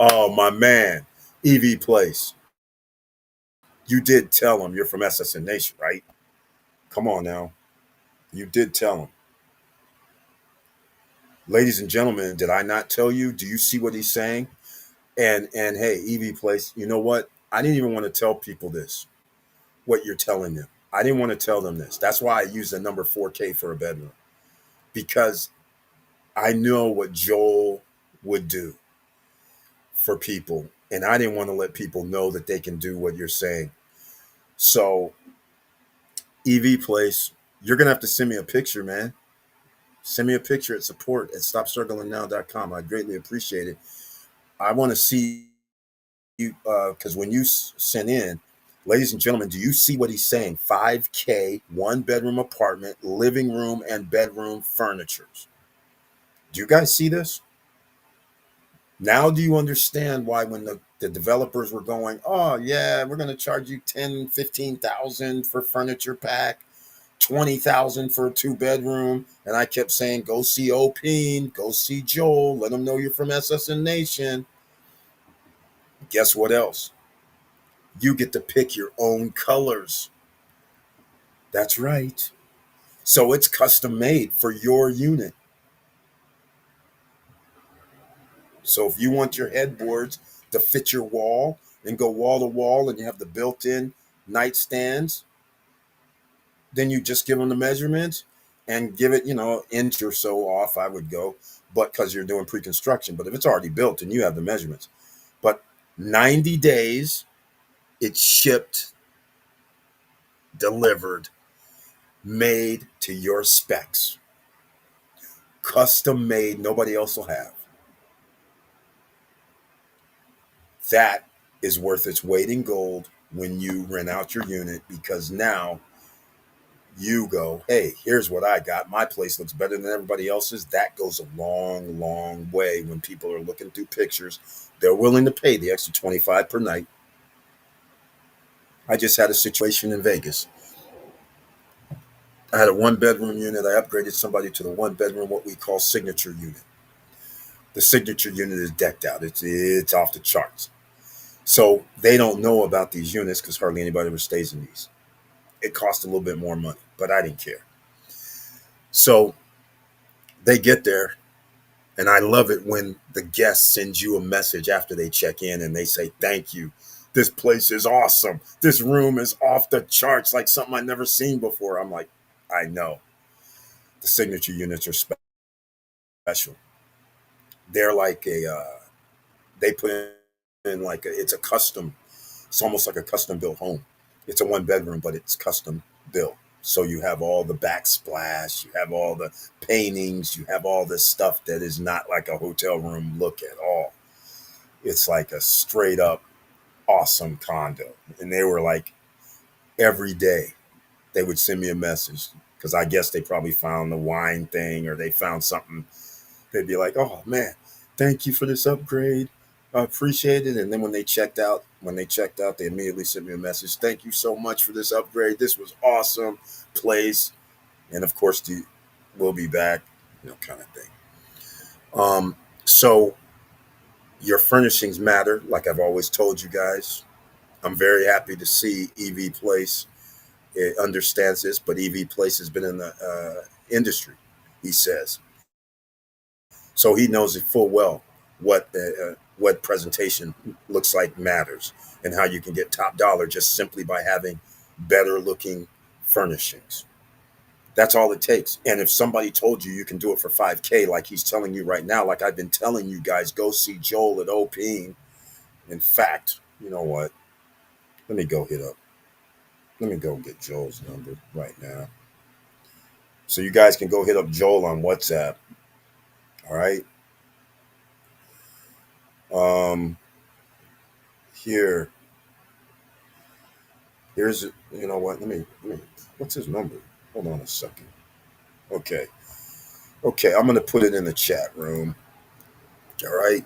Oh, my man. EV Place. You did tell him you're from SSN Nation, right? Come on now. You did tell him. Ladies and gentlemen, did I not tell you? Do you see what he's saying? And hey, EV Place, you know what? I didn't even want to tell people this, what you're telling them. I didn't want to tell them this. That's why I used the number 4K for a bedroom. Because I know what Joel would do for people. And I didn't want to let people know that they can do what you're saying. So, EV Place, you're going to have to send me a picture, man. Send me a picture at support at stopstrugglingnow.com. I greatly appreciate it. I want to see you, because when you sent in, ladies and gentlemen, do you see what he's saying? 5K, one bedroom apartment, living room and bedroom furnitures. Do you guys see this? Now do you understand why when the developers were going, oh yeah, we're going to charge you 10, 15,000 for furniture pack, 20,000 for a 2 bedroom. And I kept saying, go see Opeen, go see Joel, let them know you're from SSN Nation. Guess what else? You get to pick your own colors. That's right. So it's custom made for your unit. So if you want your headboards to fit your wall and go wall to wall and you have the built-in nightstands, then you just give them the measurements and give it, inch or so off, I would go, but because you're doing pre-construction. But if it's already built and you have the measurements, but 90 days, it's shipped, delivered, made to your specs, custom made, nobody else will have. That is worth its weight in gold when you rent out your unit, because now you go, hey, here's what I got. My place looks better than everybody else's. That goes a long, long way when people are looking through pictures. They're willing to pay the extra 25 per night. I just had a situation in Vegas. I had a one bedroom unit. I upgraded somebody to the one bedroom, what we call signature unit. The signature unit is decked out. It's off the charts. So they don't know about these units because hardly anybody ever stays in these. It cost a little bit more money, but I didn't care. So they get there, and I love it when the guest sends you a message after they check in and they say, thank you. This place is awesome. This room is off the charts, like something I've never seen before. I'm like, I know. The signature units are special. They're like they put in like it's a custom, it's almost like a custom built home. It's a one bedroom, but it's custom built. So you have all the backsplash, you have all the paintings, you have all this stuff that is not like a hotel room look at all. It's like a straight up awesome condo. And they were like, every day they would send me a message because I guess they probably found the wine thing or they found something. They'd be like, oh man, thank you for this upgrade. I appreciate it. And then when they checked out, they immediately sent me a message. Thank you so much for this upgrade. This was awesome place. And of course, we'll be back, kind of thing. So your furnishings matter, like I've always told you guys. I'm very happy to see EV Place. It understands this, but EV Place has been in the industry, he says. So he knows it full well what presentation looks like matters and how you can get top dollar just simply by having better looking furnishings. That's all it takes. And if somebody told you you can do it for 5K, like he's telling you right now, like I've been telling you guys, go see Joel at OP. In fact, you know what? Let me go hit up. Let me go get Joel's number right now. So you guys can go hit up Joel on WhatsApp. All right. Um, here, here's, you know what? Let me, what's his number? Hold on a second. Okay. Okay. I'm going to put it in the chat room. All right.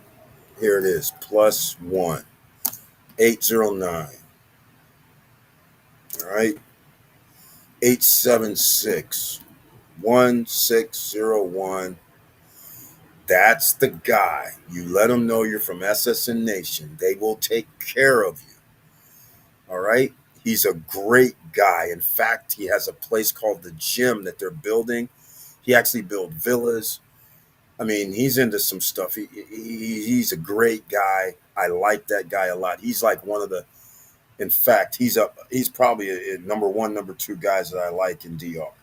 Here it is. +1 809. All right. 876 1601. That's the guy. You let them know you're from SSN Nation. They will take care of you. All right. He's a great guy. In fact, he has a place called the Gym that they're building. He actually built villas. I mean, he's into some stuff. He's a great guy. I like that guy a lot. He's like one of the. In fact, he's probably a number one, number two guys that I like in DR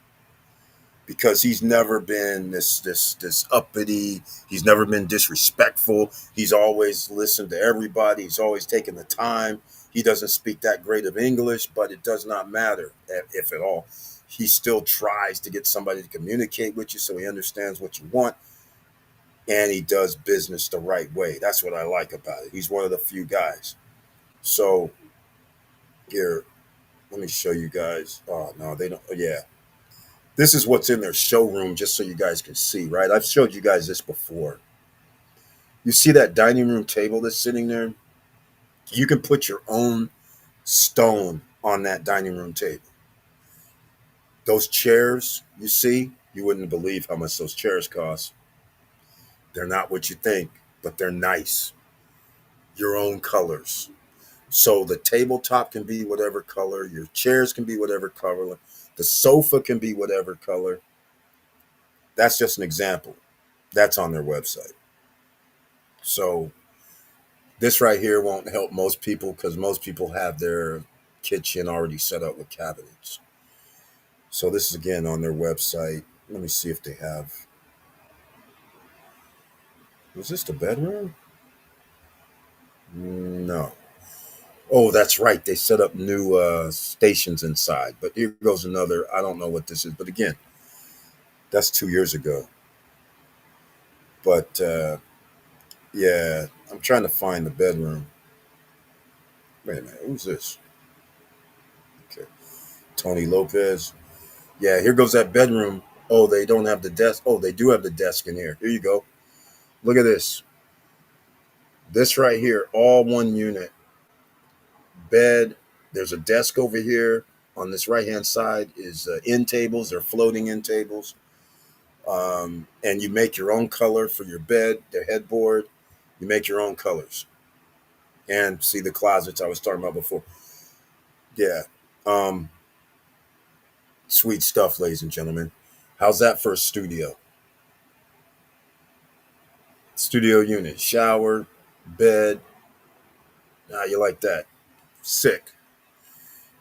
because he's never been this uppity. He's never been disrespectful. He's always listened to everybody. He's always taken the time. He doesn't speak that great of English, but it does not matter if at all. He still tries to get somebody to communicate with you so he understands what you want, and he does business the right way. That's what I like about it. He's one of the few guys. So here, let me show you guys. Oh no, they don't. Yeah, this is what's in their showroom, just so you guys can see. Right, I've showed you guys this before. You see that dining room table that's sitting there? You can put your own stone on that dining room table. Those chairs, you see, you wouldn't believe how much those chairs cost. They're not what you think, but they're nice. Your own colors. So the tabletop can be whatever color, your chairs can be whatever color, the sofa can be whatever color. That's just an example. That's on their website. So this right here won't help most people because most people have their kitchen already set up with cabinets. So this is again on their website. Let me see if they have. Was this the bedroom? No. Oh, that's right. They set up new stations inside. But here goes another. I don't know what this is. But again, that's 2 years ago. But yeah, I'm trying to find the bedroom. Wait a minute. Who's this? Okay. Tony Lopez. Yeah, here goes that bedroom. Oh, they don't have the desk. Oh, they do have the desk in here. Here you go. Look at this. This right here, all one unit. Bed. There's a desk over here. On this right hand side is end tables. They're floating end tables. And you make your own color for your bed, the headboard. You make your own colors. And see the closets I was talking about before. Yeah. Um, Sweet stuff, ladies and gentlemen. How's that for a studio? Studio unit, shower, bed. How you like that? Sick.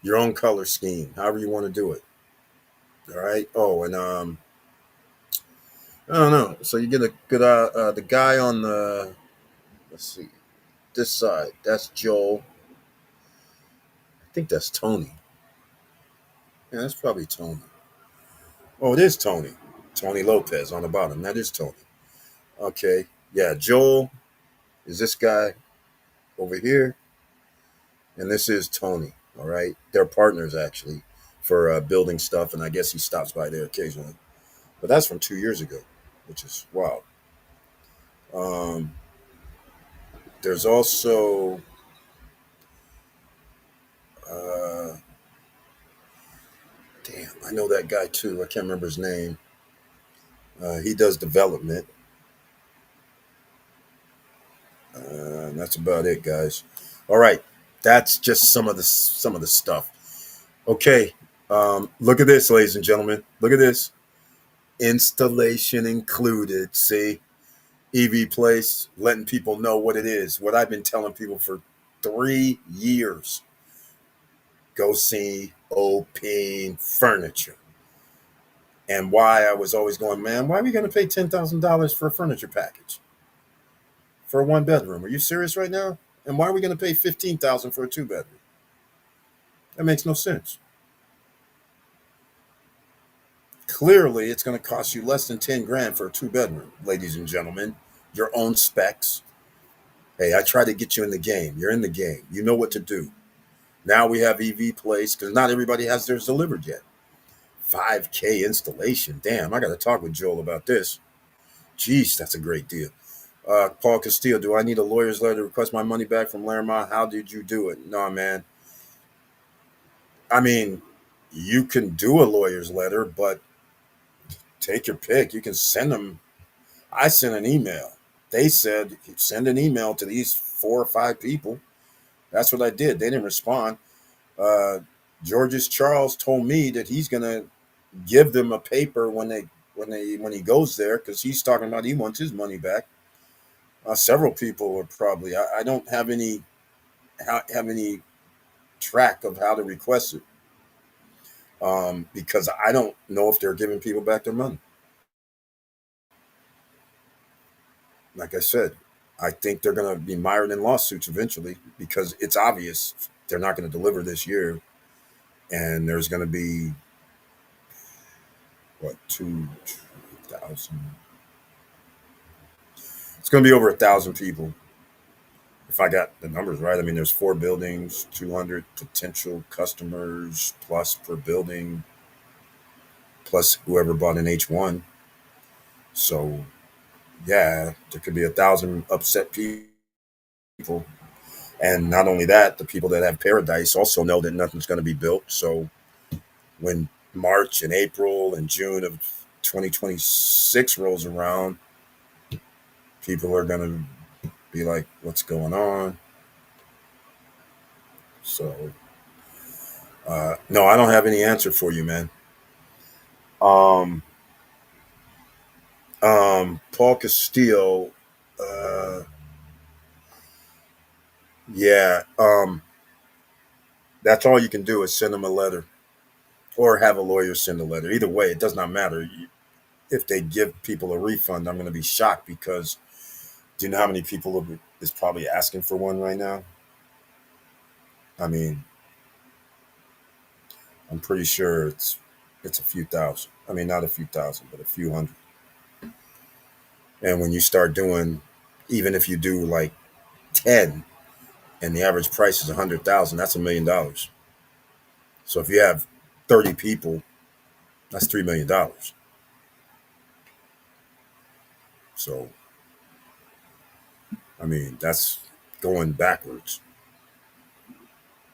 Your own color scheme, however you want to do it. All right. Oh, and I don't know. So you get a good the guy on the, let's see, this side. That's Joel. I think that's Tony. Yeah, that's probably Tony. Oh, it is Tony. Tony Lopez on the bottom. That is Tony. Okay. Yeah, Joel is this guy over here, and this is Tony. All right. They're partners actually for building stuff, and I guess he stops by there occasionally. But that's from 2 years ago, which is wow. Um, there's also uh, damn, I know that guy too. I can't remember his name. He does development. That's about it, guys. All right, that's just some of the stuff. Okay, look at this, ladies and gentlemen. Look at this. Installation included. See, EV Place, letting people know what it is. What I've been telling people for 3 years. Go see Opine Furniture. And why I was always going, man, why are we going to pay $10,000 for a furniture package for a one bedroom? Are you serious right now? And why are we going to pay 15,000 for a two bedroom? That makes no sense. Clearly, it's going to cost you less than 10 grand for a two bedroom, ladies and gentlemen. Your own specs. Hey, I try to get you in the game. You're in the game. You know what to do. Now we have EV Place because not everybody has theirs delivered yet. 5K installation. Damn, I got to talk with Joel about this. Jeez, that's a great deal. Paul Castillo, do I need a lawyer's letter to request my money back from Laramont? How did you do it? No, man. I mean, you can do a lawyer's letter, but take your pick. You can send them. I sent an email. They said send an email to these 4 or 5 people. That's what I did. They didn't respond. Uh, Georges Charles told me that he's gonna give them a paper when he goes there because he's talking about he wants his money back. Several people are probably. I don't have any track of how to request it because I don't know if they're giving people back their money. Like I said, I think they're going to be mired in lawsuits eventually because it's obvious they're not going to deliver this year, and there's going to be what 2,000. It's going to be over 1,000 people if I got the numbers right. I mean, there's 4 buildings, 200 potential customers plus per building, plus whoever bought an H1. So yeah, there could be 1,000 upset people. And not only that, the people that have Paradise also know that nothing's going to be built. So when March and April and June of 2026 rolls around, people are going to be like, what's going on? So, no, I don't have any answer for you, man. Um, Paul Castillo, uh, yeah, that's all you can do is send him a letter or have a lawyer send a letter. Either way, it does not matter. If they give people a refund, I'm going to be shocked because do you know how many people is probably asking for one right now? I mean, I'm pretty sure it's a few thousand. I mean, not a few thousand, but a few hundred. And when you start doing, even if you do like 10, and the average price is 100,000, that's $1 million. So if you have 30 people, that's $3 million. So I mean, that's going backwards,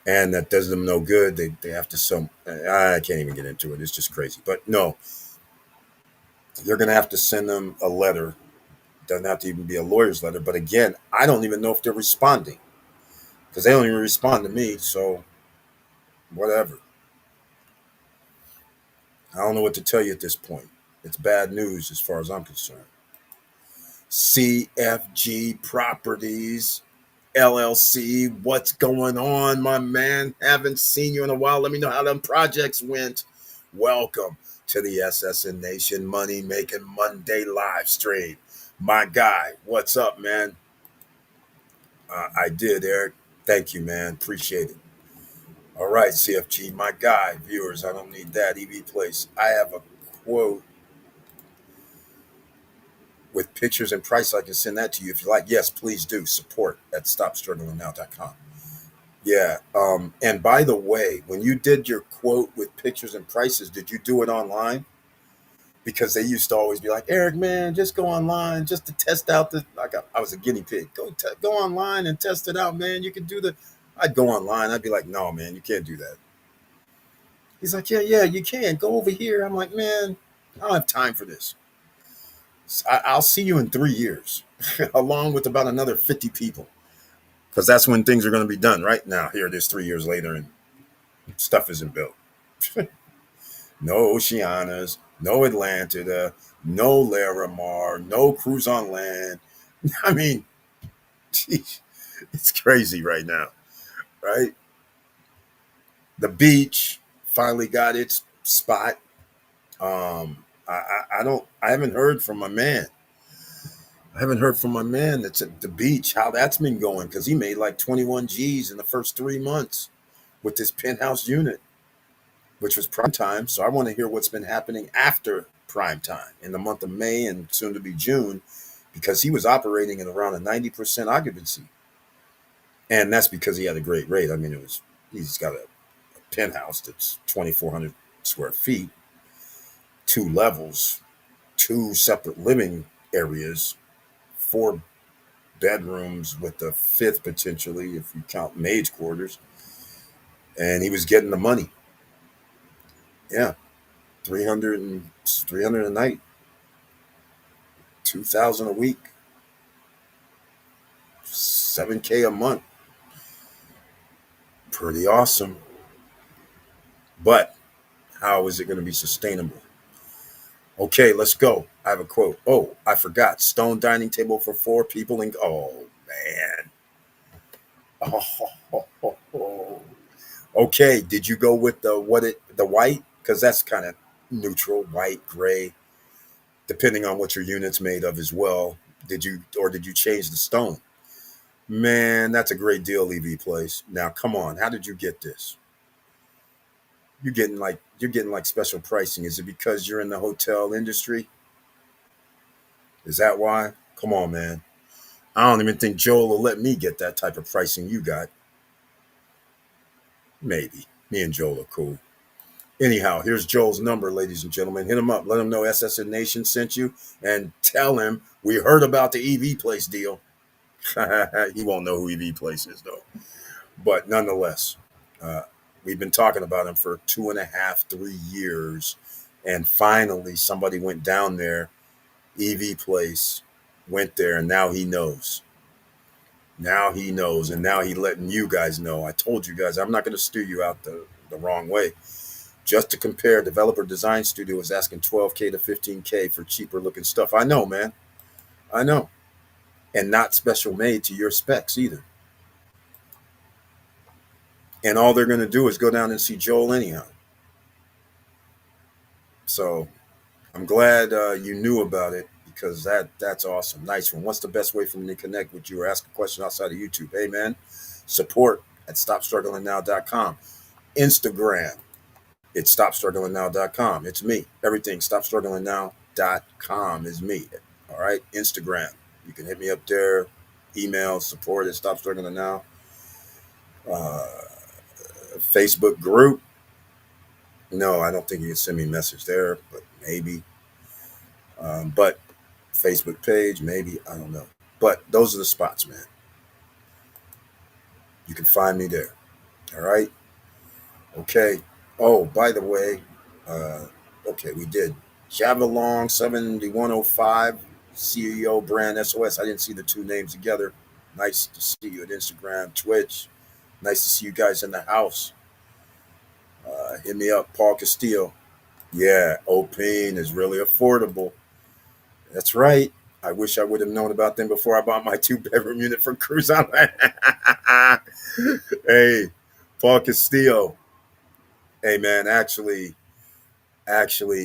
and that does them no good. They have to some. I can't even get into it. It's just crazy. But no, they're going to have to send them a letter. Doesn't have to even be a lawyer's letter. But again, I don't even know if they're responding because they don't even respond to me. So whatever. I don't know what to tell you at this point. It's bad news as far as I'm concerned. CFG Properties LLC. What's going on, my man? Haven't seen you in a while. Let me know how them projects went. Welcome to the SSN Nation Money Making Monday live stream. My guy, what's up, man? I did, Eric. Thank you, man. Appreciate it. All right, CFG, my guy, viewers, I don't need that. EV Place. I have a quote with pictures and price. I can send that to you if you like. Yes, please do. Support at stopstrugglingnow.com. Yeah. And by the way, when you did your quote with pictures and prices, did you do it online? Because they used to always be like, Eric, man, just go online just to test out the. I was a guinea pig. Go online and test it out, man. You can do the. I'd go online. I'd be like, no, man, you can't do that. He's like, yeah, you can. Go over here. I'm like, man, I don't have time for this. I'll see you in 3 years, along with about another 50 people, because that's when things are going to be done. Right now, here it is 3 years later, and stuff isn't built. No Oceanas, no Atlantida, no Larimar, no cruise on land. I mean, geez, it's crazy right now, right? The beach finally got its spot. I haven't heard from my man. I haven't heard from my man that's at the beach how that's been going because he made like 21 G's in the first 3 months with this penthouse unit, which was prime time. So I want to hear what's been happening after prime time in the month of May and soon to be June, because he was operating at around a 90% occupancy. And that's because he had a great rate. I mean, he's got a penthouse that's 2,400 square feet, 2 levels, 2 separate living areas, 4 bedrooms with the fifth potentially, if you count maid's quarters. And he was getting the money. Yeah. 300 a night, 2,000 a week, 7K a month. Pretty awesome. But how is it going to be sustainable? Okay, let's go. I have a quote. Oh, I forgot. Stone dining table for 4 people. And oh, man. Oh. Okay, did you go with the white? Because that's kind of neutral, white, gray, depending on what your unit's made of as well. Did you change the stone? Man, that's a great deal, EV Place. Now, come on, how did you get this? You're getting like special pricing. Is it because you're in the hotel industry? Is that why? Come on, man. I don't even think Joel will let me get that type of pricing you got. Maybe. Me and Joel are cool. Anyhow, here's Joel's number, ladies and gentlemen. Hit him up. Let him know SSN Nation sent you and tell him we heard about the EV Place deal. He won't know who EV Place is, though. But nonetheless, uh, we've been talking about him for 2.5, 3 years. And finally, somebody went down there. EV Place went there, and now he knows. Now he knows, and now he letting you guys know. I told you guys I'm not going to steer you out the wrong way. Just to compare, Developer Design Studio is asking 12K to 15K for cheaper looking stuff. I know, man. I know. And not special made to your specs either. And all they're going to do is go down and see Joel anyhow. So I'm glad you knew about it because that's awesome. Nice one. What's the best way for me to connect with you or ask a question outside of YouTube? Hey, man, support at stopstrugglingnow.com. Instagram, it's stopstrugglingnow.com. It's me. Everything stopstrugglingnow.com is me. All right. Instagram, you can hit me up there. Email support at stopstrugglingnow. Uh, Facebook group. No, I don't think you can send me a message there, but maybe. But Facebook page, maybe. I don't know. But those are the spots, man. You can find me there. All right. Okay. Oh, by the way, uh, okay, we did Javalong 7105 CEO brand SOS. I didn't see the two names together. Nice to see you at Instagram, Twitch. Nice to see you guys in the house. Hit me up, Paul Castillo. Yeah, Opine is really affordable. That's right. I wish I would have known about them before I bought my two-bedroom unit for Cruise Island. Hey, Paul Castillo. Hey, man, actually,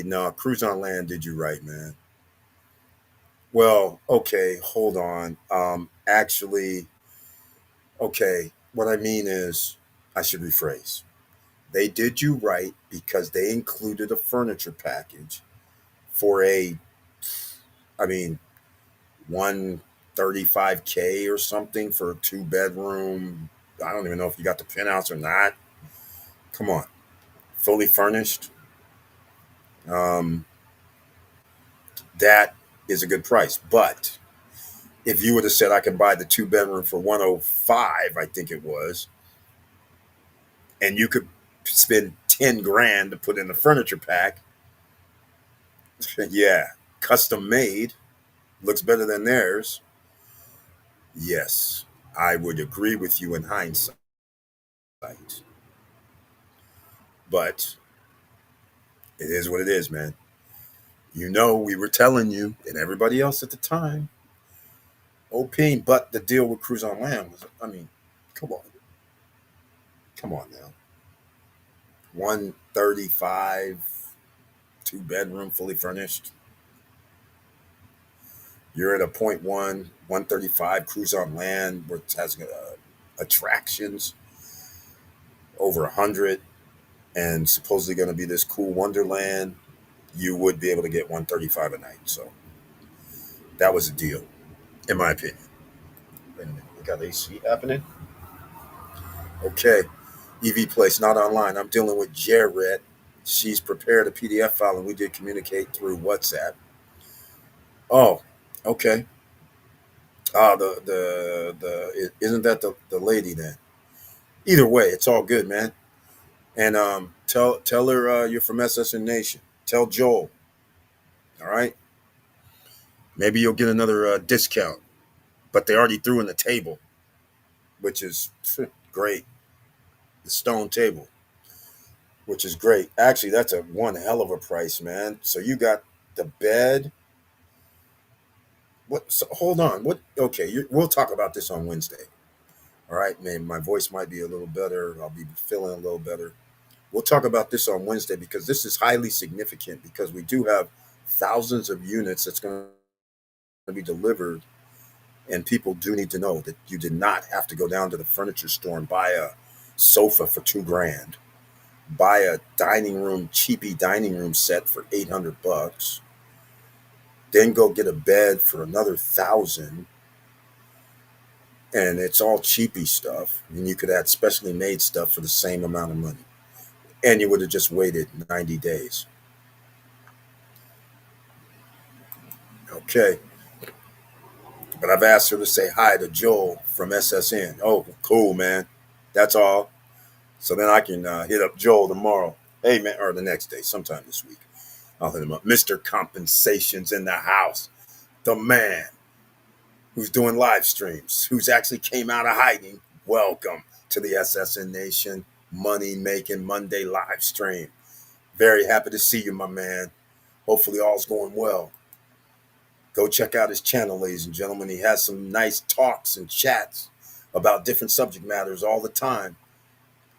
no, Cruise on Land did you right, man. Well, okay, hold on. Actually, okay, what I mean is, I should rephrase. They did you right because they included a furniture package for I mean, 135K or something for a two-bedroom. I don't even know if you got the penthouse or not. Come on, fully furnished. Um, that is a good price. But if you would have said I could buy the two-bedroom for 105, I think it was, and you could spend 10 grand to put in a furniture pack, yeah, custom made, looks better than theirs. Yes, I would agree with you in hindsight. But it is what it is, man. You know, we were telling you and everybody else at the time, Opine, but the deal with Cruise on Land was, I mean, come on. Come on now. 135, two-bedroom, fully furnished. You're at a point 135 Cruise on Land, which has attractions over 100 and supposedly going to be this cool Wonderland. You would be able to get 135 a night. So that was a deal, in my opinion. Wait a minute. We got AC happening? Okay. EV Place, not online. I'm dealing with Jared. She's prepared a PDF file and we did communicate through WhatsApp. Oh, okay. Isn't that the lady then? Either way, it's all good, man. And tell her you're from SSN Nation. Tell Joel. All right. Maybe you'll get another discount. But they already threw in the table, which is great. The stone table, which is great. Actually, that's a one hell of a price, man. So you got the bed. What? So, hold on. What? Okay, we'll talk about this on Wednesday. All right, man. My voice might be a little better. I'll be feeling a little better. We'll talk about this on Wednesday because this is highly significant because we do have thousands of units that's going to be delivered, and people do need to know that you did not have to go down to the furniture store and buy a sofa for 2 grand, buy a cheapy dining room set for 800 bucks, then go get a bed for another 1,000, and it's all cheapy stuff. And you could add specially made stuff for the same amount of money, and you would have just waited 90 days. Okay. But I've asked her to say hi to Joel from SSN. Oh, cool, man. That's all. So then I can hit up Joel tomorrow. Hey, man, or the next day, sometime this week. I'll hit him up. Mr. Compensation's in the house. The man. who's doing live streams, who's actually came out of hiding. Welcome to the SSN Nation Money Making Monday live stream. Very happy to see you, my man. Hopefully, all's going well. Go check out his channel, ladies and gentlemen. He has some nice talks and chats about different subject matters all the time,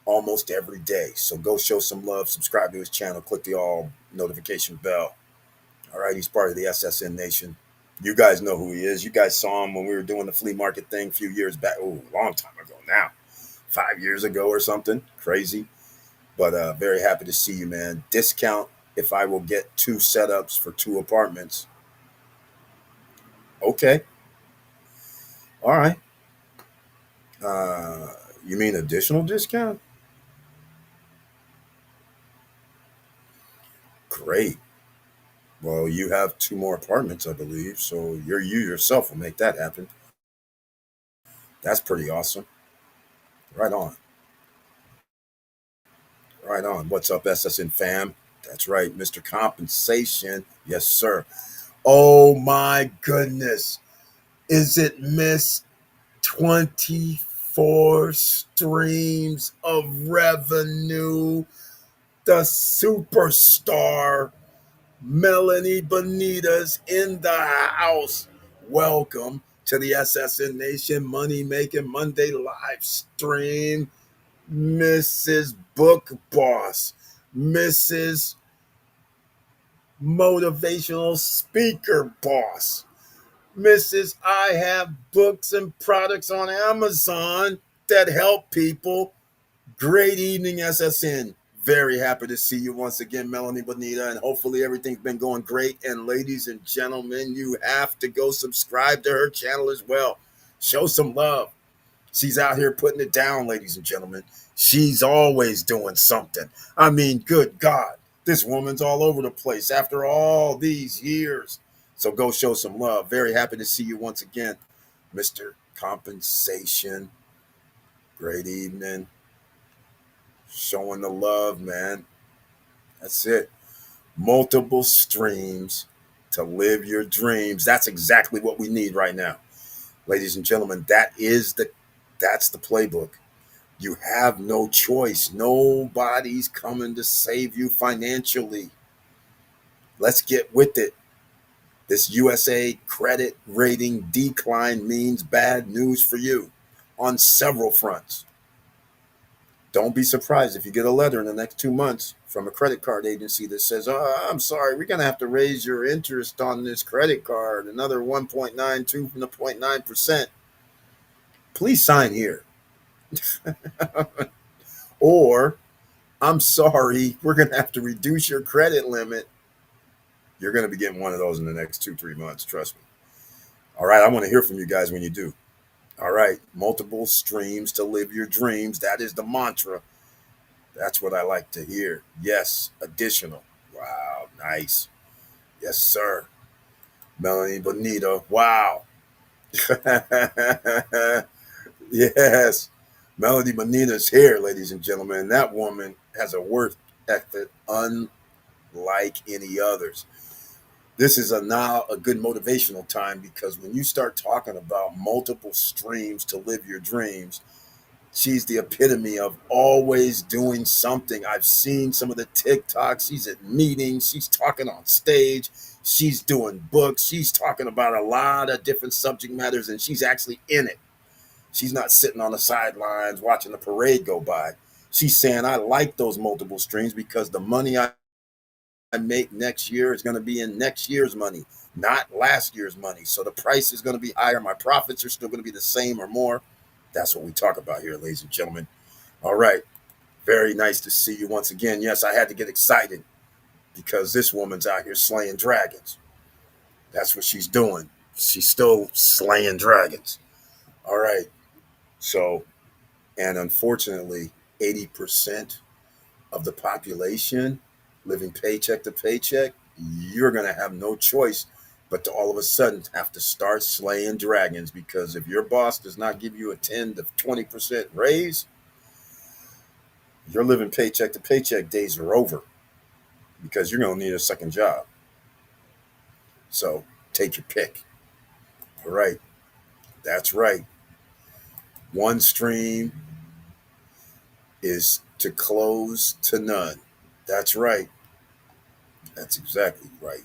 almost every day. So go show some love, subscribe to his channel, click the all notification bell. All right, he's part of the SSN Nation. You guys know who he is. You guys saw him when we were doing the flea market thing a few years back. Oh, a long time ago now. 5 years ago or something. Crazy. But very happy to see you, man. Discount if I will get 2 setups for 2 apartments. Okay. All right. You mean additional discount? Great. Well, you have 2 more apartments, I believe. So you yourself will make that happen. That's pretty awesome. Right on. Right on. What's up, SSN fam? That's right, Mr. Compensation. Yes, sir. Oh my goodness. Is it Miss 24 streams of revenue? The superstar Melanie Bonita's in the house. Welcome to the SSN Nation Money Making Monday live stream. Mrs. Book Boss, Mrs. Motivational Speaker Boss, Mrs. I have books and products on Amazon that help people. Great evening, SSN. Very happy to see you once again, Melanie Bonita, and hopefully everything's been going great. And ladies and gentlemen, you have to go subscribe to her channel as well. Show some love. She's out here putting it down, ladies and gentlemen. She's always doing something. I mean, good God, this woman's all over the place after all these years. So go show some love. Very happy to see you once again, Mr. Compensation. Great evening. Showing the love, man. That's it. Multiple streams to live your dreams. That's exactly what we need right now. Ladies and gentlemen, that's the playbook. You have no choice. Nobody's coming to save you financially. Let's get with it. This USA credit rating decline means bad news for you on several fronts. Don't be surprised if you get a letter in the next 2 months from a credit card agency that says, "Oh, I'm sorry, we're going to have to raise your interest on this credit card another 1.92 from the 0.9%. Please sign here." Or, "I'm sorry, we're going to have to reduce your credit limit." You're going to be getting one of those in the next 2, 3 months. Trust me. All right. I want to hear from you guys when you do. All right. Multiple streams to live your dreams. That is the mantra. That's what I like to hear. Yes. Additional. Wow. Nice. Yes, sir. Melanie Bonita. Wow. Yes. Melanie Bonita's here, ladies and gentlemen. That woman has a work ethic unlike any others. This is now a good motivational time because when you start talking about multiple streams to live your dreams, she's the epitome of always doing something. I've seen some of the TikToks. She's at meetings. She's talking on stage. She's doing books. She's talking about a lot of different subject matters, and she's actually in it. She's not sitting on the sidelines watching the parade go by. She's saying, I like those multiple streams because the money I make next year is going to be in next year's money, not last year's money. So the price is going to be higher. My profits are still going to be the same or more. That's what we talk about here, ladies and gentlemen. All right. Very nice to see you once again. Yes, I had to get excited because this woman's out here slaying dragons. That's what she's doing. She's still slaying dragons. All right. So, and unfortunately, 80% of the population living paycheck to paycheck, you're going to have no choice but to all of a sudden have to start slaying dragons because if your boss does not give you a 10 to 20% raise, your living paycheck to paycheck days are over because you're going to need a second job. So take your pick. All right. That's right. One stream is to close to none. That's right. That's exactly right.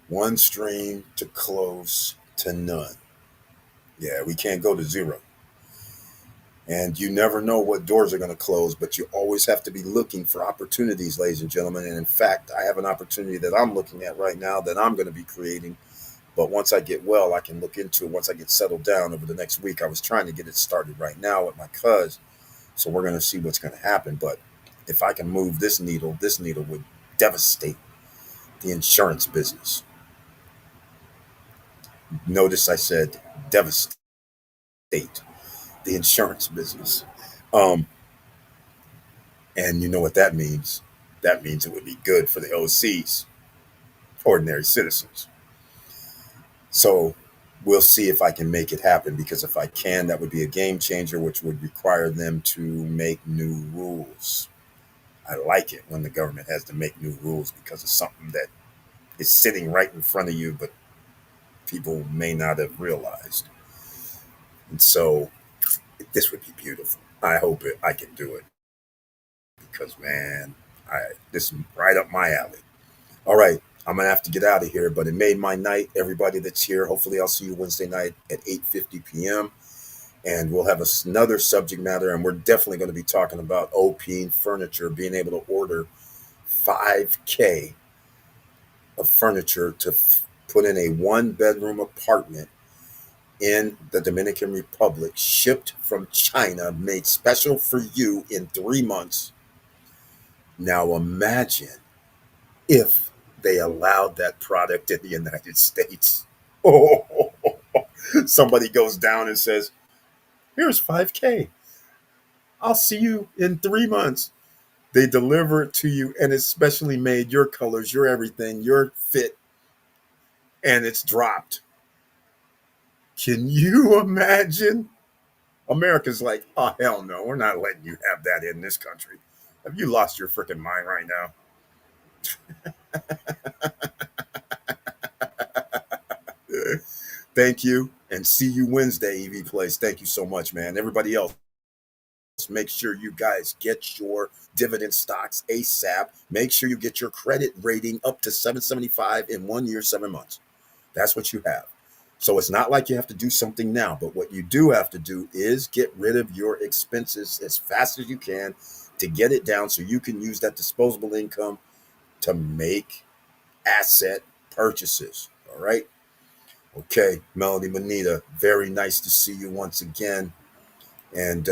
One stream to close to none. Yeah, we can't go to zero. And you never know what doors are going to close, but you always have to be looking for opportunities, ladies and gentlemen. And in fact, I have an opportunity that I'm looking at right now that I'm going to be creating. But once I get well, I can look into it. Once I get settled down over the next week, I was trying to get it started right now with my cuz. So we're going to see what's going to happen. But if I can move this needle would devastate the insurance business. Notice I said devastate the insurance business. Um, and you know what that means? That means it would be good for the OCs, ordinary citizens. So we'll see if I can make it happen because if I can, that would be a game changer, which would require them to make new rules. I like it when the government has to make new rules because it's something that is sitting right in front of you, but people may not have realized. And so this would be beautiful. I hope I can do it because man, this is right up my alley. All right, I'm gonna have to get out of here, but it made my night. Everybody that's here, hopefully I'll see you Wednesday night at 8:50 p.m. And we'll have another subject matter, and we're definitely going to be talking about OP furniture, being able to order 5K of furniture to put in a one-bedroom apartment in the Dominican Republic, shipped from China, made special for you in 3 months. Now imagine if they allowed that product in the United States. Oh, somebody goes down and says, "Here's 5K. I'll see you in 3 months." They deliver it to you, and it's specially made, your colors, your everything, your fit, and it's dropped. Can you imagine? America's like, oh, hell no, we're not letting you have that in this country. Have you lost your freaking mind right now? Thank you, and see you Wednesday, EV Place. Thank you so much, man. Everybody else, make sure you guys get your dividend stocks ASAP. Make sure you get your credit rating up to 775 in 1 year, 7 months. That's what you have. So it's not like you have to do something now, but what you do have to do is get rid of your expenses as fast as you can to get it down so you can use that disposable income to make asset purchases. All right. Okay, Melody Manita, very nice to see you once again. And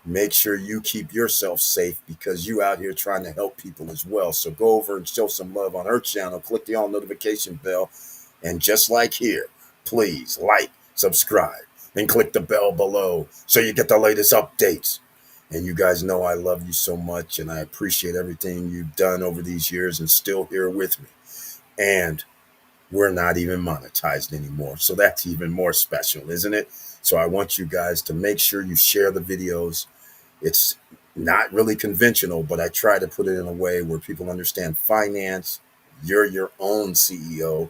make sure you keep yourself safe because you out here trying to help people as well. So go over and show some love on her channel. Click the all notification bell. And just like here, please like, subscribe, and click the bell below so you get the latest updates. And you guys know I love you so much and I appreciate everything you've done over these years and still here with me. And we're not even monetized anymore. So that's even more special, isn't it? So I want you guys to make sure you share the videos. It's not really conventional, but I try to put it in a way where people understand finance. You're your own CEO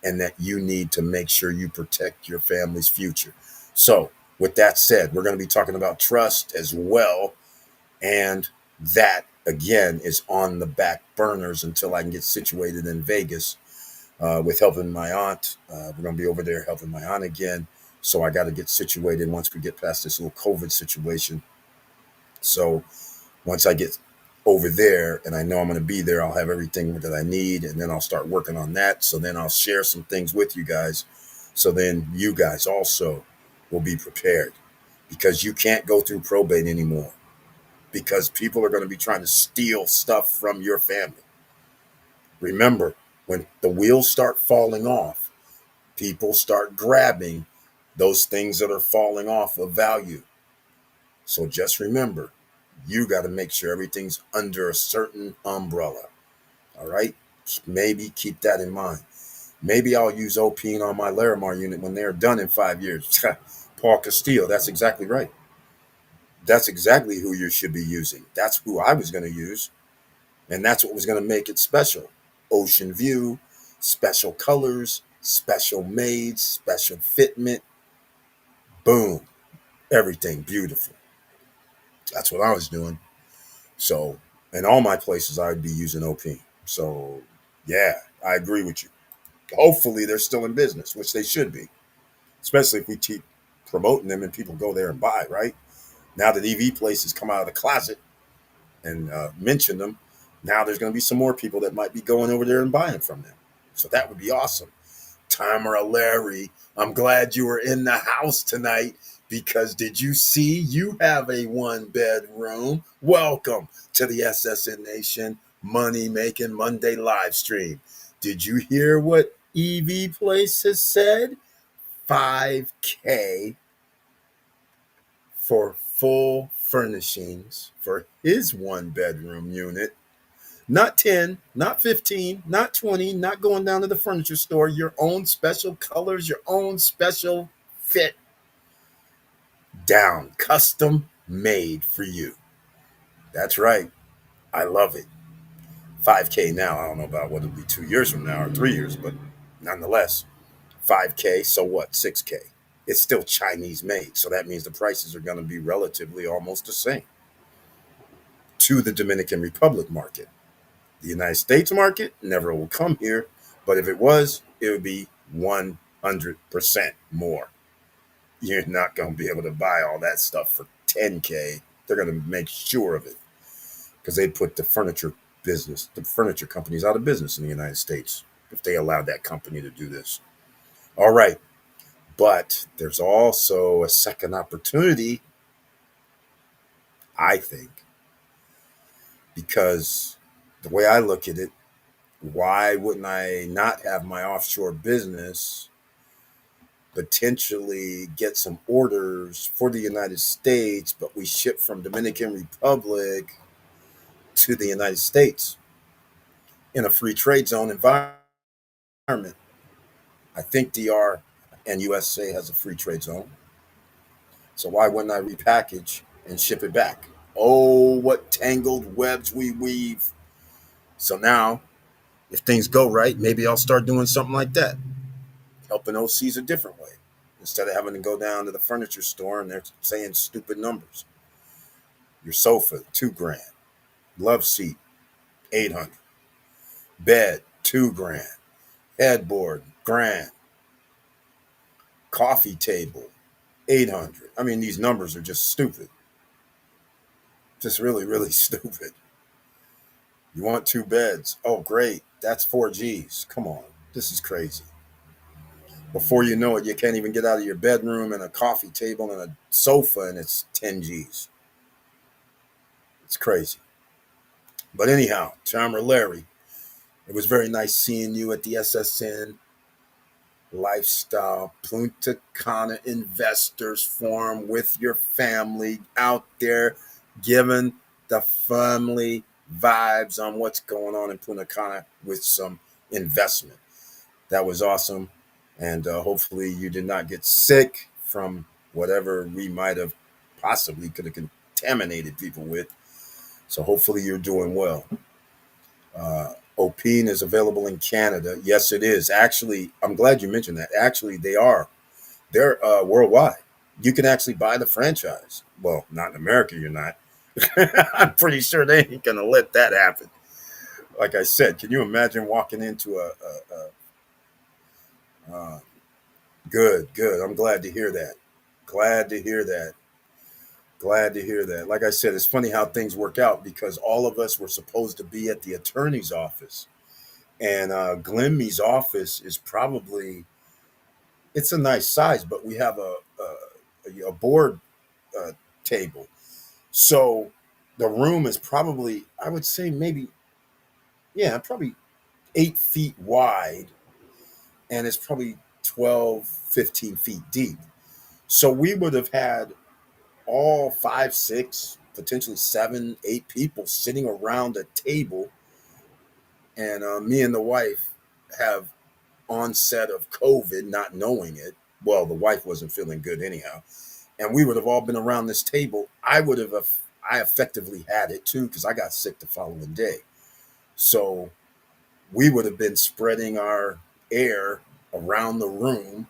and that you need to make sure you protect your family's future. So, with that said, we're going to be talking about trust as well. And that, again, is on the back burners until I can get situated in Vegas with helping my aunt. We're going to be over there helping my aunt again. So, I got to get situated once we get past this little COVID situation. So, once I get over there and I know I'm going to be there, I'll have everything that I need and then I'll start working on that. So then I'll share some things with you guys. So then you guys also will be prepared because you can't go through probate anymore because people are going to be trying to steal stuff from your family. Remember, when the wheels start falling off, people start grabbing those things that are falling off of value. So just remember, you got to make sure everything's under a certain umbrella. All right. Maybe keep that in mind. Maybe I'll use OP on my Larimar unit when they're done in 5 years. Paul Castillo. That's exactly right. That's exactly who you should be using. That's who I was going to use. And that's what was going to make it special. Ocean view, special colors, special made, special fitment, boom, everything beautiful. That's what I was doing. So, in all my places, I'd be using OP. So, yeah, I agree with you. Hopefully, they're still in business, which they should be, especially if we keep promoting them and people go there and buy, right? Now that EV places come out of the closet and mention them, now there's going to be some more people that might be going over there and buying from them. So, that would be awesome. Tamara Larry, I'm glad you were in the house tonight because did you see you have a one bedroom? Welcome to the SSN Nation Money Making Monday live stream. Did you hear what EV Places said? 5K for full furnishings for his one bedroom unit. Not 10, not 15, not 20, not going down to the furniture store. Your own special colors, your own special fit down, custom made for you. That's right. I love it. 5K now. I don't know about what it'll be 2 years from now or 3 years, but nonetheless, 5K. So what? 6K. It's still Chinese made. So that means the prices are going to be relatively almost the same to the Dominican Republic market. The United States market never will come here, but if it was, it would be 100% more. You're not going to be able to buy all that stuff for 10K. They're going to make sure of it because they put the furniture companies out of business in the United States if they allowed that company to do this. All right. But there's also a second opportunity, I think, because the way I look at it, why wouldn't I not have my offshore business potentially get some orders for the United States, but we ship from Dominican Republic to the United States in a free trade zone environment? I think DR and USA has a free trade zone. So why wouldn't I repackage and ship it back? Oh, what tangled webs we weave. So now, if things go right, maybe I'll start doing something like that, helping OCs a different way. Instead of having to go down to the furniture store and they're saying stupid numbers. Your sofa, 2 grand. Love seat, 800. Bed, 2 grand. Headboard, grand. Coffee table, 800. I mean, these numbers are just stupid. Just really, really stupid. You want 2 beds? Oh, great. That's 4Gs. Come on. This is crazy. Before you know it, you can't even get out of your bedroom and a coffee table and a sofa, and it's 10Gs. It's crazy. But anyhow, Charmer Larry, it was very nice seeing you at the SSN Lifestyle Punta Cana Investors Forum with your family out there giving the family vibes on what's going on in Punta Cana with some investment. That was awesome. And hopefully you did not get sick from whatever we might have possibly could have contaminated people with. So hopefully you're doing well. Opine is available in Canada. Yes, it is. Actually, I'm glad you mentioned that. Actually, they are. They're worldwide. You can actually buy the franchise. Well, not in America, you're not. I'm pretty sure they ain't going to let that happen. Like I said, can you imagine walking into good, good. I'm glad to hear that. Glad to hear that. Glad to hear that. Like I said, it's funny how things work out because all of us were supposed to be at the attorney's office. And Glemmy's office is probably, it's a nice size, but we have a board uh, table. So the room is probably, I would say maybe, yeah, probably 8 feet wide and it's probably 12, 15 feet deep. So we would have had all five, six, potentially 7, 8 people sitting around a table. And me and the wife have onset of COVID, not knowing it. Well, the wife wasn't feeling good anyhow. And we would have all been around this table. I effectively had it too because I got sick the following day. So we would have been spreading our air around the room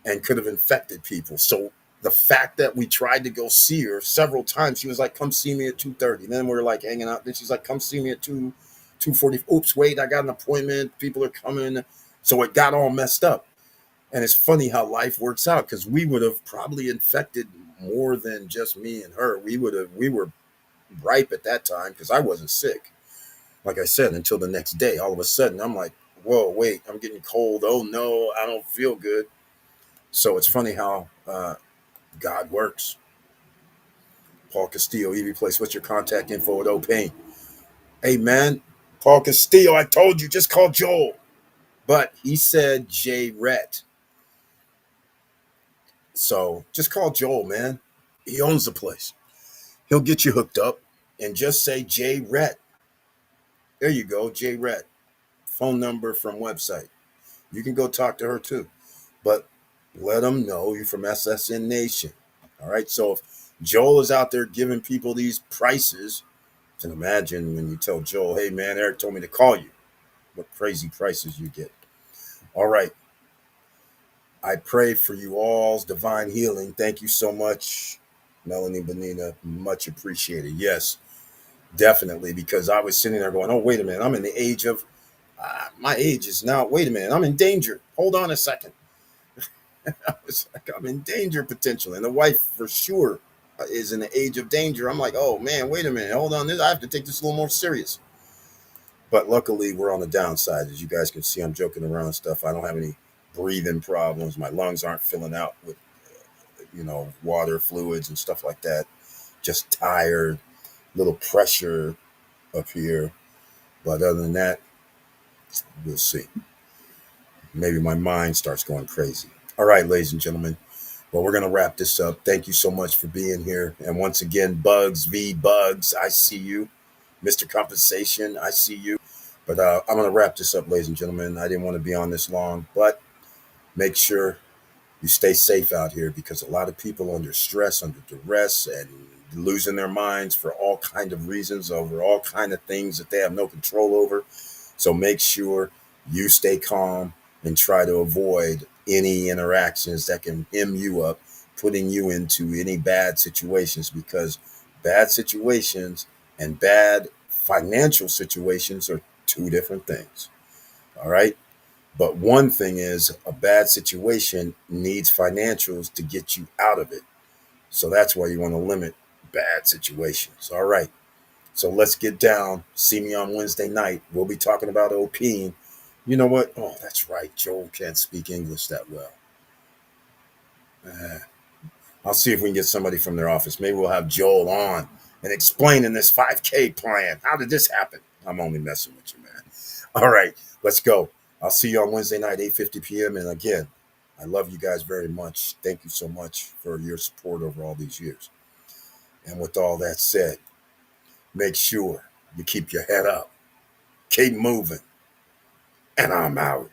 and could have infected people. So the fact that we tried to go see her several times, she was like, "Come see me at 2:30." Then we were like hanging out. Then she's like, "Come see me at 2:40." Oops, wait, I got an appointment. People are coming. So it got all messed up. And it's funny how life works out because we would have probably infected more than just me and her. We were ripe at that time because I wasn't sick. Like I said, until the next day, all of a sudden I'm like, "Whoa, wait, I'm getting cold. Oh no, I don't feel good." So it's funny how God works. Paul Castillo, EV Place. What's your contact info with O'Pain? Hey man, Paul Castillo, I told you, just call Joel. But he said J Rhett. So just call Joel, man. He owns the place. He'll get you hooked up and just say J Rhett. There you go, J Rhett. Phone number from website. You can go talk to her too. But let them know you're from SSN Nation. All right. So if Joel is out there giving people these prices, and imagine when you tell Joel, "Hey man, Eric told me to call you," what crazy prices you get. All right. I pray for you all's divine healing. Thank you so much, Melanie Bonina. Much appreciated. Yes, definitely. Because I was sitting there going, "Oh, wait a minute. I'm in the age of, my age is now, wait a minute. I'm in danger. Hold on a second." I was like, I'm in danger potentially. And the wife for sure is in the age of danger. I'm like, "Oh man, wait a minute. Hold on. I have to take this a little more serious." But luckily, we're on the downside. As you guys can see, I'm joking around and stuff. I don't have any breathing problems. My lungs aren't filling out with, water, fluids, and stuff like that. Just tired, little pressure up here. But other than that, we'll see. Maybe my mind starts going crazy. All right, ladies and gentlemen. Well, we're going to wrap this up. Thank you so much for being here. And once again, Bugs v. Bugs, I see you. Mr. Compensation, I see you. But I'm going to wrap this up, ladies and gentlemen. I didn't want to be on this long, but make sure you stay safe out here because a lot of people under stress, under duress, and losing their minds for all kind of reasons over all kind of things that they have no control over. So make sure you stay calm and try to avoid any interactions that can hem you up, putting you into any bad situations because bad situations and bad financial situations are two different things. All right. But one thing is a bad situation needs financials to get you out of it. So that's why you want to limit bad situations. All right. So let's get down. See me on Wednesday night. We'll be talking about OP. You know what? Oh, that's right. Joel can't speak English that well. Uh, I'll see if we can get somebody from their office. Maybe we'll have Joel on and explaining this 5K plan. How did this happen? I'm only messing with you, man. All right, let's go. I'll see you on Wednesday night, 8:50 p.m. And again, I love you guys very much. Thank you so much for your support over all these years. And with all that said, make sure you keep your head up, keep moving, and I'm out.